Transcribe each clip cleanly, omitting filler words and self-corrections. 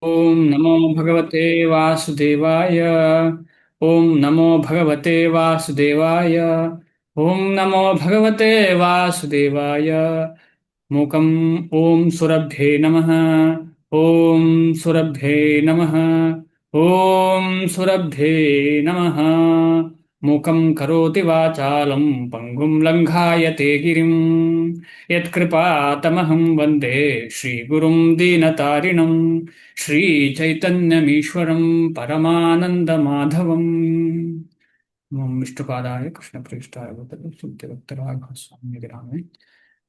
ओम नमो भगवते वासुदेवाय। ओम नमो भगवते वासुदेवाय। ओम नमो भगवते वासुदेवाय। मूकम् ओम सुरभ्ये नमः। ओम सुरभ्ये नमः। ओम सुरभ्ये नमः। मूकं करोति वाचालं पङ्गुं लङ्घायते गिरिं यत्कृपातमहं वन्दे श्रीगुरुं दीनतारिणं श्रीचैतन्यमीश्वरं परमानन्दमाधवम्। ओम विष्णुपादाय कृष्णप्रेष्ठाय भूतले श्रीमते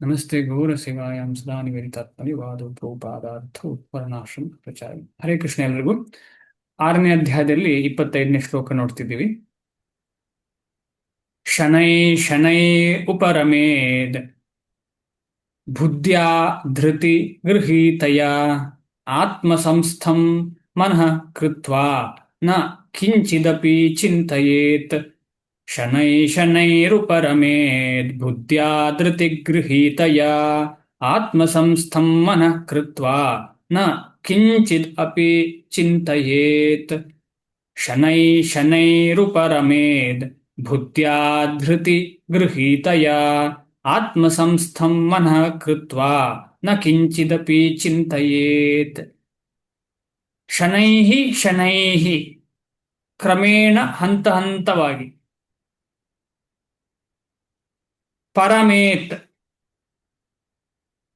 नमस्ते गौर सेवायां सदा निवेदितात्मनि वादो ಪ್ರೋಪಾದಾರ್ಥ ಉತ್ಪರಣಾಶ್ರಮ ಪ್ರಚಾರ. ಹರೇ ಕೃಷ್ಣ ಎಲ್ರಿಗೂ. 6ನೇ ಅಧ್ಯಾಯದಲ್ಲಿ 25ನೇ ಶ್ಲೋಕ ನೋಡ್ತಿದ್ದೀವಿ. ಶನೈ ಶನೈ ಉಪರಮೇದ್ ಬುದ್ಧ್ಯಾ ಧೃತಿ ಗೃಹೀತಯ ಆತ್ಮಸಂಸ್ಥಂ ಮನಃ ಕೃತ್ವಾ ನ ಕಿಂಚಿದಪಿ ಚಿಂತಯೇತ್. ಶನೈ ಶನೈರುಪರಮೇದ್ ಬುದ್ಧ್ಯಾ ಧೃತಿ ಗೃಹೀತಯ ಆತ್ಮಸಂಸ್ಥಂ ಮನಃ ಕೃತ್ವಾ ನ ಕಿಂಚಿದ್ ಅಪಿ ಚಿಂತಯೇತ್. ಶನೈ ಶನೈರುಪರಮೇದ್ ಬುದ್ಧ್ಯಾ ಧೃತಿ ಗೃಹೀತಯ ಆತ್ಮಸಂಸ್ಥಂ ಮನಃ ಕೃತ್ವಾ ನ ಕಿಂಚಿದಪಿ ಚಿಂತಯೇತ್. ಶನೈಹಿ ಶನೈಹಿ, ಕ್ರಮೇಣ ಹಂತ ಹಂತವಾಗಿ. ಪರಮೇತ್,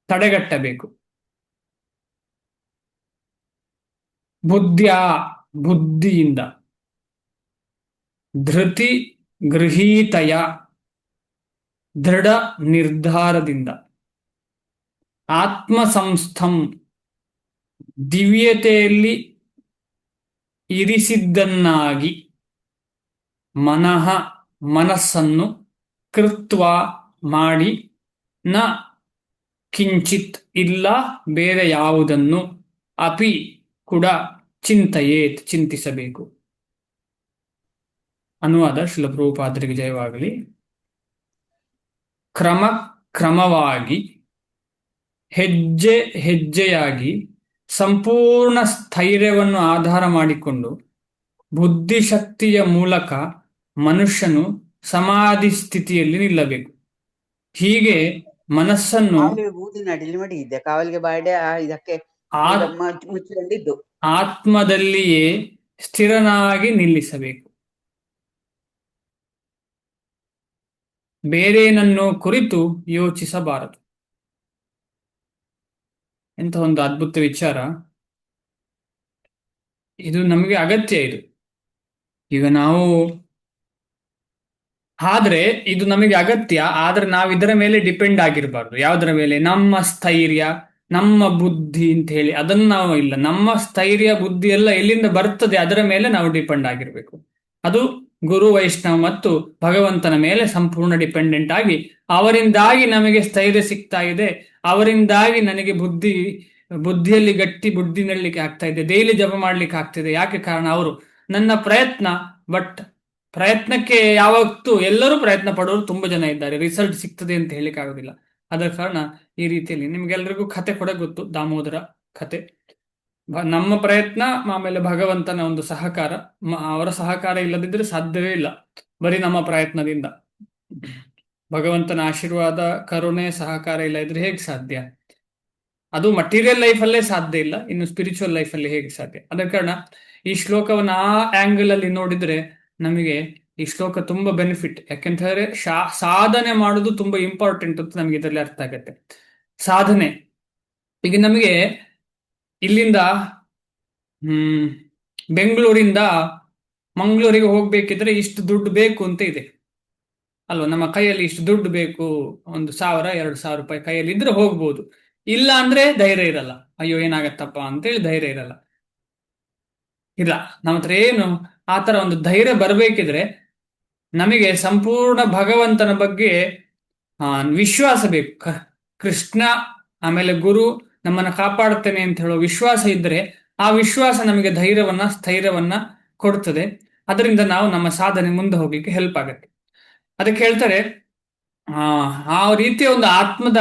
ತಡೆಗಟ್ಟಬೇಕು. ಬುದ್ಧ್ಯಾ, ಬುದ್ಧಿಯಿಂದ. ಧೃತಿ ಗೃಹೀತಯ, ದೃಢ ನಿರ್ಧಾರದಿಂದ. ಆತ್ಮಸಂಸ್ಥಂ, ದಿವ್ಯತೆಯಲ್ಲಿ ಇರಿಸಿದ್ದನ್ನಾಗಿ. ಮನಃ, ಮನಸ್ಸನ್ನು. ಕೃತ್ವ, ಮಾಡಿ. ನ ಕಿಂಚಿತ್, ಇಲ್ಲ ಬೇರೆ ಯಾವುದನ್ನು. ಅಪಿ, ಕೂಡ. ಚಿಂತಯೇತ್, ಚಿಂತಿಸಬೇಕು. ಅನುವಾದ ಶ್ರೀಲ ಪ್ರಭುಪಾದರಿಗೆ ಜಯವಾಗಲಿ. ಕ್ರಮ ಕ್ರಮವಾಗಿ, ಹೆಜ್ಜೆ ಹೆಜ್ಜೆಯಾಗಿ, ಸಂಪೂರ್ಣ ಸ್ಥೈರ್ಯವನ್ನು ಆಧಾರ ಮಾಡಿಕೊಂಡು ಬುದ್ಧಿಶಕ್ತಿಯ ಮೂಲಕ ಮನುಷ್ಯನು ಸಮಾಧಿ ಸ್ಥಿತಿಯಲ್ಲಿ ನಿಲ್ಲಬೇಕು. ಹೀಗೆ ಮನಸ್ಸನ್ನು ಊದಿನ ಮಾಡಿದ್ದೆ ಕಾವಲಿಗೆ ಬಾಡೆ ಇದಕ್ಕೆ ಮುಚ್ಚಿಕೊಂಡಿದ್ದು ಆತ್ಮದಲ್ಲಿಯೇ ಸ್ಥಿರನಾಗಿ ನಿಲ್ಲಿಸಬೇಕು. ಬೇರೇನನ್ನು ಕುರಿತು ಯೋಚಿಸಬಾರದು. ಎಂತ ಒಂದು ಅದ್ಭುತ ವಿಚಾರ ಇದು. ನಮಗೆ ಅಗತ್ಯ ಇದು. ಈಗ ನಾವು ಆದ್ರೆ ಇದು ನಮಗೆ ಅಗತ್ಯ, ಆದ್ರೆ ನಾವು ಇದರ ಮೇಲೆ ಡಿಪೆಂಡ್ ಆಗಿರಬಾರ್ದು. ಯಾವುದರ ಮೇಲೆ? ನಮ್ಮ ಸ್ಥೈರ್ಯ, ನಮ್ಮ ಬುದ್ಧಿ ಅಂತ ಹೇಳಿ ಅದನ್ನು ನಾವು ಇಲ್ಲ. ನಮ್ಮ ಸ್ಥೈರ್ಯ ಬುದ್ಧಿ ಎಲ್ಲ ಎಲ್ಲಿಂದ ಬರ್ತದೆ ಅದರ ಮೇಲೆ ನಾವು ಡಿಪೆಂಡ್ ಆಗಿರ್ಬೇಕು. ಅದು ಗುರು ವೈಷ್ಣವ ಮತ್ತು ಭಗವಂತನ ಮೇಲೆ ಸಂಪೂರ್ಣ ಡಿಪೆಂಡೆಂಟ್ ಆಗಿ, ಅವರಿಂದಾಗಿ ನಮಗೆ ಸ್ಥೈರ್ಯ ಸಿಗ್ತಾ ಇದೆ, ಅವರಿಂದಾಗಿ ನನಗೆ ಬುದ್ಧಿಯಲ್ಲಿ ಗಟ್ಟಿ ಬುದ್ಧಿ ನಡಲಿಕ್ಕೆ ಆಗ್ತಾ ಇದೆ, ಡೈಲಿ ಜಪ ಮಾಡ್ಲಿಕ್ಕೆ ಆಗ್ತಿದೆ. ಯಾಕೆ ಕಾರಣ? ಅವರು ನನ್ನ ಪ್ರಯತ್ನ. ಬಟ್ ಪ್ರಯತ್ನಕ್ಕೆ ಯಾವತ್ತೂ ಎಲ್ಲರೂ ಪ್ರಯತ್ನ ಪಡೋರು ತುಂಬಾ ಜನ ಇದ್ದಾರೆ, ರಿಸಲ್ಟ್ ಸಿಗ್ತದೆ ಅಂತ ಹೇಳಿಕ್ಕೆ ಆಗೋದಿಲ್ಲ. ಅದರ ಕಾರಣ ಈ ರೀತಿಯಲ್ಲಿ ನಿಮ್ಗೆಲ್ರಿಗೂ ಕತೆ ಕೂಡ ಗೊತ್ತು, ದಾಮೋದರ ಕತೆ. ನಮ್ಮ ಪ್ರಯತ್ನ ಆಮೇಲೆ ಭಗವಂತನ ಒಂದು ಸಹಕಾರ. ಅವರ ಸಹಕಾರ ಇಲ್ಲದಿದ್ರೆ ಸಾಧ್ಯವೇ ಇಲ್ಲ. ಬರೀ ನಮ್ಮ ಪ್ರಯತ್ನದಿಂದ ಭಗವಂತನ ಆಶೀರ್ವಾದ, ಕರುಣೆ, ಸಹಕಾರ ಇಲ್ಲ ಇದ್ರೆ ಹೇಗೆ ಸಾಧ್ಯ? ಅದು ಮಟೀರಿಯಲ್ ಲೈಫಲ್ಲೇ ಸಾಧ್ಯ ಇಲ್ಲ, ಇನ್ನು ಸ್ಪಿರಿಚುವಲ್ ಲೈಫಲ್ಲಿ ಹೇಗೆ ಸಾಧ್ಯ? ಅದರ ಕಾರಣ ಈ ಶ್ಲೋಕವನ್ನು ಆ ಆಂಗಲ್ ಅಲ್ಲಿ ನೋಡಿದ್ರೆ ನಮಗೆ ಈ ಶ್ಲೋಕ ತುಂಬಾ ಬೆನಿಫಿಟ್. ಯಾಕೆಂತ ಹೇಳಿದ್ರೆ ಸಾಧನೆ ಮಾಡುದು ತುಂಬಾ ಇಂಪಾರ್ಟೆಂಟ್ ಅಂತ ನಮಗೆ ಇದರಲ್ಲಿ ಅರ್ಥ ಆಗತ್ತೆ. ಸಾಧನೆ. ಈಗ ನಮಗೆ ಇಲ್ಲಿಂದ ಬೆಂಗಳೂರಿಂದ ಮಂಗಳೂರಿಗೆ ಹೋಗ್ಬೇಕಿದ್ರೆ ಇಷ್ಟು ದುಡ್ಡು ಬೇಕು ಅಂತ ಇದೆ ಅಲ್ವಾ? ನಮ್ಮ ಕೈಯಲ್ಲಿ ಇಷ್ಟು ದುಡ್ಡು ಬೇಕು, 1,000-2,000 ರೂಪಾಯಿ ಕೈಯಲ್ಲಿ ಇದ್ರೆ ಹೋಗ್ಬೋದು. ಇಲ್ಲ ಅಂದ್ರೆ ಧೈರ್ಯ ಇರಲ್ಲ, ಅಯ್ಯೋ ಏನಾಗತ್ತಪ್ಪ ಅಂತೇಳಿ ಧೈರ್ಯ ಇರಲ್ಲ. ಇಲ್ಲ, ನಮ್ಮ ಹತ್ರ ಏನು ಆತರ ಒಂದು ಧೈರ್ಯ ಬರಬೇಕಿದ್ರೆ ನಮಗೆ ಸಂಪೂರ್ಣ ಭಗವಂತನ ಬಗ್ಗೆ ವಿಶ್ವಾಸ ಬೇಕು. ಕೃಷ್ಣ ಆಮೇಲೆ ಗುರು ನಮ್ಮನ್ನ ಕಾಪಾಡುತ್ತೇನೆ ಅಂತ ಹೇಳೋ ವಿಶ್ವಾಸ ಇದ್ರೆ ಆ ವಿಶ್ವಾಸ ನಮಗೆ ಧೈರ್ಯವನ್ನ, ಸ್ಥೈರ್ಯವನ್ನ ಕೊಡ್ತದೆ. ಅದರಿಂದ ನಾವು ನಮ್ಮ ಸಾಧನೆ ಮುಂದೆ ಹೋಗ್ಲಿಕ್ಕೆ ಹೆಲ್ಪ್ ಆಗುತ್ತೆ. ಅದಕ್ಕೆ ಹೇಳ್ತಾರೆ ಆ ರೀತಿಯ ಒಂದು ಆತ್ಮದ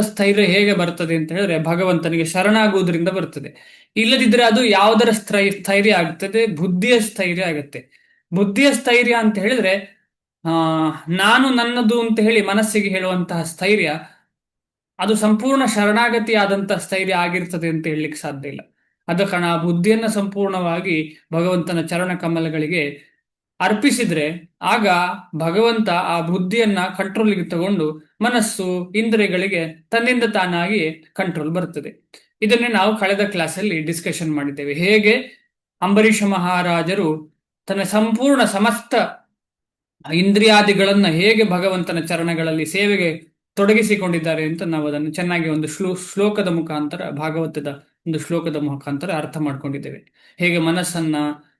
ಸ್ಥೈರ್ಯ ಹೇಗೆ ಬರ್ತದೆ ಅಂತ ಹೇಳಿದ್ರೆ ಭಗವಂತನಿಗೆ ಶರಣಾಗುವುದರಿಂದ ಬರ್ತದೆ. ಇಲ್ಲದಿದ್ರೆ ಅದು ಯಾವುದರ ಸ್ಥೈರ್ಯ ಆಗ್ತದೆ? ಬುದ್ಧಿಯ ಸ್ಥೈರ್ಯ ಆಗುತ್ತೆ. ಬುದ್ಧಿಯ ಸ್ಥೈರ್ಯ ಅಂತ ಹೇಳಿದ್ರೆ ಆ ನಾನು ನನ್ನದು ಅಂತ ಹೇಳಿ ಮನಸ್ಸಿಗೆ ಹೇಳುವಂತಹ ಸ್ಥೈರ್ಯ, ಅದು ಸಂಪೂರ್ಣ ಶರಣಾಗತಿ ಆದಂತಹ ಸ್ಥೈರ್ಯ ಆಗಿರ್ತದೆ ಅಂತ ಹೇಳಲಿಕ್ಕೆ ಸಾಧ್ಯ ಇಲ್ಲ. ಆದ ಕಾರಣ ಆ ಬುದ್ಧಿಯನ್ನ ಸಂಪೂರ್ಣವಾಗಿ ಭಗವಂತನ ಚರಣ ಕಮಲಗಳಿಗೆ ಅರ್ಪಿಸಿದ್ರೆ, ಆಗ ಭಗವಂತ ಆ ಬುದ್ಧಿಯನ್ನ ಕಂಟ್ರೋಲ್ಗೆ ತಗೊಂಡು ಮನಸ್ಸು ಇಂದ್ರಿಯಗಳಿಗೆ ತನ್ನಿಂದ ತಾನಾಗಿ ಕಂಟ್ರೋಲ್ ಬರ್ತದೆ. ಇದನ್ನೇ ನಾವು ಕಳೆದ ಕ್ಲಾಸಲ್ಲಿ ಡಿಸ್ಕಷನ್ ಮಾಡಿದ್ದೇವೆ. ಹೇಗೆ ಅಂಬರೀಷ ಮಹಾರಾಜರು ತನ್ನ ಸಂಪೂರ್ಣ ಸಮಸ್ತ ಇಂದ್ರಿಯಾದಿಗಳನ್ನ ಹೇಗೆ ಭಗವಂತನ ಚರಣಗಳಲ್ಲಿ ಸೇವೆಗೆ ತೊಡಗಿಸಿಕೊಂಡಿದ್ದಾರೆ ಅಂತ ನಾವು ಅದನ್ನು ಚೆನ್ನಾಗಿ ಒಂದು ಶ್ಲೋಕದ ಮುಖಾಂತರ, ಭಾಗವತದ ಒಂದು ಶ್ಲೋಕದ ಮುಖಾಂತರ ಅರ್ಥ ಮಾಡ್ಕೊಂಡಿದ್ದೇವೆ. ಹೇಗೆ ಮನಸ್ಸನ್ನ,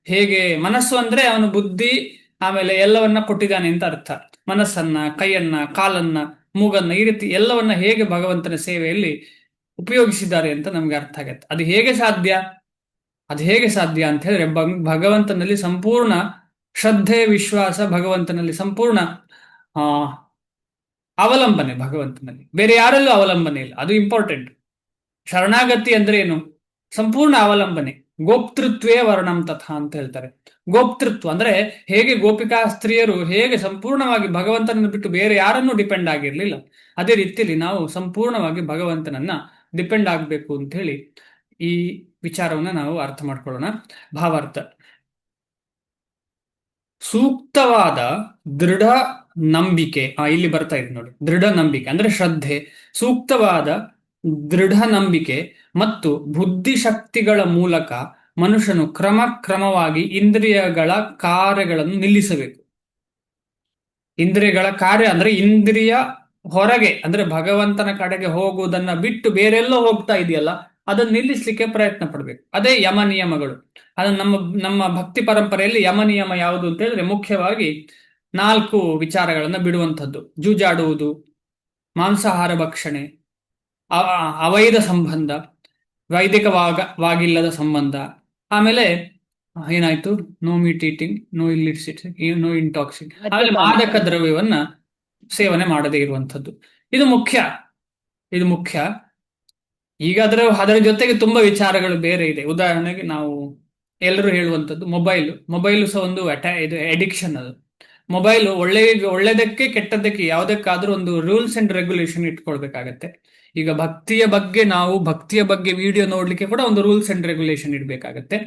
ಹೇಗೆ ಮನಸ್ಸು ಅಂದ್ರೆ ಅವನು ಬುದ್ಧಿ ಆಮೇಲೆ ಎಲ್ಲವನ್ನ ಕೊಟ್ಟಿದ್ದಾನೆ ಅಂತ ಅರ್ಥ. ಮನಸ್ಸನ್ನ, ಕೈಯನ್ನ, ಕಾಲನ್ನ, ಮೂಗನ್ನ, ಈ ರೀತಿ ಎಲ್ಲವನ್ನ ಹೇಗೆ ಭಗವಂತನ ಸೇವೆಯಲ್ಲಿ ಉಪಯೋಗಿಸಿದ್ದಾರೆ ಅಂತ ನಮ್ಗೆ ಅರ್ಥ ಆಗತ್ತೆ. ಅದು ಹೇಗೆ ಸಾಧ್ಯ? ಅದು ಹೇಗೆ ಸಾಧ್ಯ ಅಂತ ಹೇಳಿದ್ರೆ ಭಗವಂತನಲ್ಲಿ ಸಂಪೂರ್ಣ ಶ್ರದ್ಧೆ, ವಿಶ್ವಾಸ, ಭಗವಂತನಲ್ಲಿ ಸಂಪೂರ್ಣ ಆ ಅವಲಂಬನೆ, ಭಗವಂತನಲ್ಲಿ ಬೇರೆ ಯಾರಲ್ಲೂ ಅವಲಂಬನೆ ಇಲ್ಲ. ಅದು ಇಂಪಾರ್ಟೆಂಟ್. ಶರಣಾಗತಿ ಅಂದ್ರೆ ಏನು? ಸಂಪೂರ್ಣ ಅವಲಂಬನೆ. ಗೋಪ್ತೃತ್ವೇ ವರ್ಣಂ ತಥಾ ಅಂತ ಹೇಳ್ತಾರೆ. ಗೋಪ್ತೃತ್ವ ಅಂದ್ರೆ ಹೇಗೆ ಗೋಪಿಕಾ ಸ್ತ್ರೀಯರು ಹೇಗೆ ಸಂಪೂರ್ಣವಾಗಿ ಭಗವಂತನನ್ನು ಬಿಟ್ಟು ಬೇರೆ ಯಾರನ್ನೂ ಡಿಪೆಂಡ್ ಆಗಿರ್ಲಿಲ್ಲ, ಅದೇ ರೀತಿಯಲ್ಲಿ ನಾವು ಸಂಪೂರ್ಣವಾಗಿ ಭಗವಂತನನ್ನ ಡಿಪೆಂಡ್ ಆಗಬೇಕು ಅಂತ ಹೇಳಿ ಈ ವಿಚಾರವನ್ನ ನಾವು ಅರ್ಥ ಮಾಡ್ಕೊಳ್ಳೋಣ. ಭಾವಾರ್ಥ: ಸೂಕ್ತವಾದ ದೃಢ ನಂಬಿಕೆ, ಇಲ್ಲಿ ಬರ್ತಾ ಇದೆ ನೋಡಿ, ದೃಢ ನಂಬಿಕೆ ಅಂದ್ರೆ ಶ್ರದ್ಧೆ, ಸೂಕ್ತವಾದ ದೃಢ ನಂಬಿಕೆ ಮತ್ತು ಬುದ್ಧಿಶಕ್ತಿಗಳ ಮೂಲಕ ಮನುಷ್ಯನು ಕ್ರಮವಾಗಿ ಇಂದ್ರಿಯಗಳ ಕಾರ್ಯಗಳನ್ನು ನಿಲ್ಲಿಸಬೇಕು. ಇಂದ್ರಿಯಗಳ ಕಾರ್ಯ ಅಂದ್ರೆ ಇಂದ್ರಿಯ ಹೊರಗೆ ಅಂದ್ರೆ ಭಗವಂತನ ಕಡೆಗೆ ಹೋಗುವುದನ್ನ ಬಿಟ್ಟು ಬೇರೆಲ್ಲೋ ಹೋಗ್ತಾ ಇದೆಯಲ್ಲ, ಅದನ್ನು ನಿಲ್ಲಿಸಲಿಕ್ಕೆ ಪ್ರಯತ್ನ ಪಡಬೇಕು. ಅದೇ ಯಮ ನಿಯಮಗಳು. ಅದು ನಮ್ಮ ಭಕ್ತಿ ಪರಂಪರೆಯಲ್ಲಿ ಯಮ ನಿಯಮ ಯಾವುದು ಅಂತ ಹೇಳಿದ್ರೆ ಮುಖ್ಯವಾಗಿ 4 ವಿಚಾರಗಳನ್ನ ಬಿಡುವಂಥದ್ದು: ಜೂಜಾಡುವುದು, ಮಾಂಸಾಹಾರ ಭಕ್ಷಣೆ, ಅವೈಧ ಸಂಬಂಧ, ವೈದಿಕವಾಗಿಲ್ಲದ ಸಂಬಂಧ, ಆಮೇಲೆ ಏನಾಯ್ತು, no meat eating, no illicit, no intoxic, ಆಮೇಲೆ ಮಾದಕ ದ್ರವ್ಯವನ್ನ ಸೇವನೆ ಮಾಡದೇ ಇರುವಂಥದ್ದು. ಇದು ಮುಖ್ಯ. ಇದು ಮುಖ್ಯ. ಈಗ ಅದರ ಜೊತೆಗೆ ತುಂಬಾ ವಿಚಾರಗಳು ಬೇರೆ ಇದೆ. ಉದಾಹರಣೆಗೆ ನಾವು ಎಲ್ಲರೂ ಹೇಳುವಂಥದ್ದು ಮೊಬೈಲು ಸಹ ಒಂದು ಇದು ಅಡಿಕ್ಷನ್. ಅದು ಮೊಬೈಲು ಒಳ್ಳೆದಕ್ಕೆ ಕೆಟ್ಟದ್ದಕ್ಕೆ ಯಾವುದಕ್ಕಾದ್ರೂ ಒಂದು ರೂಲ್ಸ್ ಅಂಡ್ ರೆಗ್ಯುಲೇಷನ್ ಇಟ್ಕೊಳ್ಬೇಕಾಗತ್ತೆ. ಈಗ ಭಕ್ತಿಯ ಬಗ್ಗೆ ವಿಡಿಯೋ ನೋಡ್ಲಿಕ್ಕೆ ಕೂಡ ಒಂದು ರೂಲ್ಸ್ ಅಂಡ್ ರೆಗ್ಯುಲೇಷನ್ ಇಡಬೇಕಾಗತ್ತೆ.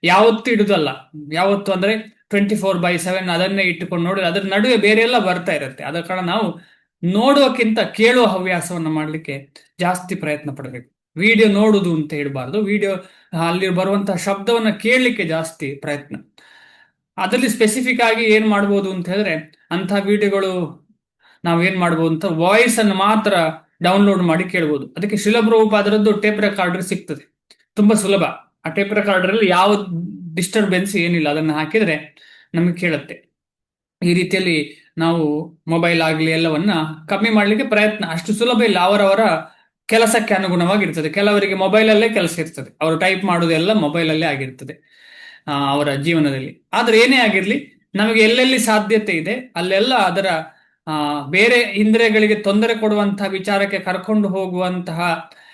ಯಾವತ್ತು ಇಡುದಲ್ಲ, ಯಾವತ್ತು ಅಂದ್ರೆ 24/7 ಅದನ್ನೇ ಇಟ್ಟುಕೊಂಡು ನೋಡಿ, ಅದ್ರ ನಡುವೆ ಬೇರೆ ಎಲ್ಲ ಬರ್ತಾ ಇರುತ್ತೆ. ಆದ ಕಾರಣ ನಾವು ನೋಡುವಕ್ಕಿಂತ ಕೇಳುವ ಹವ್ಯಾಸವನ್ನ ಮಾಡ್ಲಿಕ್ಕೆ ಜಾಸ್ತಿ ಪ್ರಯತ್ನ ಪಡಬೇಕು. ವಿಡಿಯೋ ನೋಡುದು ಅಂತ ಹೇಳ್ಬಾರ್ದು, ವಿಡಿಯೋ ಅಲ್ಲಿ ಬರುವಂತಹ ಶಬ್ದವನ್ನ ಕೇಳಲಿಕ್ಕೆ ಜಾಸ್ತಿ ಪ್ರಯತ್ನ. ಅದರಲ್ಲಿ ಸ್ಪೆಸಿಫಿಕ್ ಆಗಿ ಏನ್ ಮಾಡ್ಬೋದು ಅಂತ ಹೇಳಿದ್ರೆ, ಅಂತಹ ವಿಡಿಯೋಗಳು ನಾವೇನ್ ಮಾಡ್ಬೋದು ಅಂತ, ವಾಯ್ಸ್ ಅನ್ನು ಮಾತ್ರ ಡೌನ್ಲೋಡ್ ಮಾಡಿ ಕೇಳ್ಬೋದು. ಅದಕ್ಕೆ ಶ್ರೀಲ ಪ್ರಭುಪಾದರದ್ದು ಟೇಪ್ ರೆಕಾರ್ಡರ್ ಸಿಗ್ತದೆ, ತುಂಬಾ ಸುಲಭ. ಆ ಟೇಪ್ ರೆಕಾರ್ಡರ್ ಅಲ್ಲಿ ಯಾವ ಡಿಸ್ಟರ್ಬೆನ್ಸ್ ಏನಿಲ್ಲ, ಅದನ್ನ ಹಾಕಿದ್ರೆ ನಮಗೆ ಕೇಳುತ್ತೆ. ಈ ರೀತಿಯಲ್ಲಿ ನಾವು ಮೊಬೈಲ್ ಆಗಲಿ ಎಲ್ಲವನ್ನ ಕಮ್ಮಿ ಮಾಡ್ಲಿಕ್ಕೆ ಪ್ರಯತ್ನ. ಅಷ್ಟು ಸುಲಭ ಇಲ್ಲ, ಅವರವರ ಕೆಲಸಕ್ಕೆ ಅನುಗುಣವಾಗಿರ್ತದೆ. ಕೆಲವರಿಗೆ ಮೊಬೈಲಲ್ಲೇ ಕೆಲಸ ಇರ್ತದೆ, ಅವರು ಟೈಪ್ ಮಾಡೋದೆಲ್ಲ ಮೊಬೈಲಲ್ಲೇ ಆಗಿರ್ತದೆ ಅವರ ಜೀವನದಲ್ಲಿ. ಆದ್ರೆ ಏನೇ ಆಗಿರ್ಲಿ, ನಮಗೆ ಎಲ್ಲೆಲ್ಲಿ ಸಾಧ್ಯತೆ ಇದೆ ಅಲ್ಲೆಲ್ಲ ಅದರ ಬೇರೆ ಇಂದ್ರಿಯಗಳಿಗೆ ತೊಂದರೆ ಕೊಡುವಂತಹ ವಿಚಾರಕ್ಕೆ ಕರ್ಕೊಂಡು ಹೋಗುವಂತಹ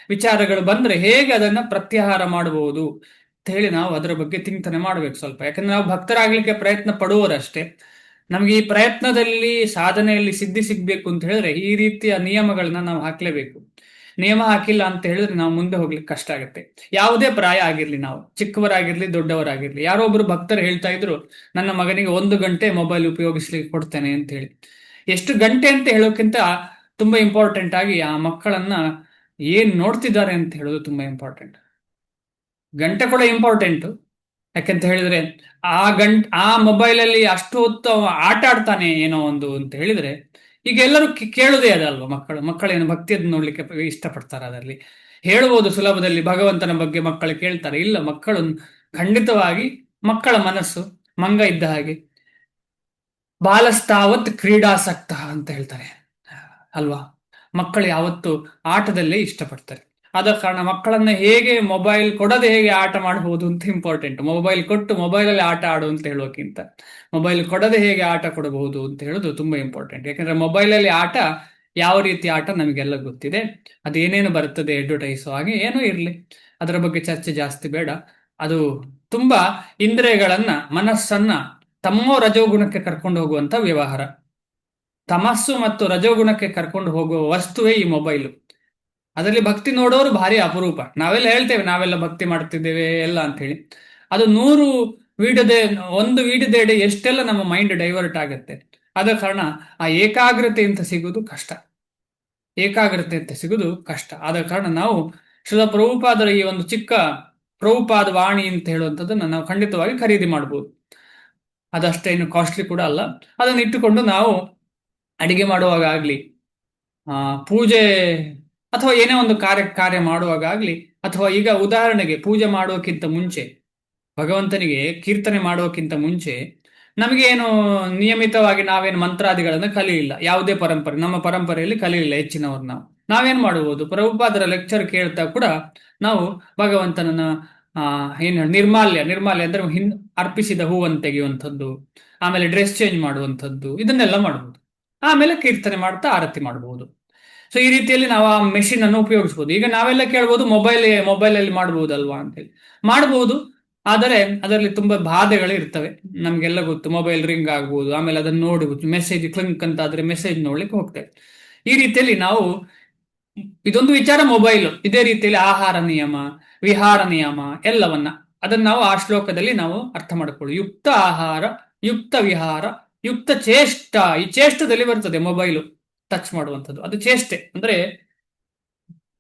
ವಿಚಾರಗಳು ಬಂದ್ರೆ ಹೇಗೆ ಅದನ್ನ ಪ್ರತ್ಯಾಹಾರ ಮಾಡಬಹುದು ಅಂತ ಹೇಳಿ ನಾವು ಅದರ ಬಗ್ಗೆ ಚಿಂತನೆ ಮಾಡ್ಬೇಕು ಸ್ವಲ್ಪ. ಯಾಕಂದ್ರೆ ನಾವು ಭಕ್ತರಾಗ್ಲಿಕ್ಕೆ ಪ್ರಯತ್ನ ಪಡುವವರಷ್ಟೇ. ನಮ್ಗೆ ಈ ಪ್ರಯತ್ನದಲ್ಲಿ, ಸಾಧನೆಯಲ್ಲಿ ಸಿದ್ಧಿ ಸಿಗ್ಬೇಕು ಅಂತ ಹೇಳಿದ್ರೆ ಈ ರೀತಿಯ ನಿಯಮಗಳನ್ನ ನಾವು ಹಾಕ್ಲೇಬೇಕು. ನಿಯಮ ಹಾಕಿಲ್ಲ ಅಂತ ಹೇಳಿದ್ರೆ ನಾವು ಮುಂದೆ ಹೋಗ್ಲಿಕ್ಕೆ ಕಷ್ಟ ಆಗುತ್ತೆ. ಯಾವುದೇ ಪ್ರಾಯ ಆಗಿರ್ಲಿ, ನಾವು ಚಿಕ್ಕವರಾಗಿರ್ಲಿ ದೊಡ್ಡವರಾಗಿರ್ಲಿ. ಯಾರೋ ಒಬ್ರು ಭಕ್ತರು ಹೇಳ್ತಾ ಇದ್ರು, ನನ್ನ ಮಗನಿಗೆ 1 ಗಂಟೆ ಮೊಬೈಲ್ ಉಪಯೋಗಿಸ್ಲಿಕ್ಕೆ ಕೊಡ್ತೇನೆ ಅಂತ ಹೇಳಿ. ಎಷ್ಟು ಗಂಟೆ ಅಂತ ಹೇಳೋಕ್ಕಿಂತ ತುಂಬಾ ಇಂಪಾರ್ಟೆಂಟ್ ಆಗಿ ಆ ಮಕ್ಕಳನ್ನ ಏನ್ ನೋಡ್ತಿದ್ದಾರೆ ಅಂತ ಹೇಳೋದು ತುಂಬಾ ಇಂಪಾರ್ಟೆಂಟ್. ಗಂಟೆ ಕೂಡ ಇಂಪಾರ್ಟೆಂಟ್. ಯಾಕಂತ ಹೇಳಿದ್ರೆ ಆ ಮೊಬೈಲ್ ಅಲ್ಲಿ ಅಷ್ಟು ಹೊತ್ತು ಆಟ ಆಡ್ತಾನೆ ಏನೋ ಒಂದು ಅಂತ ಹೇಳಿದ್ರೆ, ಈಗ ಎಲ್ಲರೂ ಕೇಳುದೇ ಅದಲ್ವಾ. ಮಕ್ಕಳೇನು ಭಕ್ತಿಯದ್ದು ನೋಡ್ಲಿಕ್ಕೆ ಇಷ್ಟಪಡ್ತಾರೆ? ಅದರಲ್ಲಿ ಹೇಳುವುದು ಸುಲಭದಲ್ಲಿ ಭಗವಂತನ ಬಗ್ಗೆ ಮಕ್ಕಳು ಕೇಳ್ತಾರೆ? ಇಲ್ಲ. ಮಕ್ಕಳು ಖಂಡಿತವಾಗಿ, ಮಕ್ಕಳ ಮನಸ್ಸು ಮಂಗ ಇದ್ದ ಹಾಗೆ, ಬಾಲಸ್ತಾವತ್ ಕ್ರೀಡಾಸಕ್ತ ಅಂತ ಹೇಳ್ತಾರೆ ಅಲ್ವಾ. ಮಕ್ಕಳು ಯಾವತ್ತು ಆಟದಲ್ಲೇ ಇಷ್ಟಪಡ್ತಾರೆ. ಆದ ಕಾರಣ ಮಕ್ಕಳನ್ನ ಹೇಗೆ ಮೊಬೈಲ್ ಕೊಡದೆ ಹೇಗೆ ಆಟ ಮಾಡಬಹುದು ಅಂತ ಇಂಪಾರ್ಟೆಂಟ್. ಮೊಬೈಲ್ ಕೊಟ್ಟು ಮೊಬೈಲಲ್ಲಿ ಆಟ ಆಡು ಅಂತ ಹೇಳೋಕ್ಕಿಂತ ಮೊಬೈಲ್ ಕೊಡದೆ ಹೇಗೆ ಆಟ ಕೊಡಬಹುದು ಅಂತ ಹೇಳೋದು ತುಂಬಾ ಇಂಪಾರ್ಟೆಂಟ್. ಯಾಕಂದ್ರೆ ಮೊಬೈಲಲ್ಲಿ ಆಟ ಯಾವ ರೀತಿ ಆಟ ನಮಗೆಲ್ಲ ಗೊತ್ತಿದೆ. ಅದೇನೇನು ಬರ್ತದೆ ಅಡ್ವರ್ಟೈಸ್ ಹಾಗೆ ಏನೋ ಇರಲಿ, ಅದರ ಬಗ್ಗೆ ಚರ್ಚೆ ಜಾಸ್ತಿ ಬೇಡ. ಅದು ತುಂಬಾ ಇಂದ್ರಿಯಗಳನ್ನ, ಮನಸ್ಸನ್ನ ತಮೋ ರಜೋಗುಣಕ್ಕೆ ಕರ್ಕೊಂಡು ಹೋಗುವಂತ ವ್ಯವಹಾರ. ತಮಸ್ಸು ಮತ್ತು ರಜೋಗುಣಕ್ಕೆ ಕರ್ಕೊಂಡು ಹೋಗುವ ವಸ್ತುವೇ ಈ ಮೊಬೈಲು. ಅದರಲ್ಲಿ ಭಕ್ತಿ ನೋಡೋರು ಭಾರಿ ಅಪರೂಪ. ನಾವೆಲ್ಲ ಹೇಳ್ತೇವೆ ನಾವೆಲ್ಲ ಭಕ್ತಿ ಮಾಡ್ತಿದ್ದೇವೆ ಎಲ್ಲ ಅಂತ ಹೇಳಿ. ಅದು 100 ವಿಡಿಯೋದೆ, ಒಂದು ವಿಡಿಯೋದೆಡೆ ಎಷ್ಟೆಲ್ಲ ನಮ್ಮ ಮೈಂಡ್ ಡೈವರ್ಟ್ ಆಗುತ್ತೆ. ಆದ ಕಾರಣ ಆ ಏಕಾಗ್ರತೆ ಅಂತ ಸಿಗುವುದು ಕಷ್ಟ. ಏಕಾಗ್ರತೆ ಅಂತ ಸಿಗುವುದು ಕಷ್ಟ. ಆದ ಕಾರಣ ನಾವು ಶ್ರೀಲ ಪ್ರಭುಪಾದರ ಈ ಒಂದು ಚಿಕ್ಕ ಪ್ರಭುಪಾದ ವಾಣಿ ಅಂತ ಹೇಳುವಂಥದ್ದನ್ನು ನಾವು ಖಂಡಿತವಾಗಿ ಖರೀದಿ ಮಾಡಬಹುದು. ಅದಷ್ಟೇನು ಕಾಸ್ಟ್ಲಿ ಕೂಡ ಅಲ್ಲ. ಅದನ್ನು ಇಟ್ಟುಕೊಂಡು ನಾವು ಅಡಿಗೆ ಮಾಡುವಾಗ ಆಗ್ಲಿ, ಪೂಜೆ ಅಥವಾ ಏನೇ ಒಂದು ಕಾರ್ಯ ಮಾಡುವಾಗ ಆಗ್ಲಿ, ಅಥವಾ ಈಗ ಉದಾಹರಣೆಗೆ ಪೂಜೆ ಮಾಡುವಕ್ಕಿಂತ ಮುಂಚೆ, ಭಗವಂತನಿಗೆ ಕೀರ್ತನೆ ಮಾಡುವಕ್ಕಿಂತ ಮುಂಚೆ ನಮಗೆ ಏನು ನಿಯಮಿತವಾಗಿ ನಾವೇನು ಮಂತ್ರಾದಿಗಳನ್ನು ಕಲಿಯಿಲ್ಲ. ಯಾವುದೇ ಪರಂಪರೆ, ನಮ್ಮ ಪರಂಪರೆಯಲ್ಲಿ ಕಲಿಯಿಲ್ಲ ಹೆಚ್ಚಿನವ್ರು. ನಾವೇನ್ ಮಾಡಬಹುದು, ಪ್ರಭುಪಾದರ ಲೆಕ್ಚರ್ ಕೇಳ್ತಾ ಕೂಡ ನಾವು ಭಗವಂತನನ್ನ ಏನು ನಿರ್ಮಾಲ್ಯ ಅಂದ್ರೆ ಅರ್ಪಿಸಿದ ಹೂವನ್ನು ತೆಗೆಯುವಂಥದ್ದು, ಆಮೇಲೆ ಡ್ರೆಸ್ ಚೇಂಜ್ ಮಾಡುವಂಥದ್ದು, ಇದನ್ನೆಲ್ಲ ಮಾಡಬಹುದು. ಆಮೇಲೆ ಕೀರ್ತನೆ ಮಾಡ್ತಾ ಆರತಿ ಮಾಡಬಹುದು. ಸೊ ಈ ರೀತಿಯಲ್ಲಿ ನಾವು ಆ ಮೆಷಿನ್ ಅನ್ನು ಉಪಯೋಗಿಸಬಹುದು. ಈಗ ನಾವೆಲ್ಲ ಕೇಳ್ಬೋದು ಮೊಬೈಲಲ್ಲಿ ಮಾಡಬಹುದಲ್ವಾ ಅಂತೇಳಿ. ಮಾಡಬಹುದು, ಆದರೆ ಅದರಲ್ಲಿ ತುಂಬಾ ಬಾಧೆಗಳು ಇರ್ತವೆ. ನಮ್ಗೆಲ್ಲ ಗೊತ್ತು, ಮೊಬೈಲ್ ರಿಂಗ್ ಆಗ್ಬೋದು, ಆಮೇಲೆ ಅದನ್ನು ನೋಡಬಹುದು, ಮೆಸೇಜ್ ಕ್ಲಿಂಕ್ ಅಂತ ಆದ್ರೆ ಮೆಸೇಜ್ ನೋಡ್ಲಿಕ್ಕೆ ಹೋಗ್ತೇವೆ. ಈ ರೀತಿಯಲ್ಲಿ ನಾವು ಇದೊಂದು ವಿಚಾರ ಮೊಬೈಲ್. ಇದೇ ರೀತಿಯಲ್ಲಿ ಆಹಾರ ನಿಯಮ, ವಿಹಾರ ನಿಯಮ ಎಲ್ಲವನ್ನ ಅದನ್ನ ನಾವು ಆ ಶ್ಲೋಕದಲ್ಲಿ ನಾವು ಅರ್ಥ ಮಾಡಿಕೊಳ್ಳು. ಯುಕ್ತ ಆಹಾರ, ಯುಕ್ತ ವಿಹಾರ, ಯುಕ್ತ ಚೇಷ್ಟ. ಈ ಚೇಷ್ಟದಲ್ಲಿ ಬರ್ತದೆ ಮೊಬೈಲು ಟಚ್ ಮಾಡುವಂಥದ್ದು. ಅದು ಚೇಷ್ಟೆ ಅಂದ್ರೆ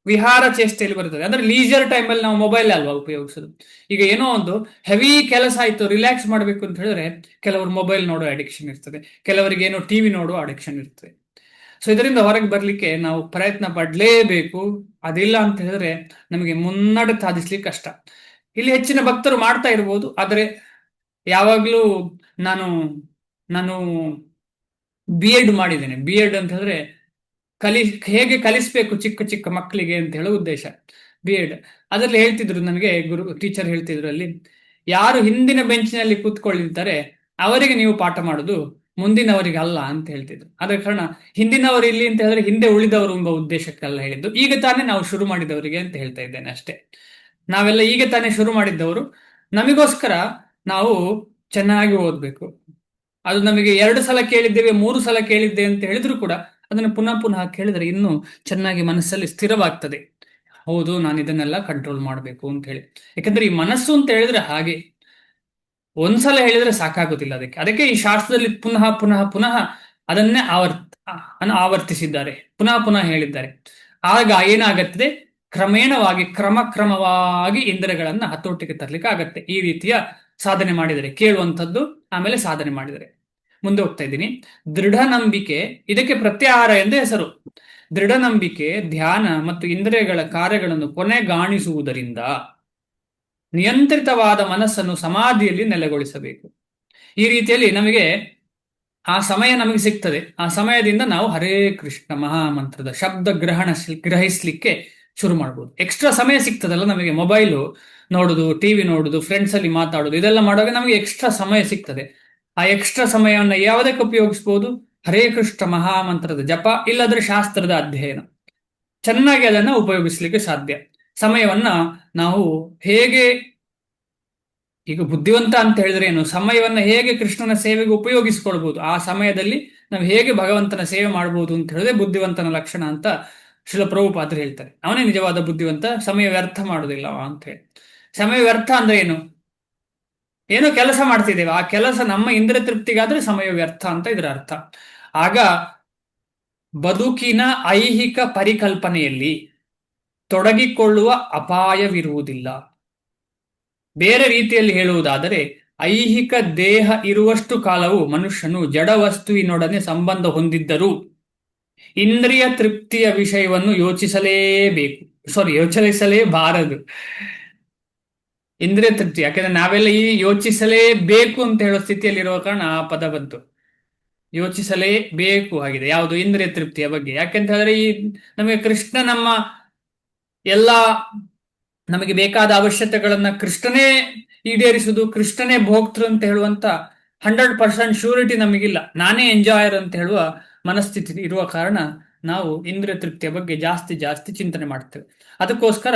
ವಿಹಾರ ಚೇಷ್ಟೆಯಲ್ಲಿ ಬರ್ತದೆ. ಅಂದ್ರೆ ಲೀಜರ್ ಟೈಮಲ್ಲಿ ನಾವು ಮೊಬೈಲ್ ಅಲ್ವಾ ಉಪಯೋಗಿಸೋದು. ಈಗ ಏನೋ ಒಂದು ಹೆವಿ ಕೆಲಸ ಆಯ್ತು, ರಿಲ್ಯಾಕ್ಸ್ ಮಾಡಬೇಕು ಅಂತ ಹೇಳಿದ್ರೆ ಕೆಲವರು ಮೊಬೈಲ್ ನೋಡೋ ಅಡಿಕ್ಷನ್ ಇರ್ತದೆ, ಕೆಲವರಿಗೆ ಏನೋ ಟಿವಿ ನೋಡೋ ಅಡಿಕ್ಷನ್ ಇರ್ತದೆ. ಸೊ ಇದರಿಂದ ಹೊರಗೆ ಬರ್ಲಿಕ್ಕೆ ನಾವು ಪ್ರಯತ್ನ ಪಡ್ಲೇಬೇಕು. ಅದಿಲ್ಲ ಅಂತ ಹೇಳಿದ್ರೆ ನಮಗೆ ಮುನ್ನಡೆ ಸಾಧಿಸ್ಲಿಕ್ಕೆ ಕಷ್ಟ. ಇಲ್ಲಿ ಹೆಚ್ಚಿನ ಭಕ್ತರು ಮಾಡ್ತಾ ಇರ್ಬೋದು, ಆದರೆ ಯಾವಾಗ್ಲೂ ನಾನು B.Ed ಮಾಡಿದ್ದೇನೆ. B.Ed ಅಂತ ಹೇಳಿದ್ರೆ ಹೇಗೆ ಕಲಿಸ್ಬೇಕು ಚಿಕ್ಕ ಚಿಕ್ಕ ಮಕ್ಕಳಿಗೆ ಅಂತ ಹೇಳೋ ಉದ್ದೇಶ B.Ed. ಅದರಲ್ಲಿ ಹೇಳ್ತಿದ್ರು ನನಗೆ ಟೀಚರ್ ಹೇಳ್ತಿದ್ರು, ಅಲ್ಲಿ ಯಾರು ಹಿಂದಿನ ಬೆಂಚಿನಲ್ಲಿ ಕೂತ್ಕೊಳ್ಳಿರ್ತಾರೆ ಅವರಿಗೆ ನೀವು ಪಾಠ ಮಾಡುದು, ಮುಂದಿನವರಿಗೆ ಅಲ್ಲ ಅಂತ ಹೇಳ್ತಿದ್ರು. ಆದ ಕಾರಣ ಹಿಂದಿನವರು ಇಲ್ಲಿ ಅಂತ ಹೇಳಿದ್ರೆ ಹಿಂದೆ ಉಳಿದವರು ಎಂಬ ಉದ್ದೇಶಕ್ಕೆಲ್ಲ ಹೇಳಿದ್ದು. ಈಗ ತಾನೇ ನಾವು ಶುರು ಮಾಡಿದವರಿಗೆ ಅಂತ ಹೇಳ್ತಾ ಇದ್ದೇನೆ ಅಷ್ಟೇ. ನಾವೆಲ್ಲ ಈಗ ತಾನೇ ಶುರು ಮಾಡಿದ್ದವರು. ನಮಗೋಸ್ಕರ ನಾವು ಚೆನ್ನಾಗಿ ಓದ್ಬೇಕು. ಅದು ನಮಗೆ 2 ಸಲ ಕೇಳಿದ್ದೇವೆ, 3 ಸಲ ಕೇಳಿದ್ದೆ ಅಂತ ಹೇಳಿದ್ರು ಕೂಡ ಅದನ್ನು ಪುನಃ ಪುನಃ ಕೇಳಿದ್ರೆ ಇನ್ನೂ ಚೆನ್ನಾಗಿ ಮನಸ್ಸಲ್ಲಿ ಸ್ಥಿರವಾಗ್ತದೆ. ಹೌದು, ನಾನು ಇದನ್ನೆಲ್ಲ ಕಂಟ್ರೋಲ್ ಮಾಡಬೇಕು ಅಂತ ಹೇಳಿ. ಯಾಕಂದ್ರೆ ಈ ಮನಸ್ಸು ಅಂತ ಹೇಳಿದ್ರೆ ಹಾಗೆ ಒಂದ್ಸಲ ಹೇಳಿದ್ರೆ ಸಾಕಾಗೋದಿಲ್ಲ. ಅದಕ್ಕೆ ಈ ಶಾಸ್ತ್ರದಲ್ಲಿ ಪುನಃ ಪುನಃ ಪುನಃ ಅದನ್ನೇ ಆವರ್ತಿಸಿದ್ದಾರೆ, ಪುನಃ ಪುನಃ ಹೇಳಿದ್ದಾರೆ. ಆಗ ಏನಾಗತ್ತದೆ, ಕ್ರಮವಾಗಿ ಇಂದ್ರಿಯಗಳನ್ನ ಹತೋಟಿಗೆ ತರಲಿಕ್ಕೆ ಆಗತ್ತೆ. ಈ ರೀತಿಯ ಸಾಧನೆ ಮಾಡಿದರೆ, ಕೇಳುವಂಥದ್ದು ಆಮೇಲೆ ಸಾಧನೆ ಮಾಡಿದರೆ. ಮುಂದೆ ಹೋಗ್ತಾ ಇದ್ದೀನಿ. ದೃಢ ನಂಬಿಕೆ, ಇದಕ್ಕೆ ಪ್ರತ್ಯಾಹಾರ ಎಂದೇ ಹೆಸರು. ದೃಢ ನಂಬಿಕೆ, ಧ್ಯಾನ ಮತ್ತು ಇಂದ್ರಿಯಗಳ ಕಾರ್ಯಗಳನ್ನು ಕೊನೆಗಾಣಿಸುವುದರಿಂದ ನಿಯಂತ್ರಿತವಾದ ಮನಸ್ಸನ್ನು ಸಮಾಧಿಯಲ್ಲಿ ನೆಲೆಗೊಳಿಸಬೇಕು. ಈ ರೀತಿಯಲ್ಲಿ ನಮಗೆ ಆ ಸಮಯ ನಮಗೆ ಸಿಗ್ತದೆ. ಆ ಸಮಯದಿಂದ ನಾವು ಹರೇ ಕೃಷ್ಣ ಮಹಾಮಂತ್ರದ ಶಬ್ದ ಗ್ರಹಿಸ್ಲಿಕ್ಕೆ ಶುರು ಮಾಡ್ಬೋದು. ಎಕ್ಸ್ಟ್ರಾ ಸಮಯ ಸಿಗ್ತದಲ್ಲ ನಮಗೆ, ಮೊಬೈಲು ನೋಡುದು, ಟಿವಿ ನೋಡುದು, ಫ್ರೆಂಡ್ಸ್ ಅಲ್ಲಿ ಮಾತಾಡುದು, ಇದೆಲ್ಲ ಮಾಡುವಾಗ ನಮಗೆ ಎಕ್ಸ್ಟ್ರಾ ಸಮಯ ಸಿಗ್ತದೆ. ಆ ಎಕ್ಸ್ಟ್ರಾ ಸಮಯವನ್ನ ಯಾವುದಕ್ಕೆ ಉಪಯೋಗಿಸಬಹುದು? ಹರೇ ಕೃಷ್ಣ ಮಹಾಮಂತ್ರದ ಜಪ, ಇಲ್ಲದ್ರೆ ಶಾಸ್ತ್ರದ ಅಧ್ಯಯನ. ಚೆನ್ನಾಗಿ ಅದನ್ನ ಉಪಯೋಗಿಸ್ಲಿಕ್ಕೆ ಸಾಧ್ಯ. ಸಮಯವನ್ನ ನಾವು ಹೇಗೆ, ಈಗ ಬುದ್ಧಿವಂತ ಅಂತ ಹೇಳಿದ್ರೆ ಏನು, ಸಮಯವನ್ನ ಹೇಗೆ ಕೃಷ್ಣನ ಸೇವೆಗೆ ಉಪಯೋಗಿಸಿಕೊಳ್ಬಹುದು, ಆ ಸಮಯದಲ್ಲಿ ನಾವು ಹೇಗೆ ಭಗವಂತನ ಸೇವೆ ಮಾಡಬಹುದು ಅಂತ ಹೇಳಿದ್ರೆ ಬುದ್ಧಿವಂತನ ಲಕ್ಷಣ ಅಂತ ಶ್ರೀಲ ಪ್ರಭುಪಾದರು ಹೇಳ್ತಾರೆ. ಅವನೇ ನಿಜವಾದ ಬುದ್ಧಿವಂತ, ಸಮಯ ವ್ಯರ್ಥ ಮಾಡುದಿಲ್ಲ ಅಂತ ಹೇಳಿ. ಸಮಯ ವ್ಯರ್ಥ ಅಂದ್ರೆ ಏನೋ ಕೆಲಸ ಮಾಡ್ತಿದ್ದೇವೆ, ಆ ಕೆಲಸ ನಮ್ಮ ಇಂದ್ರಿಯ ತೃಪ್ತಿಗಾದ್ರೆ ಸಮಯ ವ್ಯರ್ಥ ಅಂತ ಇದರ ಅರ್ಥ. ಆಗ ಬದುಕಿನ ಐಹಿಕ ಪರಿಕಲ್ಪನೆಯಲ್ಲಿ ತೊಡಗಿಕೊಳ್ಳುವ ಅಪಾಯವಿರುವುದಿಲ್ಲ. ಬೇರೆ ರೀತಿಯಲ್ಲಿ ಹೇಳುವುದಾದರೆ, ಐಹಿಕ ದೇಹ ಇರುವಷ್ಟು ಕಾಲವು ಮನುಷ್ಯನು ಜಡವಸ್ತುವಿನೊಡನೆ ಸಂಬಂಧ ಹೊಂದಿದ್ದರೂ ಇಂದ್ರಿಯ ತೃಪ್ತಿಯ ವಿಷಯವನ್ನು ಯೋಚಿಸಲೇಬಾರದು. ಇಂದ್ರಿಯ ತೃಪ್ತಿ, ಯಾಕಂದ್ರೆ ನಾವೆಲ್ಲ ಈ ಯೋಚಿಸಲೇಬೇಕು ಅಂತ ಹೇಳೋ ಸ್ಥಿತಿಯಲ್ಲಿರುವ ಕಾರಣ ಆ ಪದ ಬಂತು. ಯೋಚಿಸಲೇಬೇಕು ಆಗಿದೆ ಯಾವುದು? ಇಂದ್ರಿಯ ತೃಪ್ತಿಯ ಬಗ್ಗೆ. ಯಾಕೆಂತ ಹೇಳಿದ್ರೆ ಈ ನಮಗೆ ಕೃಷ್ಣ ನಮ್ಮ ಎಲ್ಲ ನಮಗೆ ಬೇಕಾದ ಅವಶ್ಯಕತೆಗಳನ್ನ ಕೃಷ್ಣನೇ ಈಡೇರಿಸುವುದು, ಕೃಷ್ಣನೇ ಭೋಕ್ತೃ ಅಂತ ಹೇಳುವಂತ 100% ಶ್ಯೂರಿಟಿ ನಮಗಿಲ್ಲ. ನಾನೇ ಎಂಜಾಯರ್ ಅಂತ ಹೇಳುವ ಮನಸ್ಥಿತಿ ಇರುವ ಕಾರಣ ನಾವು ಇಂದ್ರಿಯ ತೃಪ್ತಿಯ ಬಗ್ಗೆ ಜಾಸ್ತಿ ಜಾಸ್ತಿ ಚಿಂತನೆ ಮಾಡ್ತೇವೆ. ಅದಕ್ಕೋಸ್ಕರ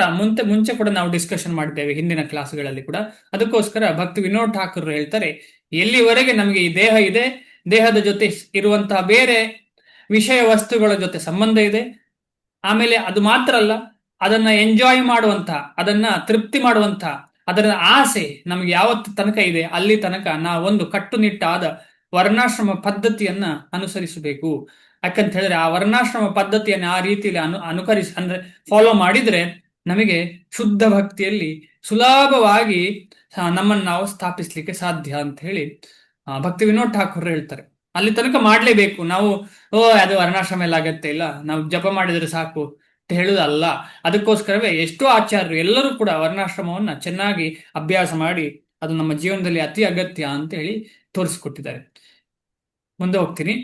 ಮುಂಚೆ ಕೂಡ ನಾವು ಡಿಸ್ಕಷನ್ ಮಾಡಿದ್ದೇವೆ ಹಿಂದಿನ ಕ್ಲಾಸ್ಗಳಲ್ಲಿ ಕೂಡ. ಅದಕ್ಕೋಸ್ಕರ ಭಕ್ತಿ ವಿನೋದ್ ಠಾಕೂರ್ ಹೇಳ್ತಾರೆ, ಎಲ್ಲಿವರೆಗೆ ನಮಗೆ ಈ ದೇಹ ಇದೆ, ದೇಹದ ಜೊತೆ ಇರುವಂತಹ ಬೇರೆ ವಿಷಯ ವಸ್ತುಗಳ ಜೊತೆ ಸಂಬಂಧ ಇದೆ, ಆಮೇಲೆ ಅದು ಮಾತ್ರ ಅಲ್ಲ, ಅದನ್ನ ಎಂಜಾಯ್ ಮಾಡುವಂತ, ಅದನ್ನ ತೃಪ್ತಿ ಮಾಡುವಂತ, ಅದರ ಆಸೆ ನಮಗೆ ಯಾವತ್ತು ತನಕ ಇದೆ, ಅಲ್ಲಿ ತನಕ ನಾವೊಂದು ಕಟ್ಟುನಿಟ್ಟಾದ ವರ್ಣಾಶ್ರಮ ಪದ್ಧತಿಯನ್ನ ಅನುಸರಿಸಬೇಕು. ಯಾಕಂತ ಹೇಳಿದ್ರೆ ಆ ವರ್ಣಾಶ್ರಮ ಪದ್ಧತಿಯನ್ನು ಆ ರೀತಿಯಲ್ಲಿ ಅನುಕರಿಸಿ ಅಂದ್ರೆ ಫಾಲೋ ಮಾಡಿದ್ರೆ ನಮಗೆ ಶುದ್ಧ ಭಕ್ತಿಯಲ್ಲಿ ಸುಲಭವಾಗಿ ನಮ್ಮನ್ನು ನಾವು ಸ್ಥಾಪಿಸ್ಲಿಕ್ಕೆ ಸಾಧ್ಯ ಅಂತ ಹೇಳಿ ಭಕ್ತಿ ವಿನೋದ್ ಠಾಕೂರ್ ಹೇಳ್ತಾರೆ. ಅಲ್ಲಿ ತನಕ ಮಾಡ್ಲೇಬೇಕು ನಾವು. ಅದು ವರ್ಣಾಶ್ರಮ ಎಲ್ಲ ಅಗತ್ಯ ಇಲ್ಲ, ನಾವು ಜಪ ಮಾಡಿದ್ರೆ ಸಾಕು ಅಂತ ಹೇಳುದಲ್ಲ. ಅದಕ್ಕೋಸ್ಕರವೇ ಎಷ್ಟೋ ಆಚಾರ್ಯರು ಎಲ್ಲರೂ ಕೂಡ ವರ್ಣಾಶ್ರಮವನ್ನ ಚೆನ್ನಾಗಿ ಅಭ್ಯಾಸ ಮಾಡಿ ಅದು ನಮ್ಮ ಜೀವನದಲ್ಲಿ ಅತಿ ಅಗತ್ಯ ಅಂತ ಹೇಳಿ ತೋರಿಸಿಕೊಟ್ಟಿದ್ದಾರೆ. ಮುಂದೆ ಹೋಗ್ತೀನಿ.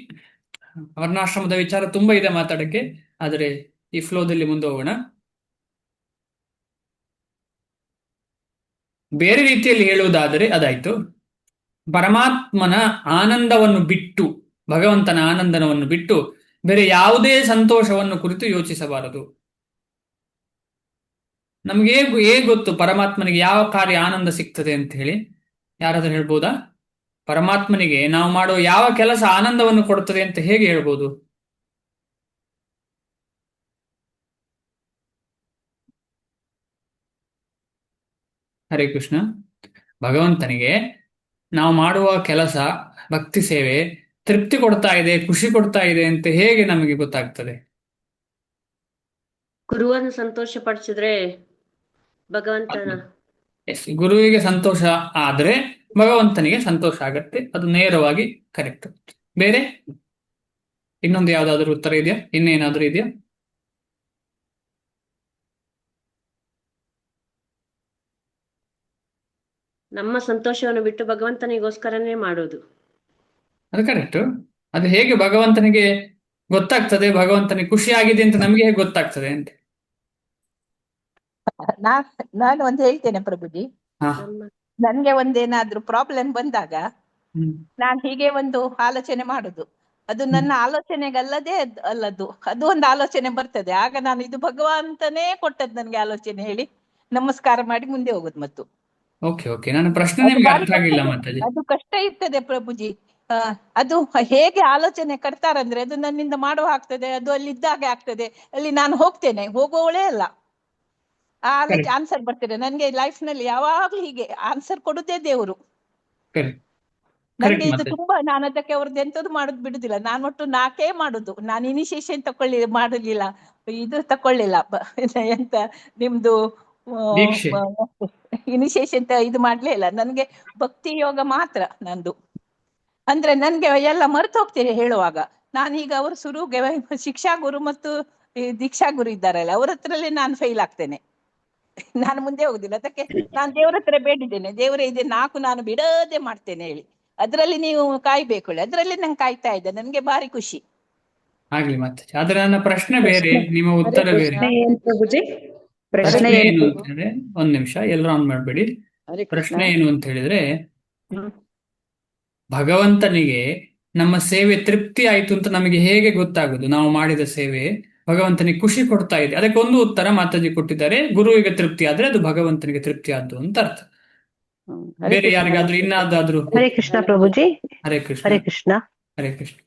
ವರ್ಣಾಶ್ರಮದ ವಿಚಾರ ತುಂಬಾ ಇದೆ ಮಾತಾಡಕ್ಕೆ, ಆದರೆ ಈ ಫ್ಲೋದಲ್ಲಿ ಮುಂದೆ ಹೋಗೋಣ. ಬೇರೆ ರೀತಿಯಲ್ಲಿ ಹೇಳುವುದಾದರೆ ಅದಾಯ್ತು, ಪರಮಾತ್ಮನ ಆನಂದವನ್ನು ಬಿಟ್ಟು, ಭಗವಂತನ ಆನಂದನವನ್ನು ಬಿಟ್ಟು ಬೇರೆ ಯಾವುದೇ ಸಂತೋಷವನ್ನು ಕುರಿತು ಯೋಚಿಸಬಾರದು. ನಮ್ಗೆ ಹೇಗೆ ಗೊತ್ತು ಪರಮಾತ್ಮನಿಗೆ ಯಾವ ಕಾರ್ಯ ಆನಂದ ಸಿಗ್ತದೆ ಅಂತ ಹೇಳಿ? ಯಾರಾದ್ರೂ ಹೇಳ್ಬೋದಾ? ಪರಮಾತ್ಮನಿಗೆ ನಾವು ಮಾಡುವ ಯಾವ ಕೆಲಸ ಆನಂದವನ್ನು ಕೊಡುತ್ತದೆ ಅಂತ ಹೇಗೆ ಹೇಳ್ಬೋದು? ಹರೇ ಕೃಷ್ಣ. ಭಗವಂತನಿಗೆ ನಾವು ಮಾಡುವ ಕೆಲಸ, ಭಕ್ತಿ ಸೇವೆ ತೃಪ್ತಿ ಕೊಡ್ತಾ ಇದೆ, ಖುಷಿ ಕೊಡ್ತಾ ಇದೆ ಅಂತ ಹೇಗೆ ನಮಗೆ ಗೊತ್ತಾಗ್ತದೆ? ಗುರುವನ್ನು ಸಂತೋಷ ಪಡಿಸಿದ್ರೆ ಭಗವಂತನ ಎಸ್, ಗುರುವಿಗೆ ಸಂತೋಷ ಆದ್ರೆ ಭಗವಂತನಿಗೆ ಸಂತೋಷ ಆಗತ್ತೆ. ಅದು ನೇರವಾಗಿ ಕರೆಕ್ಟ್. ಬೇರೆ ಇನ್ನೊಂದು ಯಾವ್ದಾದ್ರು ಉತ್ತರ ಇದೆಯಾ? ಇನ್ನೇನಾದ್ರೂ ಇದೆಯಾ? ನಮ್ಮ ಸಂತೋಷವನ್ನು ಬಿಟ್ಟು ಭಗವಂತನಿಗೋಸ್ಕರನೇ ಮಾಡೋದು. ಅದು ಕರೆಕ್ಟ್. ಅದು ಹೇಗೆ ಭಗವಂತನಿಗೆ ಗೊತ್ತಾಗ್ತದೆ, ಭಗವಂತನಿಗೆ ಖುಷಿ ಆಗಿದೆ ಅಂತ ನಮಗೆ ಹೇಗೆ ಗೊತ್ತಾಗ್ತದೆ ಅಂತ? ನಾನು ಒಂದು ಹೇಳ್ತೇನೆ ಪ್ರಭುಜಿ. ಹಾ. ನನ್ಗೆ ಒಂದೇನಾದ್ರೂ ಪ್ರಾಬ್ಲಮ್ ಬಂದಾಗ ಹ್ಮ್. ನಾನ್ ಹೀಗೆ ಒಂದು ಆಲೋಚನೆ ಮಾಡುದು. ಅದು ನನ್ನ ಆಲೋಚನೆಗಲ್ಲದೆ ಅಲ್ಲದು, ಅದು ಒಂದು ಆಲೋಚನೆ ಬರ್ತದೆ. ಆಗ ನಾನು ಇದು ಭಗವಂತನೇ ಕೊಟ್ಟದ್ದು ನನ್ಗೆ ಆಲೋಚನೆ ಹೇಳಿ ನಮಸ್ಕಾರ ಮಾಡಿ ಮುಂದೆ ಹೋಗುದು. ಮತ್ತು ಓಕೆ, ನನ್ನ ಪ್ರಶ್ನೆ ನಿಮ್ಗೆ ಅರ್ಥ ಆಗಿಲ್ಲ ಮಾತಾಜಿ. ಅದು ಕಷ್ಟ ಇರ್ತದೆ ಪ್ರಭುಜಿ. ಅದು ಹೇಗೆ ಆಲೋಚನೆ ಕಟ್ತಾರಂದ್ರೆ ಅದು ನನ್ನಿಂದ ಮಾಡುವ ಆಗ್ತದೆ, ಅದು ಅಲ್ಲಿ ಇದ್ದಾಗೆ ಆಗ್ತದೆ. ಅಲ್ಲಿ ನಾನು ಹೋಗ್ತೇನೆ, ಹೋಗುವವಳೇ ಅಲ್ಲ. ಆ ಆಲೋಚನೆ ಆನ್ಸರ್ ಬರ್ತದೆ ನನ್ಗೆ. ಲೈಫ್ ನಲ್ಲಿ ಯಾವಾಗ್ಲೂ ಹೀಗೆ ಆನ್ಸರ್ ಕೊಡುದೇ ದೇವರು. ನನ್ಗೆ ಇದು ತುಂಬಾ, ನಾನು ಅದಕ್ಕೆ ಅವ್ರದ್ದು ಎಂತದ್ದು ಮಾಡುದು ಬಿಡುದಿಲ್ಲ. ನಾನು ಒಟ್ಟು 4 ಮಾಡುದು. ನಾನು ಇನಿಷಿಯೇಷನ್ ಮಾಡಲಿಲ್ಲ, ಇದು ತಕೊಳ್ಳಿಲ್ಲ, ಎಂತ ನಿಮ್ದು ಇನಿಷಿಯೇಷನ್ ಇದು ಮಾಡ್ಲೇ ಇಲ್ಲ. ನನ್ಗೆ ಭಕ್ತಿ ಯೋಗ ಮಾತ್ರ ನಂದು. ಅಂದ್ರೆ ನನ್ಗೆ ಎಲ್ಲ ಮರೆತು ಹೋಗ್ತೇನೆ ಹೇಳುವಾಗ. ನಾನೀಗ ಅವರು ಶುರುಗೆ ಶಿಕ್ಷಾ ಗುರು ಮತ್ತು ದೀಕ್ಷಾ ಗುರು ಇದ್ದಾರಲ್ಲ, ಅವ್ರ ಹತ್ರಲ್ಲೇ ನಾನು ಫೇಲ್ ಆಗ್ತೇನೆ. ನಾನು ಮುಂದೆ ಹೋಗುದಿಲ್ಲ. ಅದಕ್ಕೆ ನಾನು ದೇವ್ರ ಹತ್ರ ಬೇಡಿದ್ದೇನೆ, ದೇವರೇ ಇದೆ 4 ನಾನು ಬಿಡದೆ ಮಾಡ್ತೇನೆ ಹೇಳಿ. ಅದ್ರಲ್ಲಿ ನೀವು ಕಾಯ್ಬೇಕು ಹೇಳಿ. ಅದ್ರಲ್ಲಿ ನಂಗೆ ಕಾಯ್ತಾ ಇದ್ದೆ, ನನ್ಗೆ ಭಾರಿ ಖುಷಿ ಆಗ್ಲಿ. ಮತ್ತೆ ಆದ್ರೆ ನನ್ನ ಪ್ರಶ್ನೆ ಬೇರೆ, ನಿಮ್ಮ ಉತ್ತರ ಬೇರೆ. ಪ್ರಶ್ನೆ ಏನು ಅಂತ ಹೇಳಿದ್ರೆ, ಒಂದ್ ನಿಮಿಷ ಎಲ್ಲರೂ ಆನ್ ಮಾಡ್ಬೇಡಿ. ಪ್ರಶ್ನೆ ಏನು ಅಂತ ಹೇಳಿದ್ರೆ, ಭಗವಂತನಿಗೆ ನಮ್ಮ ಸೇವೆ ತೃಪ್ತಿ ಆಯ್ತು ಅಂತ ನಮಗೆ ಹೇಗೆ ಗೊತ್ತಾಗುದು? ನಾವು ಮಾಡಿದ ಸೇವೆ ಭಗವಂತನಿಗೆ ಖುಷಿ ಕೊಡ್ತಾ ಇದೆ. ಅದಕ್ಕೆ ಒಂದು ಉತ್ತರ ಮಾತಾಜಿ ಕೊಟ್ಟಿದ್ದಾರೆ, ಗುರುವಿಗೆ ತೃಪ್ತಿ ಆದ್ರೆ ಅದು ಭಗವಂತನಿಗೆ ತೃಪ್ತಿ ಆದ್ದು ಅಂತ ಅರ್ಥ. ಬೇರೆ ಯಾರಿಗಾದ್ರೂ ಇನ್ನಾದಾದ್ರೂ? ಹರೇ ಕೃಷ್ಣ ಪ್ರಭುಜಿ. ಹರೇ ಕೃಷ್ಣ. ಹರೇ ಕೃಷ್ಣ. ಹರೇ ಕೃಷ್ಣ.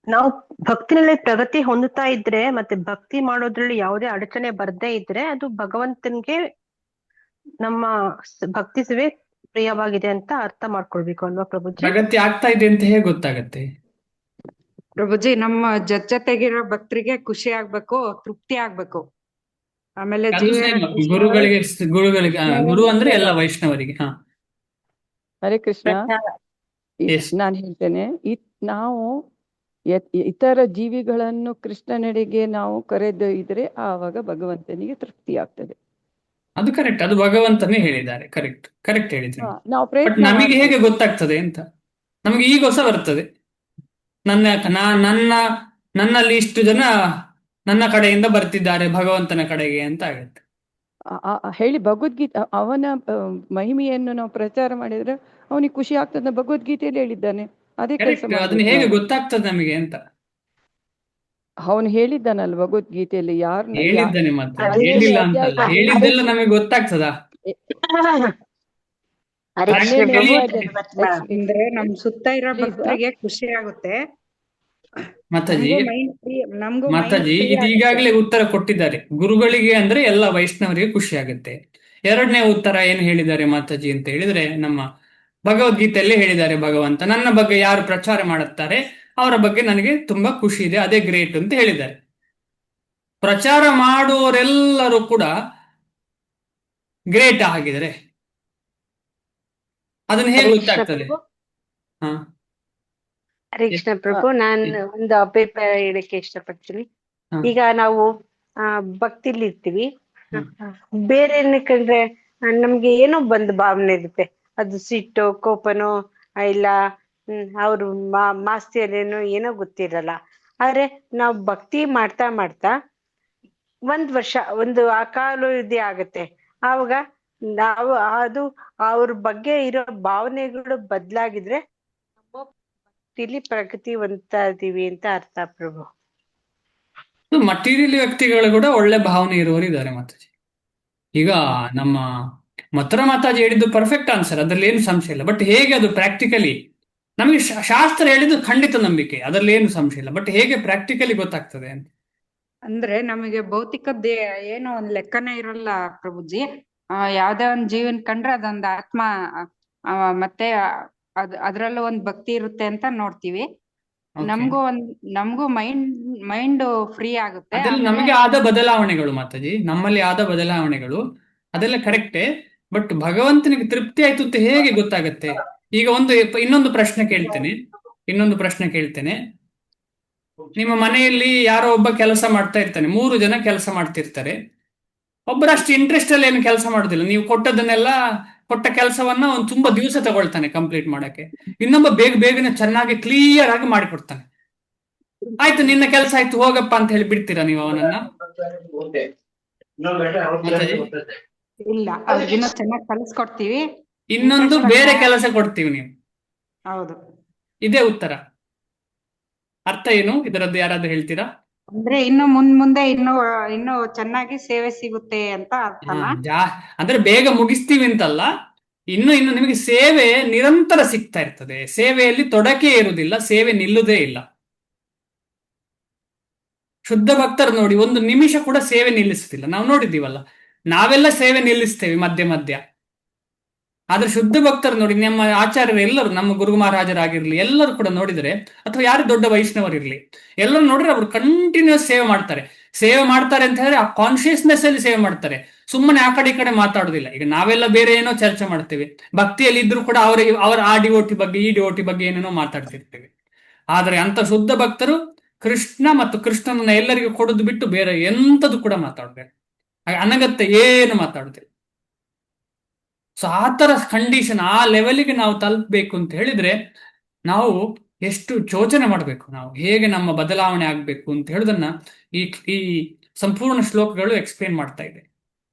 ನಾವು ಭಕ್ತಿನಲ್ಲಿ ಪ್ರಗತಿ ಹೊಂದುತ್ತಾ ಇದ್ರೆ ಮತ್ತೆ ಭಕ್ತಿ ಮಾಡೋದ್ರಲ್ಲಿ ಯಾವುದೇ ಅಡಚಣೆ ಬರ್ದೇ ಇದ್ರೆ ಅದು ಭಗವಂತನಿಗೆ ನಮ್ಮ ಭಕ್ತಿ ಸೇವೆ ಪ್ರಿಯವಾಗಿದೆ ಅಂತ ಅರ್ಥ ಮಾಡ್ಕೊಳ್ಬೇಕು ಅಲ್ವಾ ಪ್ರಭುಜಿ? ಪ್ರಗತಿ ಆಗ್ತಾ ಇದೆ ಅಂತ ಹೇಗೆ ಗೊತ್ತಾಗತ್ತೆ ಪ್ರಭುಜಿ? ನಮ್ಮ ಜೊತೆಗಿರೋ ಭಕ್ತರಿಗೆ ಖುಷಿ ಆಗ್ಬೇಕು, ತೃಪ್ತಿ ಆಗ್ಬೇಕು. ಆಮೇಲೆ ಗುರುಗಳಿಗೆ ಗುರು ಅಂದ್ರೆ ಎಲ್ಲ ವೈಷ್ಣವರಿಗೆ. ಹಾ, ಹರೇ ಕೃಷ್ಣ. ನಾನು ಹೇಳ್ತೇನೆ, ನಾವು ಇತರ ಜೀವಿಗಳನ್ನು ಕೃಷ್ಣನೆಡೆಗೆ ನಾವು ಕರೆದೊಯ್ದರೆ ಆವಾಗ ಭಗವಂತನಿಗೆ ತೃಪ್ತಿ ಆಗ್ತದೆ. ಅದು ಕರೆಕ್ಟ್, ಅದು ಭಗವಂತನೇ ಹೇಳಿದ್ದಾರೆ. ಕರೆಕ್ಟ್ ಹೇಳಿದ್ರೆ ನಾವು ಬಟ್ ನಮಗೆ ಹೇಗೆ ಗೊತ್ತಾಗ್ತದೆ ಅಂತ ನಮಗೆ ಈಗ ಹೊಸ ಬರ್ತದೆ. ನನ್ನಲ್ಲಿ ಇಷ್ಟು ಜನ ನನ್ನ ಕಡೆಯಿಂದ ಬರ್ತಿದ್ದಾರೆ ಭಗವಂತನ ಕಡೆಗೆ ಅಂತ ಆಗುತ್ತೆ ಹೇಳಿ ಭಗವದ್ಗೀತೆ ಅವನ ಮಹಿಮೆಯನ್ನು ನಾವು ಪ್ರಚಾರ ಮಾಡಿದ್ರೆ ಅವನಿಗೆ ಖುಷಿ ಆಗ್ತದೆ. ಭಗವದ್ಗೀತೆಯಲ್ಲಿ ಹೇಳಿದ್ದಾನೆ, ಅದೇ ಕೆಲಸ. ಅದನ್ನ ಹೇಗೆ ಗೊತ್ತಾಗ್ತದೆ ನಮಗೆ ಅಂತ? ಅವನು ಹೇಳಿದ್ದಾನಲ್ಲ ಭಗವದ್ಗೀತೆಯಲ್ಲಿ ಹೇಳಿದ್ದಾನೆ ಮಾತಾಜಿ, ಹನ್ನೆರಡನೇ ಹೇಳಿಲ್ಲ ಅಧ್ಯಾಯ ಅಂತಲ್ಲ, ಹೇಳಿದ್ದೆಲ್ಲ ನಮಗೆ ಗೊತ್ತಾಗ್ತದ. ಹರೇ ಕೃಷ್ಣ ಹನ್ನೆರಡನೇ ಪ್ರಭು. ಅಧ್ಯಾಯ ಅಂದ್ರೆ ನಮ್ ಸುತ್ತ ಇರೋ Please, ಭಕ್ತರಿಗೆ ಖುಷಿ ಆಗುತ್ತೆ, ಮಾತಾಜಿ ನಮಗೂ ಮೈಂಡ್ ಮಾತಾಜಿ ಫ್ರೀ ಇದು ಆಗುತ್ತೆ. ಈಗಾಗಲೇ ಉತ್ತರ ಕೊಟ್ಟಿದ್ದಾರೆ. ಗುರುಗಳಿಗೆ ಅಂದ್ರೆ ಎಲ್ಲ ವೈಷ್ಣವರಿಗೆ ಖುಷಿ ಆಗುತ್ತೆ. ಎರಡನೇ ಉತ್ತರ ಏನು ಹೇಳಿದ್ದಾರೆ ಮಾತಾಜಿ ಅಂತ ಹೇಳಿದ್ರೆ, ನಮ್ಮ ಭಗವದ್ಗೀತೆಯಲ್ಲೇ ಹೇಳಿದ್ದಾರೆ ಭಗವಂತ, ನನ್ನ ಬಗ್ಗೆ ಯಾರು ಪ್ರಚಾರ ಮಾಡುತ್ತಾರೆ ಅವರ ಬಗ್ಗೆ ನನಗೆ ತುಂಬಾ ಖುಷಿ ಇದೆ, ಅದೇ ಗ್ರೇಟ್ ಅಂತ ಹೇಳಿದ್ದಾರೆ. ಪ್ರಚಾರ ಮಾಡುವವರೆಲ್ಲರೂ ಕೂಡ ಗ್ರೇಟ್ ಆಗಿದ್ದಾರೆ, ಅದನ್ನ ಹೇಗೆ ಹರೇ ಕೃಷ್ಣ ಗೊತ್ತಾಗ್ತದೆ? ಪ್ರಭು. ಹಾ, ಹರೇ ಕೃಷ್ಣ ಪ್ರಭು, ನಾನು ಒಂದು ಅಭಿಪ್ರಾಯ ಹೇಳಕ್ಕೆ ಇಷ್ಟಪಡ್ತೀನಿ. ಹಾ. ಈಗ ನಾವು ಭಕ್ತಿಲಿ ಇರ್ತೀವಿ, ಬೇರೆ ಕಂಡ್ರೆ ನಮ್ಗೆ ಏನೋ ಒಂದು ಭಾವನೆ ಇರುತ್ತೆ, ಅದು ಸಿಟ್ಟು ಕೋಪನೋ ಇಲ್ಲ ಅವ್ರು ಮಾಸ್ತಿಯಲ್ಲೇನೋ ಏನೋ ಗೊತ್ತಿರಲ್ಲ. ಆದ್ರೆ ನಾವು ಭಕ್ತಿ ಮಾಡ್ತಾ ಮಾಡ್ತಾ ಒಂದ್ ವರ್ಷ ಒಂದು ಅಕಾಲುದೆ ಆಗತ್ತೆ, ಆವಾಗ ನಾವು ಅದು ಅವ್ರ ಬಗ್ಗೆ ಇರೋ ಭಾವನೆಗಳು ಬದಲಾಗಿದ್ರೆ ಭಕ್ತಿಲಿ ಪ್ರಗತಿ ಹೊಂದ್ತಾ ಇದೀವಿ ಅಂತ ಅರ್ಥ ಪ್ರಭು. ಮಟೀರಿಯಲ್ ವ್ಯಕ್ತಿಗಳು ಕೂಡ ಒಳ್ಳೆ ಭಾವನೆ ಇರುವವರು ಇದ್ದಾರೆ ಮಾತಾಜಿ. ಈಗ ನಮ್ಮ ಮಥುರಾ ಮಾತಾಜಿ ಹೇಳಿದ್ದು ಪರ್ಫೆಕ್ಟ್ ಆನ್ಸರ್, ಅದ್ರಲ್ಲಿ ಏನು ಸಂಶಯ ಇಲ್ಲ. ಬಟ್ ಹೇಗೆ ಅದು ಪ್ರಾಕ್ಟಿಕಲಿ ನಮಗೆ ಶಾಸ್ತ್ರ ಹೇಳಿದ್ದು ಖಂಡಿತ ನಂಬಿಕೆ, ಅದರಲ್ಲಿ ಏನು ಸಂಶಯ ಇಲ್ಲ. ಬಟ್ ಹೇಗೆ ಪ್ರಾಕ್ಟಿಕಲಿ ಗೊತ್ತಾಗ್ತದೆ ಅಂತ ಅಂದ್ರೆ ನಮಗೆ ಭೌತಿಕದ್ದೇ ಏನೋ ಒಂದ್ ಲೆಕ್ಕನೇ ಇರಲ್ಲ ಪ್ರಭುಜಿ. ಯಾವ್ದೇ ಒಂದ್ ಜೀವನ್ ಕಂಡ್ರೆ ಅದೊಂದ್ ಆತ್ಮ, ಮತ್ತೆ ಅದ್ರಲ್ಲೂ ಒಂದ್ ಭಕ್ತಿ ಇರುತ್ತೆ ಅಂತ ನೋಡ್ತೀವಿ. ನಮ್ಗೂ ಮೈಂಡ್ ಫ್ರೀ ಆಗುತ್ತೆ. ಅದೆಲ್ಲ ನಮಗೆ ಆದ ಬದಲಾವಣೆಗಳು ಮಾತಾಜಿ, ನಮ್ಮಲ್ಲಿ ಆದ ಬದಲಾವಣೆಗಳು ಅದೆಲ್ಲ ಕರೆಕ್ಟೇ. ಬಟ್ ಭಗವಂತನಿಗೆ ತೃಪ್ತಿ ಆಯ್ತು ಅಂತ ಹೇಗೆ ಗೊತ್ತಾಗತ್ತೆ? ಈಗ ಇನ್ನೊಂದು ಪ್ರಶ್ನೆ ಕೇಳ್ತೇನೆ. ನಿಮ್ಮ ಮನೆಯಲ್ಲಿ ಯಾರೋ ಒಬ್ಬ ಕೆಲಸ ಮಾಡ್ತಾ ಇರ್ತಾನೆ, 3 ಜನ ಕೆಲಸ ಮಾಡ್ತಿರ್ತಾರೆ. ಒಬ್ಬರಷ್ಟು ಇಂಟ್ರೆಸ್ಟ್ ಅಲ್ಲಿ ಏನು ಕೆಲಸ ಮಾಡೋದಿಲ್ಲ, ನೀವು ಕೊಟ್ಟ ಕೆಲಸವನ್ನ ಒಂದು ತುಂಬಾ ದಿವಸ ತಗೊಳ್ತಾನೆ ಕಂಪ್ಲೀಟ್ ಮಾಡಕ್ಕೆ. ಇನ್ನೊಬ್ಬ ಬೇಗನೆ ಚೆನ್ನಾಗಿ ಕ್ಲಿಯರ್ ಆಗಿ ಮಾಡಿಕೊಡ್ತಾನೆ. ಆಯ್ತು, ನಿನ್ನ ಕೆಲಸ ಆಯ್ತು ಹೋಗಪ್ಪ ಅಂತ ಹೇಳಿ ಬಿಡ್ತೀರಾ ನೀವು ಅವನನ್ನ? ಇಲ್ಲ, ಅವ್ರಿಗಿನ್ನ ಚೆನ್ನಾಗಿ ಕಲಿಸ್ಕೊಡ್ತೀವಿ, ಇನ್ನೊಂದು ಬೇರೆ ಕೆಲಸ ಕೊಡ್ತೀವಿ ನೀವು. ಹೌದು. ಇದೇ ಉತ್ತರ. ಅರ್ಥ ಏನು ಇದರದ್ದು, ಯಾರಾದ್ರೂ ಹೇಳ್ತೀರಾ? ಅಂದ್ರೆ ಇನ್ನು ಮುಂದೆ ಇನ್ನು ಚೆನ್ನಾಗಿ ಸೇವೆ ಸಿಗುತ್ತೆ ಅಂತ ಅರ್ಥನಾ? ಅಂದ್ರೆ ಬೇಗ ಮುಗಿಸ್ತೀವಿ ಅಂತಲ್ಲ, ಇನ್ನು ನಿಮಗೆ ಸೇವೆ ನಿರಂತರ ಸಿಗ್ತಾ ಇರ್ತದೆ. ಸೇವೆಯಲ್ಲಿ ತೊಡಕೆ ಇರುವುದಿಲ್ಲ, ಸೇವೆ ನಿಲ್ಲುವುದೇ ಇಲ್ಲ. ಶುದ್ಧ ಭಕ್ತರು ನೋಡಿ, 1 ನಿಮಿಷ ಕೂಡ ಸೇವೆ ನಿಲ್ಲಿಸುತ್ತಿಲ್ಲ. ನಾವು ನೋಡಿದ್ದೀವಲ್ಲ, ನಾವೆಲ್ಲ ಸೇವೆ ನಿಲ್ಲಿಸ್ತೇವೆ ಮಧ್ಯ. ಆದ್ರೆ ಶುದ್ಧ ಭಕ್ತರು ನೋಡಿ, ನಮ್ಮ ಆಚಾರ್ಯರು ಎಲ್ಲರೂ, ನಮ್ಮ ಗುರು ಮಹಾರಾಜರಾಗಿರ್ಲಿ ಎಲ್ಲರೂ ಕೂಡ ನೋಡಿದರೆ, ಅಥವಾ ಯಾರು ದೊಡ್ಡ ವೈಷ್ಣವರಿರ್ಲಿ, ಎಲ್ಲರೂ ನೋಡಿದ್ರೆ ಅವರು ಕಂಟಿನ್ಯೂಸ್ ಸೇವೆ ಮಾಡ್ತಾರೆ ಅಂತ ಹೇಳಿದ್ರೆ ಆ ಕಾನ್ಶಿಯಸ್ನೆಸ್ ಅಲ್ಲಿ ಸೇವೆ ಮಾಡ್ತಾರೆ. ಸುಮ್ಮನೆ ಆ ಕಡೆ ಈ ಕಡೆ ಮಾತಾಡೋದಿಲ್ಲ. ಈಗ ನಾವೆಲ್ಲ ಬೇರೆ ಏನೋ ಚರ್ಚೆ ಮಾಡ್ತೇವೆ, ಭಕ್ತಿಯಲ್ಲಿ ಇದ್ರು ಕೂಡ ಅವರ ಆ ಡಿವೋಟಿ ಬಗ್ಗೆ ಈ ಡಿವೋಟಿ ಬಗ್ಗೆ ಏನೇನೋ ಮಾತಾಡ್ತಿರ್ತೇವೆ. ಆದ್ರೆ ಅಂತ ಶುದ್ಧ ಭಕ್ತರು ಕೃಷ್ಣ ಮತ್ತು ಕೃಷ್ಣನನ್ನ ಎಲ್ಲರಿಗೂ ಕೊಡೋದು ಬಿಟ್ಟು ಬೇರೆ ಎಂಥದ್ದು ಕೂಡ ಮಾತಾಡ್ಬೇಕು, ಅನಗತ್ಯ ಏನು ಮಾತಾಡುದಿಲ್ಲ. ಸೊ ಆ ತರ ಕಂಡೀಷನ್, ಆ ಲೆವೆಲ್ಗೆ ನಾವು ತಲುಪಬೇಕು ಅಂತ ಹೇಳಿದ್ರೆ ನಾವು ಎಷ್ಟು ಯೋಚನೆ ಮಾಡಬೇಕು, ನಾವು ಹೇಗೆ ನಮ್ಮ ಬದಲಾವಣೆ ಆಗ್ಬೇಕು ಅಂತ ಹೇಳುದನ್ನ ಈ ಸಂಪೂರ್ಣ ಶ್ಲೋಕಗಳು ಎಕ್ಸ್ಪ್ಲೇನ್ ಮಾಡ್ತಾ ಇದೆ.